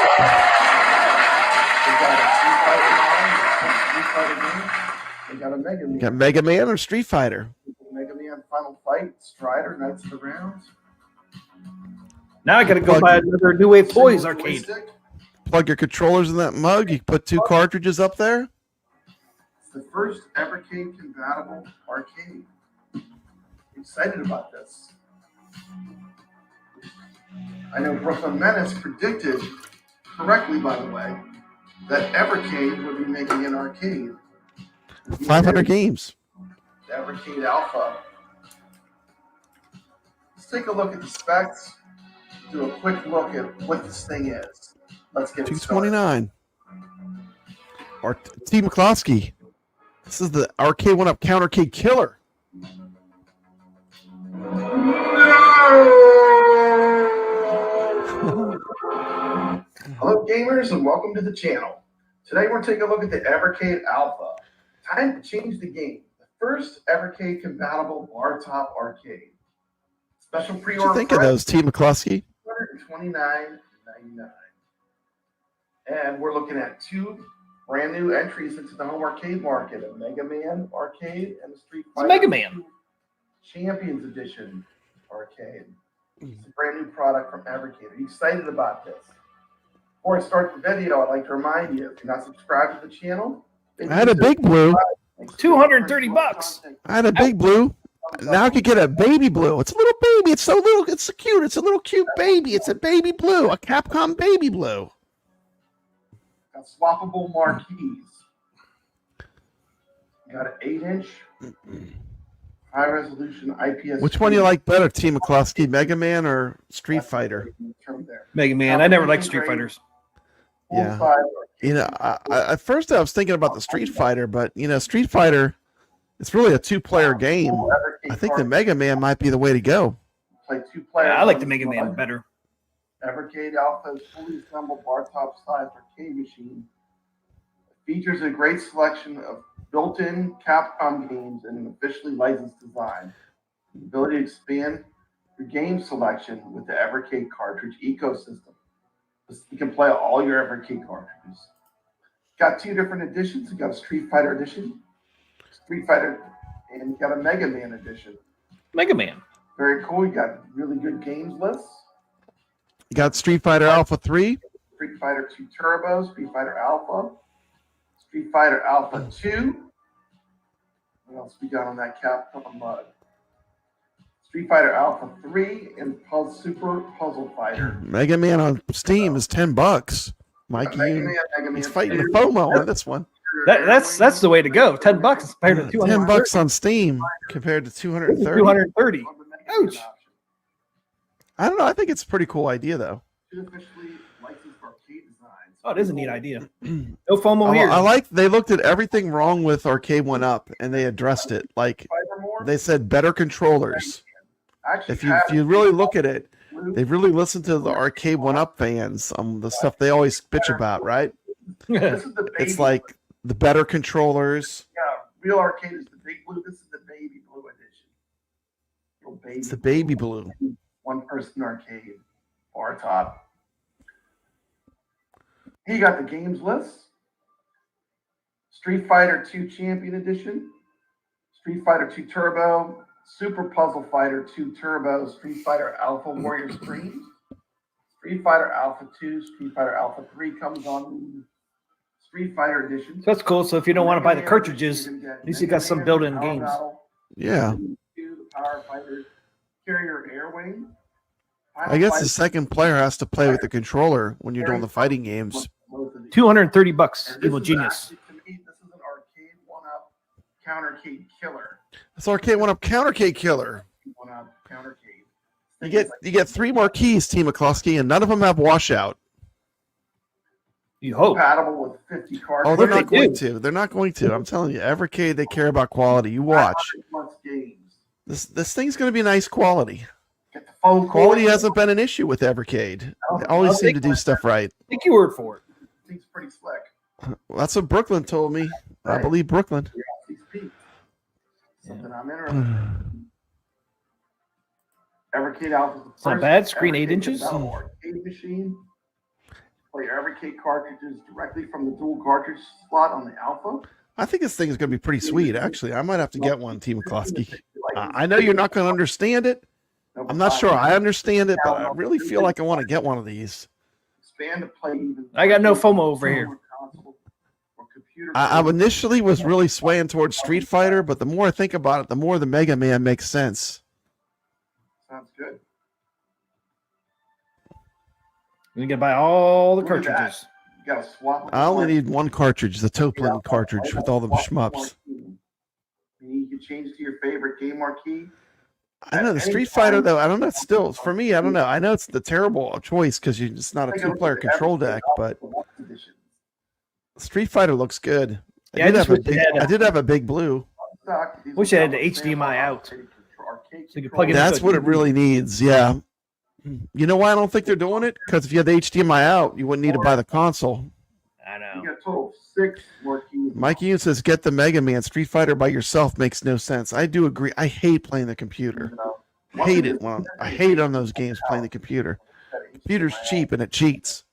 They got a Mega Man. You got Mega Man or Street Fighter? Mega Man Final Fight, Strider, Knights of the Rounds. Now I got to go buy another New Wave Toys Single arcade. joystick. Plug your controllers in that mug. You put 2 cartridges up there. It's the first Evercade compatible arcade. Excited about this. I know Brooklyn Menace predicted correctly, by the way, that Evercade would be making an arcade. 500 games. The Evercade Alpha. Let's take a look at the specs. Do a quick look at what this thing is. Let's get it started. 229. Or T. McCloskey. This is the arcade 1-up CounterCade killer. Hello gamers and welcome to the channel. Today we're taking a look at the Evercade Alpha. Time to change the game. The first Evercade compatible bar top arcade. Special pre-order. What do you think of those, T. McCloskey? $129.99. And we're looking at 2 brand new entries into the home arcade market: a Mega Man arcade and a Street Fighter Mega Man Champions Edition arcade. It's a brand new product from Evercade. Are you excited about this? Before I start the video, I'd like to remind you, if you're not subscribed to the channel, I had a big blue. $230. I had a big blue. Now I could get a baby blue. It's a little baby. It's so little. It's so cute. It's a little cute baby. It's a baby blue. A Capcom baby blue. Got swappable marquees. Got an 8-inch, high resolution IPS. Which one do you like better, T. McCloskey, Mega Man or Street Fighter? Mega Man. I never liked Street Fighters. Yeah. You know, at first I was thinking about the Street Fighter, but you know, Street Fighter, it's really a 2-player game. I think the Mega Man might be the way to go. Play 2 players. Yeah, I like the Mega Man better. Evercade Alpha's fully assembled bar-top size arcade machine features a great selection of built-in Capcom games and an officially licensed design. The ability to expand your game selection with the Evercade cartridge ecosystem. You can play all your Evercade cartridges. Got 2 different editions. You got a Street Fighter edition, Street Fighter, and you got a Mega Man edition. Mega Man. Very cool. You got really good games lists. You got Street Fighter Alpha 3. Street Fighter 2 Turbo, Street Fighter Alpha, Street Fighter Alpha 2. What else we got on that Capcom mug? Street Fighter Alpha 3 and Super Puzzle Fighter. Mega Man on Steam is $10. Mikey, he's fighting the FOMO on this one. That's the way to go. $10 compared to $10 on Steam compared to 230. 230. Ouch. I don't know. I think it's a pretty cool idea, though. Oh, it is a neat idea. No FOMO here. I like they looked at everything wrong with Arcade 1-Up and they addressed it. Like they said, better controllers. If you really look at it, they really listened to the Arcade 1-Up fans, the stuff they always bitch about, right? It's like the better controllers. Yeah, Real Arcade is the big blue. This is the baby blue edition. It's the baby blue. 1-person arcade, bar top. He got the games list. Street Fighter 2 Champion Edition, Street Fighter 2 Turbo, Super Puzzle Fighter 2 Turbo, Street Fighter Alpha Warrior Streams, Street Fighter Alpha 2, Street Fighter Alpha 3 comes on Street Fighter Edition. So that's cool. So if you don't want to buy the cartridges, at least you got some built-in games. Yeah. The Power Fighter Carrier Airwing. I guess the second player has to play with the controller when you're doing the fighting games. $230. Evil Genius. To me, this is an Arcade 1-Up CounterCade killer. It's Arcade 1-Up CounterCade killer. 1-Up CounterCade. You get 3 more keys, T. McCloskey, and none of them have washout. You hope. Compatible with 50 cards. Oh, they're not going to. They're not going to. I'm telling you, Evercade, they care about quality. You watch. This thing's going to be nice quality. Quality hasn't been an issue with Evercade. They always seem to do stuff right. Take your word for it. It's pretty slick. Well, that's what Brooklyn told me. I believe Brooklyn. Something I'm interested in. Evercade Alpha. It's not bad. Screen 8 inches. Arcade machine. Play your Evercade cartridges directly from the dual cartridge slot on the Alpha. I think this thing is going to be pretty sweet, actually. I might have to get one, T. McCloskey. I know you're not going to understand it. I'm not sure I understand it, but I really feel like I want to get one of these. Expand to play even. I got no FOMO over here. I initially was really swaying towards Street Fighter, but the more I think about it, the more the Mega Man makes sense. Sounds good. You can buy all the cartridges. You got to swap. I only need 1 cartridge, the Toplin cartridge with all the shmups. You can change to your favorite game marquee. I know the Street Fighter, though. I don't know. Still, for me, I don't know. I know it's the terrible choice because it's not a 2-player control deck, but Street Fighter looks good. Yeah, I did have a big blue. Wish I had the HDMI out. So you could plug it in. That's what it really needs. Yeah. You know why I don't think they're doing it? Because if you had the HDMI out, you wouldn't need to buy the console. I know. You got a total of 6 marquees. Mike Yoon says, get the Mega Man. Street Fighter by yourself makes no sense. I do agree. I hate playing the computer. I hate it. I hate on those games playing the computer. Computer's cheap and it cheats.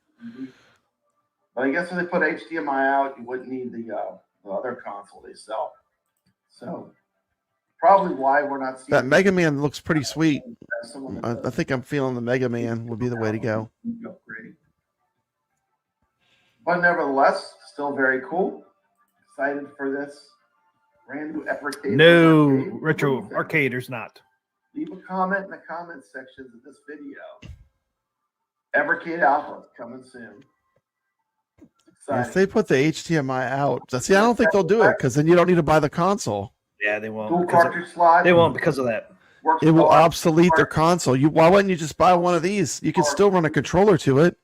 But I guess if they put HDMI out, you wouldn't need the other console they sell. So probably why we're not seeing that Mega Man looks pretty sweet. I think I'm feeling the Mega Man would be the way to go. But nevertheless, still very cool. Excited for this brand new Evercade. No retro arcade, there's not. Leave a comment in the comment sections of this video. Evercade Alpha coming soon. Exciting. If they put the HDMI out, see, I don't think they'll do it because then you don't need to buy the console. Yeah, they won't. Dual because cartridge slot. they won't because of that. Works It will with all obsolete their console. Why wouldn't you just buy one of these? You can still run a controller to it.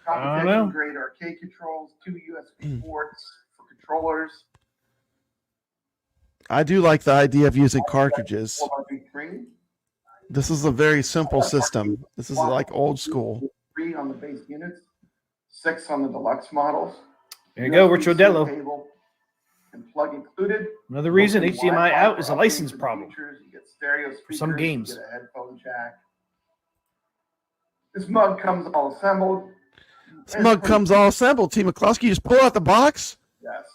I don't know. competition grade arcade controls, 2 USB ports for controllers. I do like the idea of using cartridges. 4x screen. This is a very simple system. This is like old school. 3 on the base units, 6 on the deluxe models. There you go, USB-C Riccio cable and plug included. Another reason Built-in HDMI Wi-Fi out is a for license updates and problem. features. You get stereo speakers, some games. You get a headphone jack. This mug comes all assembled. This mug comes all assembled. T. McCluskey, you just pull out the box, Yes.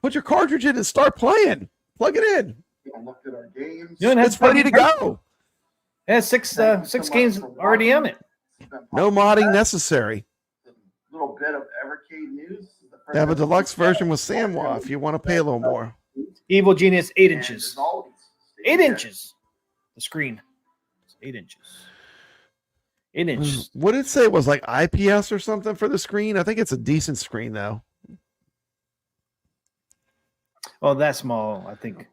put your cartridge in, and start playing. Plug it in. We looked at our games. You don't have It's ready to go. It has six games already on it. No modding necessary. A little bit of Evercade news. They have a deluxe version with Samwa if you want to pay a little more. Evil Genius, 8 And inches. as always, stay 8 tuned. inches. The screen. It's 8 inches. 8 inches. What did it say? It was like IPS or something for the screen? I think it's a decent screen, though. Well, that small, I think.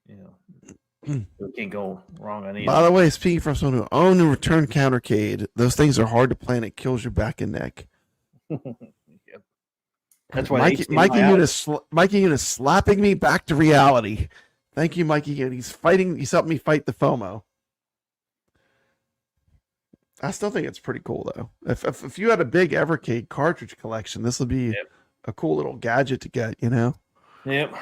You know, we can't go wrong on either. By the way, speaking from someone who owned and returned countercade, those things are hard to play and it kills your back and neck. Yep. That's why Mikey Eunice slapping me back to reality. Thank you, Mikey. And he's helping me fight the FOMO. I still think it's pretty cool though. If you had a big Evercade cartridge collection, this would be a cool little gadget to get, you know? Yep.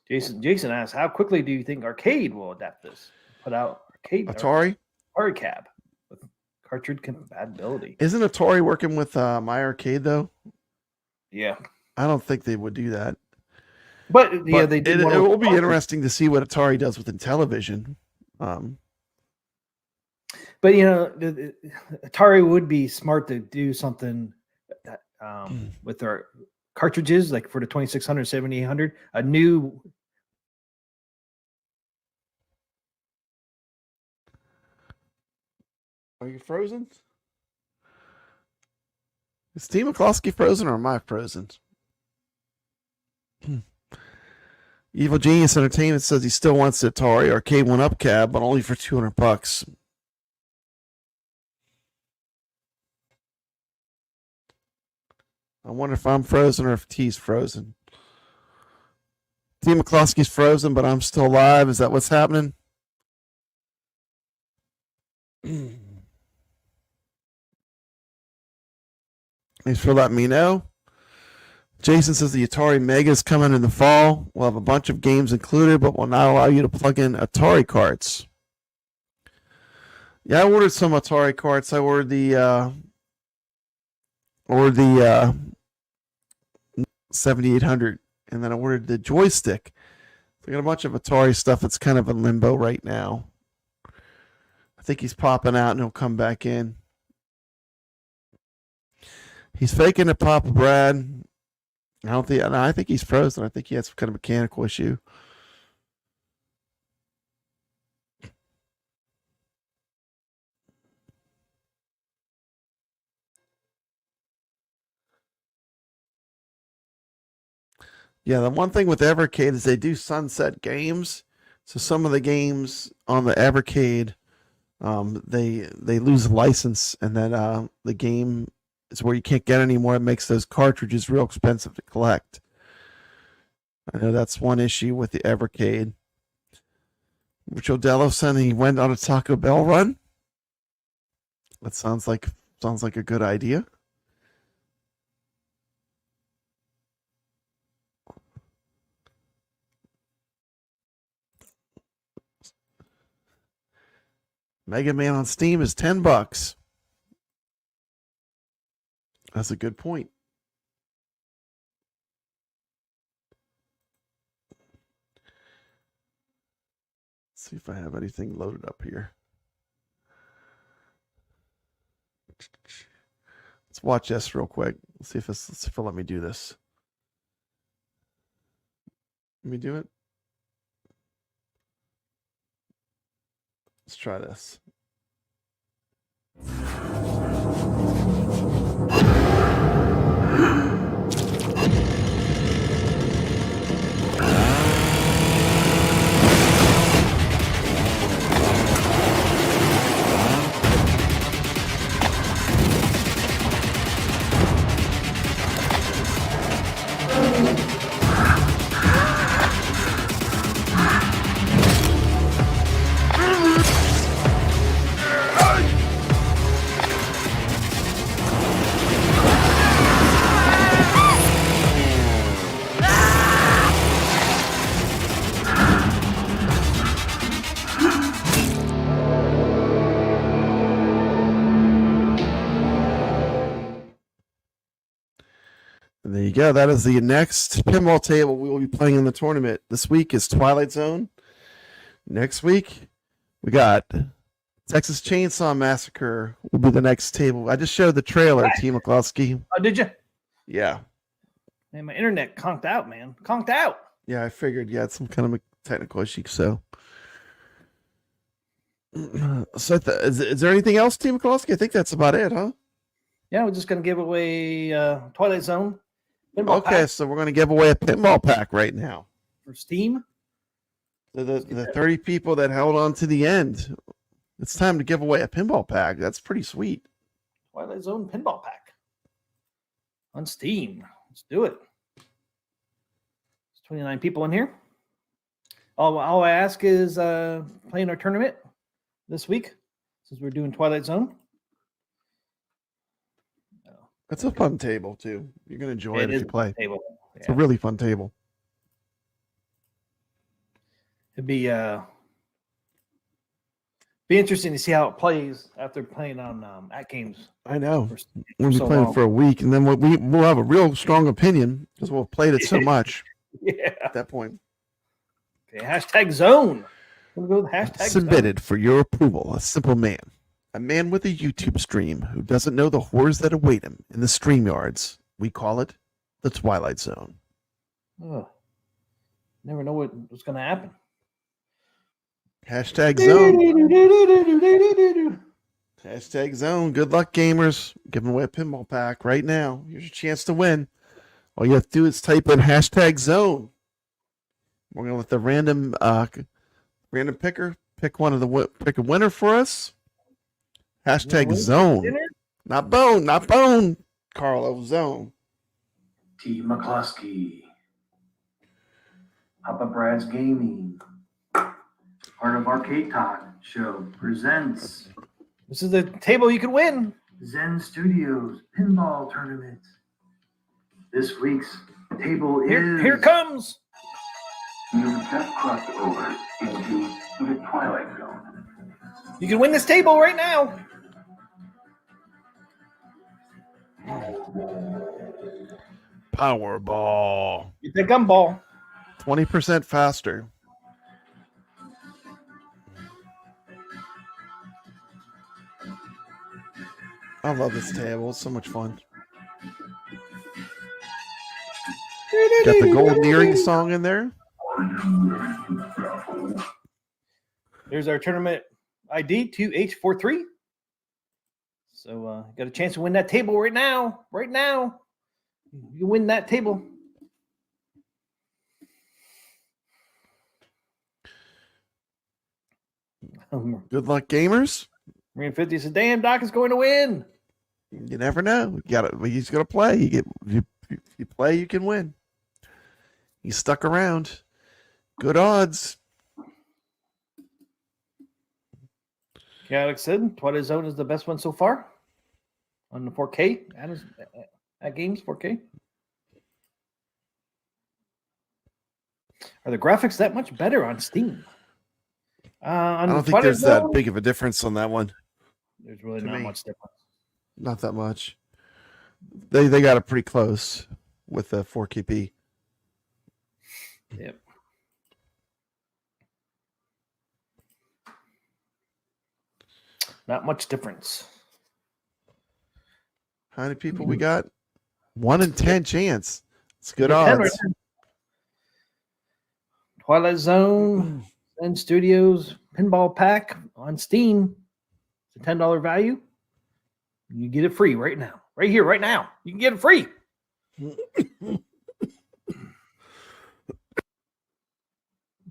Jason asks, how quickly do you think Arcade will adapt this? Put out Atari? Atari cab with cartridge compatibility. Isn't Atari working with iiRcade though? Yeah. I don't think they would do that. But yeah, they did. It will be interesting to see what Atari does within television. But you know, Atari would be smart to do something that, with their cartridges, like for the 2600, 7800, a new. Are you frozen? Is Steve McCloskey frozen or am I frozen? Evil Genius Entertainment says he still wants the Atari Arcade 1-Up cab, but only for $200. I wonder if I'm frozen or if T's frozen. T. McCloskey's frozen, but I'm still alive. Is that what's happening? Thanks for letting me know. Jason says the Atari Mega is coming in the fall. We'll have a bunch of games included, but will not allow you to plug in Atari carts. Yeah, I ordered some Atari carts. I ordered the 7800, and then I ordered the joystick. So I got a bunch of Atari stuff that's kind of in limbo right now. I think he's popping out and he'll come back in. He's faking it, Papa Brad. I think he's frozen. I think he has some kind of mechanical issue. Yeah, the one thing with Evercade is they do sunset games. So some of the games on the Evercade, they lose the license, and then the game is where you can't get anymore. It makes those cartridges real expensive to collect. I know that's one issue with the Evercade. Rich Odello said he went on a Taco Bell run. That sounds like a good idea. Mega Man on Steam is $10. That's a good point. Let's see if I have anything loaded up here. Let's watch this real quick. Let's see if it'll let me do this. Let me do it. Let's try this. And there you go. That is the next pinball table we will be playing in the tournament. This week is Twilight Zone. Next week, we got Texas Chainsaw Massacre will be the next table. I just showed the trailer, T. McCloskey. Oh, did you? Yeah. Man, my internet conked out, man. Conked out. Yeah, I figured you had some kind of a technical issue. So, is there anything else, T. McCloskey? I think that's about it, huh? Yeah, we're just going to give away Twilight Zone. Pinball Okay, pack so we're going to give away a pinball pack right now. for Steam. The 30 people that held on to the end. It's time to give away a pinball pack. That's pretty sweet. Twilight Zone Pinball Pack on Steam. Let's do it. There's 29 people in here. All I ask is playing our tournament this week since we're doing Twilight Zone. It's a fun table, too. You're going to enjoy it if you play. Table. It's a really fun table. It'd be interesting to see how it plays after playing on AtGames. I know. For We'll be so playing long. for a week, and then we'll have a real strong opinion because we'll have played it so much Yeah. at that point. Okay, hashtag zone. We'll go with hashtag Submitted for your approval, a simple man. A man with a YouTube stream who doesn't know the horrors that await him in the stream yards. We call it the Twilight Zone. Zone. Ugh. Never know what's going to happen. Hashtag zone. Hashtag zone. Good luck, gamers. Giving away a pinball pack right now. Here's your chance to win. All you have to do is type in hashtag zone. We're gonna let the random picker pick pick a winner for us. Hashtag win zone. dinner? Not bone. Carlo, zone. T. McCloskey. Papa Brad's Gaming. Part of Arcade Talk Show presents This is the table you can win. Zen Studios Pinball Tournament. This week's table is... Here it comes. You've just crossed over into the Twilight Zone. You can win this table right now. Powerball. Get the gumball. 20% faster. I love this table. It's so much fun. Got the Golden Earring song in there. There's our tournament ID 2H43. So got a chance to win that table right now. Right now. You can win that table. Good luck, gamers. Marine 50 says, damn, Doc is going to win. You never know. He's gonna play. You play, you can win. He's stuck around. Good odds. Chaotic said Twilight Zone is the best one so far on the 4K. At Games 4K. Are the graphics that much better on Steam? I don't think there's that big of a difference on that one. There's really to not me. much difference. Not that much. They got it pretty close with the 4KP. Yep. Not much difference. How many people we got? 1 in 10 chance. It's good Yeah, 10 right odds. there. Twilight Zone, Zen Studios, Pinball Pack on Steam. It's a $10 value. You get it free right now. Right here, right now. You can get it free.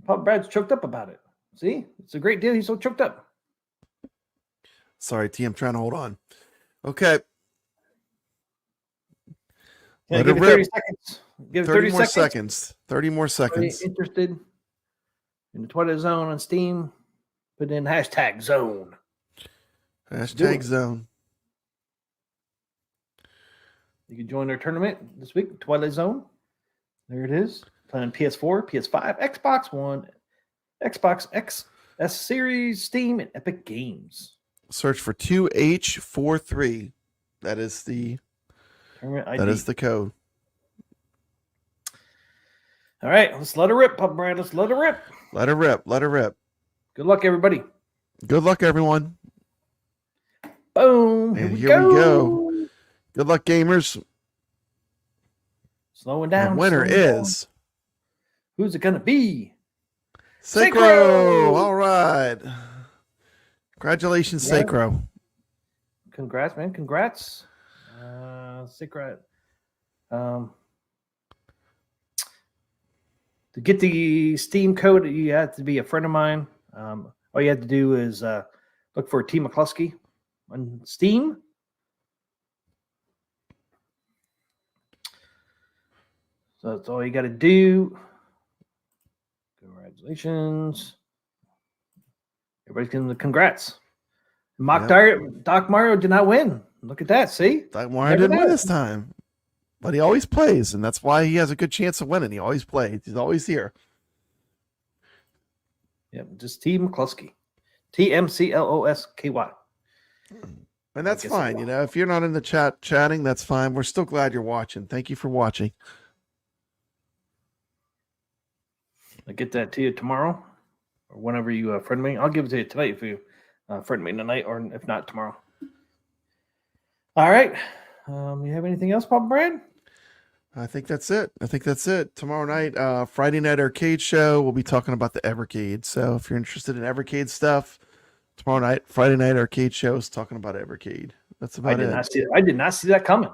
Pop Brad's choked up about it. See? It's a great deal. He's so choked up. Sorry, T. I'm trying to hold on. Okay. Yeah, Let give it it 30 rip. seconds. Give it 30 30 more seconds. seconds. 30 more Are you seconds. interested in the Twilight Zone on Steam? Put in hashtag zone. do Hashtag it. zone. You can join our tournament this week, Twilight Zone. There it is. Playing PS4, PS5, Xbox One, Xbox XS Series, Steam, and Epic Games. Search for 2H43. That is the Tournament ID. that is the code. All right, let's let her rip, Papa Brad. Let's let her rip. Let her rip. Let her rip. Good luck, everybody. Good luck, everyone. Boom. And Here we go. Good luck, gamers. Slowing down. The winner slowing down. is Who's it gonna be? Sacro. All right. Congratulations, Yeah. Sacro. Congrats, man. Congrats. Sacro. To get the Steam code, you have to be a friend of mine. All you have to do is look for T. McCluskey on Steam. So that's all you got to do. Congratulations. Everybody's getting the congrats. Doc Mario did not win. Look at that. See? Doc Mario didn't win this time. But he always plays, and that's why he has a good chance of winning. He always plays. He's always here. Yep, just T. McCluskey. TMCLOSKY. And that's fine. You know, if you're not in the chat chatting, that's fine. We're still glad you're watching. Thank you for watching. I'll get that to you tomorrow or whenever you friend me. I'll give it to you tonight if you friend me tonight, or if not, tomorrow. All right. You have anything else, Papa Brad? I think that's it. Tomorrow night, Friday night arcade show, we'll be talking about the Evercade. So if you're interested in Evercade stuff, tomorrow night, Friday night arcade show is talking about Evercade. That's about it. I did not see that coming.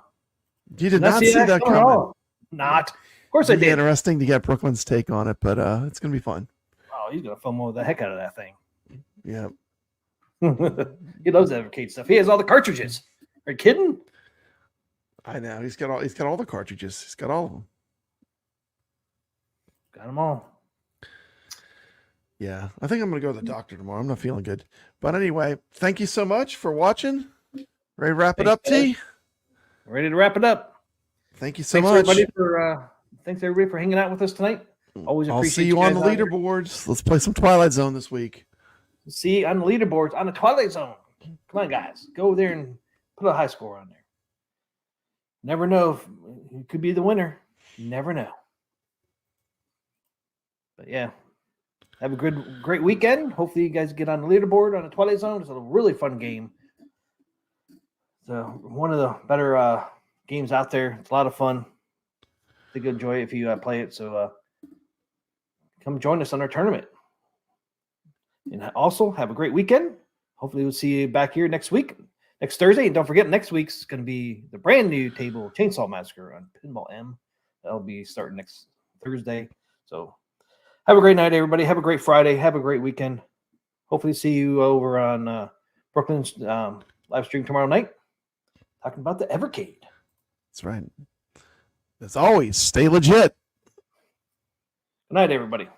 You did not see that coming. At all. Not. Of course I did. Interesting to get Brooklyn's take on it, but it's going to be fun. Oh, he's going to FOMO the heck out of that thing. Yeah. He loves Evercade stuff. He has all the cartridges. Are you kidding? I know. He's got all the cartridges. He's got all of them. Got them all. Yeah. I think I'm going to go to the doctor tomorrow. I'm not feeling good. But anyway, thank you so much for watching. Ready to wrap it up, T? Ready to wrap it up. Thank you so much. Thanks everybody for hanging out with us tonight. Always appreciate. I'll see you on the leaderboards. Let's play some Twilight Zone this week. See on the leaderboards on the Twilight Zone. Come on, guys. Go there and put a high score on there. Never know if you could be the winner. You never know. But yeah, have a great weekend. Hopefully you guys get on the leaderboard on the Twilight Zone. It's a really fun game. So one of the better games out there. It's a lot of fun. I think you'll enjoy it if you play it. So come join us on our tournament. And also have a great weekend. Hopefully we'll see you back here next Thursday. And don't forget, next week's going to be the brand new table Chainsaw Massacre on Pinball M. That'll be starting next Thursday. So have a great night, everybody. Have a great Friday. Have a great weekend. Hopefully see you over on Brooklyn's live stream tomorrow night, talking about the Evercade. That's right. As always, stay legit. Good night, everybody.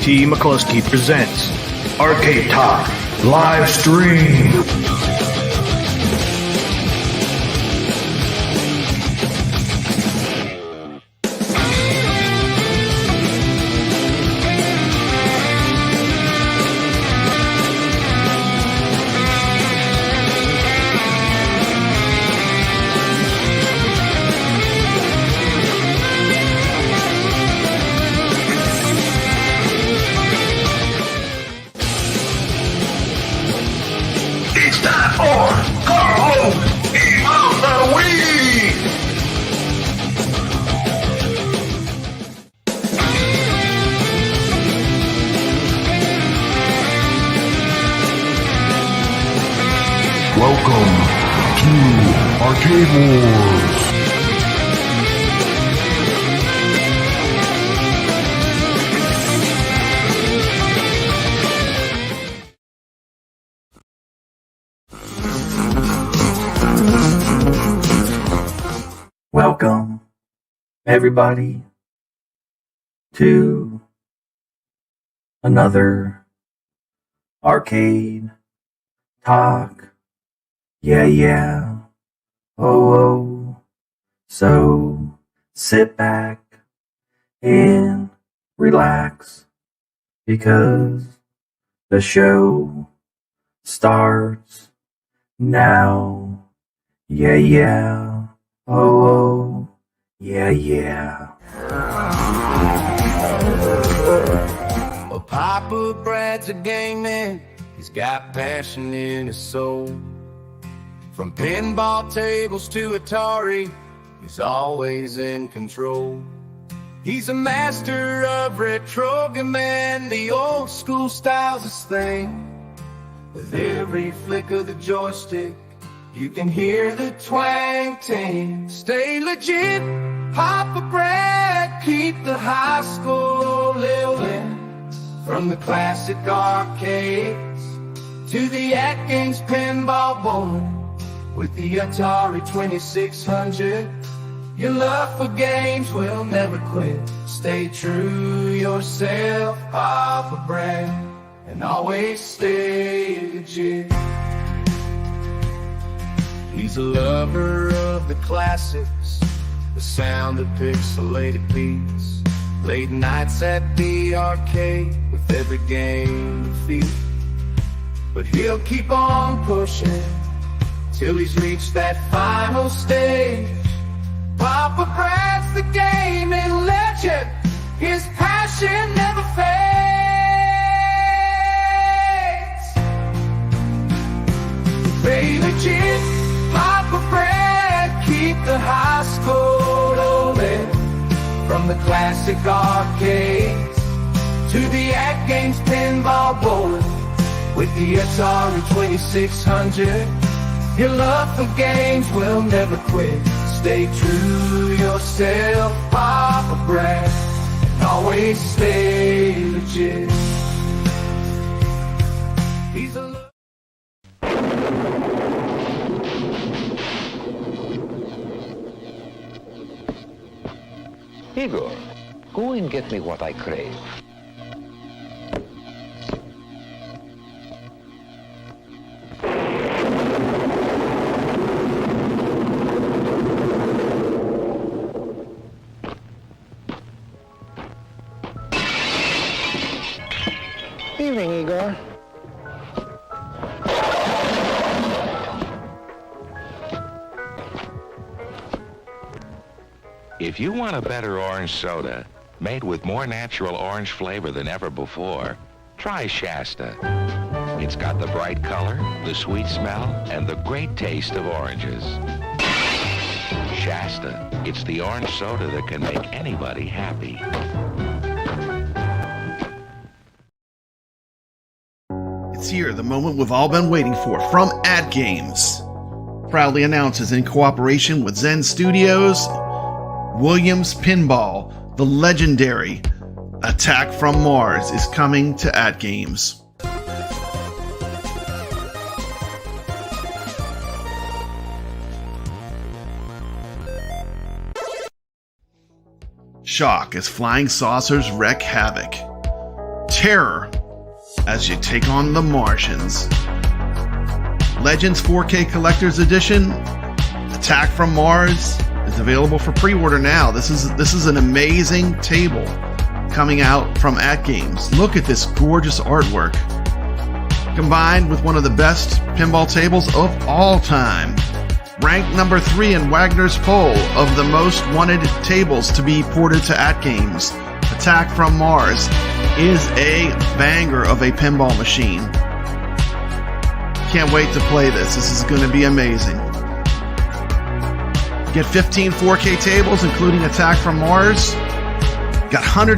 T. McCluskey presents Arcade Talk live stream. It's time for Carl Emo the Week! Welcome to Arcade Wars! Welcome, everybody, to another Arcade Talk. Yeah. Oh. So sit back and relax, because The show starts now. Yeah, yeah. Oh, yeah, yeah. Well, Papa Brad's a game man. He's got passion in his soul. From pinball tables to Atari, he's always in control. He's a master of retro man. The old school style's his thing. With every flick of the joystick, you can hear the twang ting. Stay legit, Papa Brad, keep the high school living. From the classic arcades to the AtGames pinball board. With the Atari 2600, your love for games will never quit. Stay true yourself, Papa Brad, and always stay legit. He's a lover of the classics, the sound of pixelated beats. Late nights at the arcade with every game to feel. But he'll keep on pushing till he's reached that final stage. Papa Brad's the gaming legend. His passion never fades. Stay legit, Papa Brad, keep the high school rolling. From the classic arcades to the AtGames pinball board. With the Atari 2600, your love for games will never quit. Stay true yourself, Papa Brad, and always stay legit. He's a Igor, go and get me what I crave. Evening, Igor. If you want a better orange soda, made with more natural orange flavor than ever before, try Shasta. It's got the bright color, the sweet smell, and the great taste of oranges. Shasta, it's the orange soda that can make anybody happy. It's here, the moment we've all been waiting for, from AtGames. Proudly announces in cooperation with Zen Studios, Williams Pinball, the legendary Attack from Mars is coming to AtGames. Shock as flying saucers wreak havoc. Terror as you take on the Martians. Legends 4K Collector's Edition, Attack from Mars, is available for pre-order now. This is an amazing table coming out from AtGames. Look at this gorgeous artwork, combined with one of the best pinball tables of all time. Ranked number 3 in Wagner's poll of the most wanted tables to be ported to AtGames, Attack from Mars is a banger of a pinball machine. Can't wait to play this. This is going to be amazing. Get 15 4K tables, including Attack from Mars. Got hundreds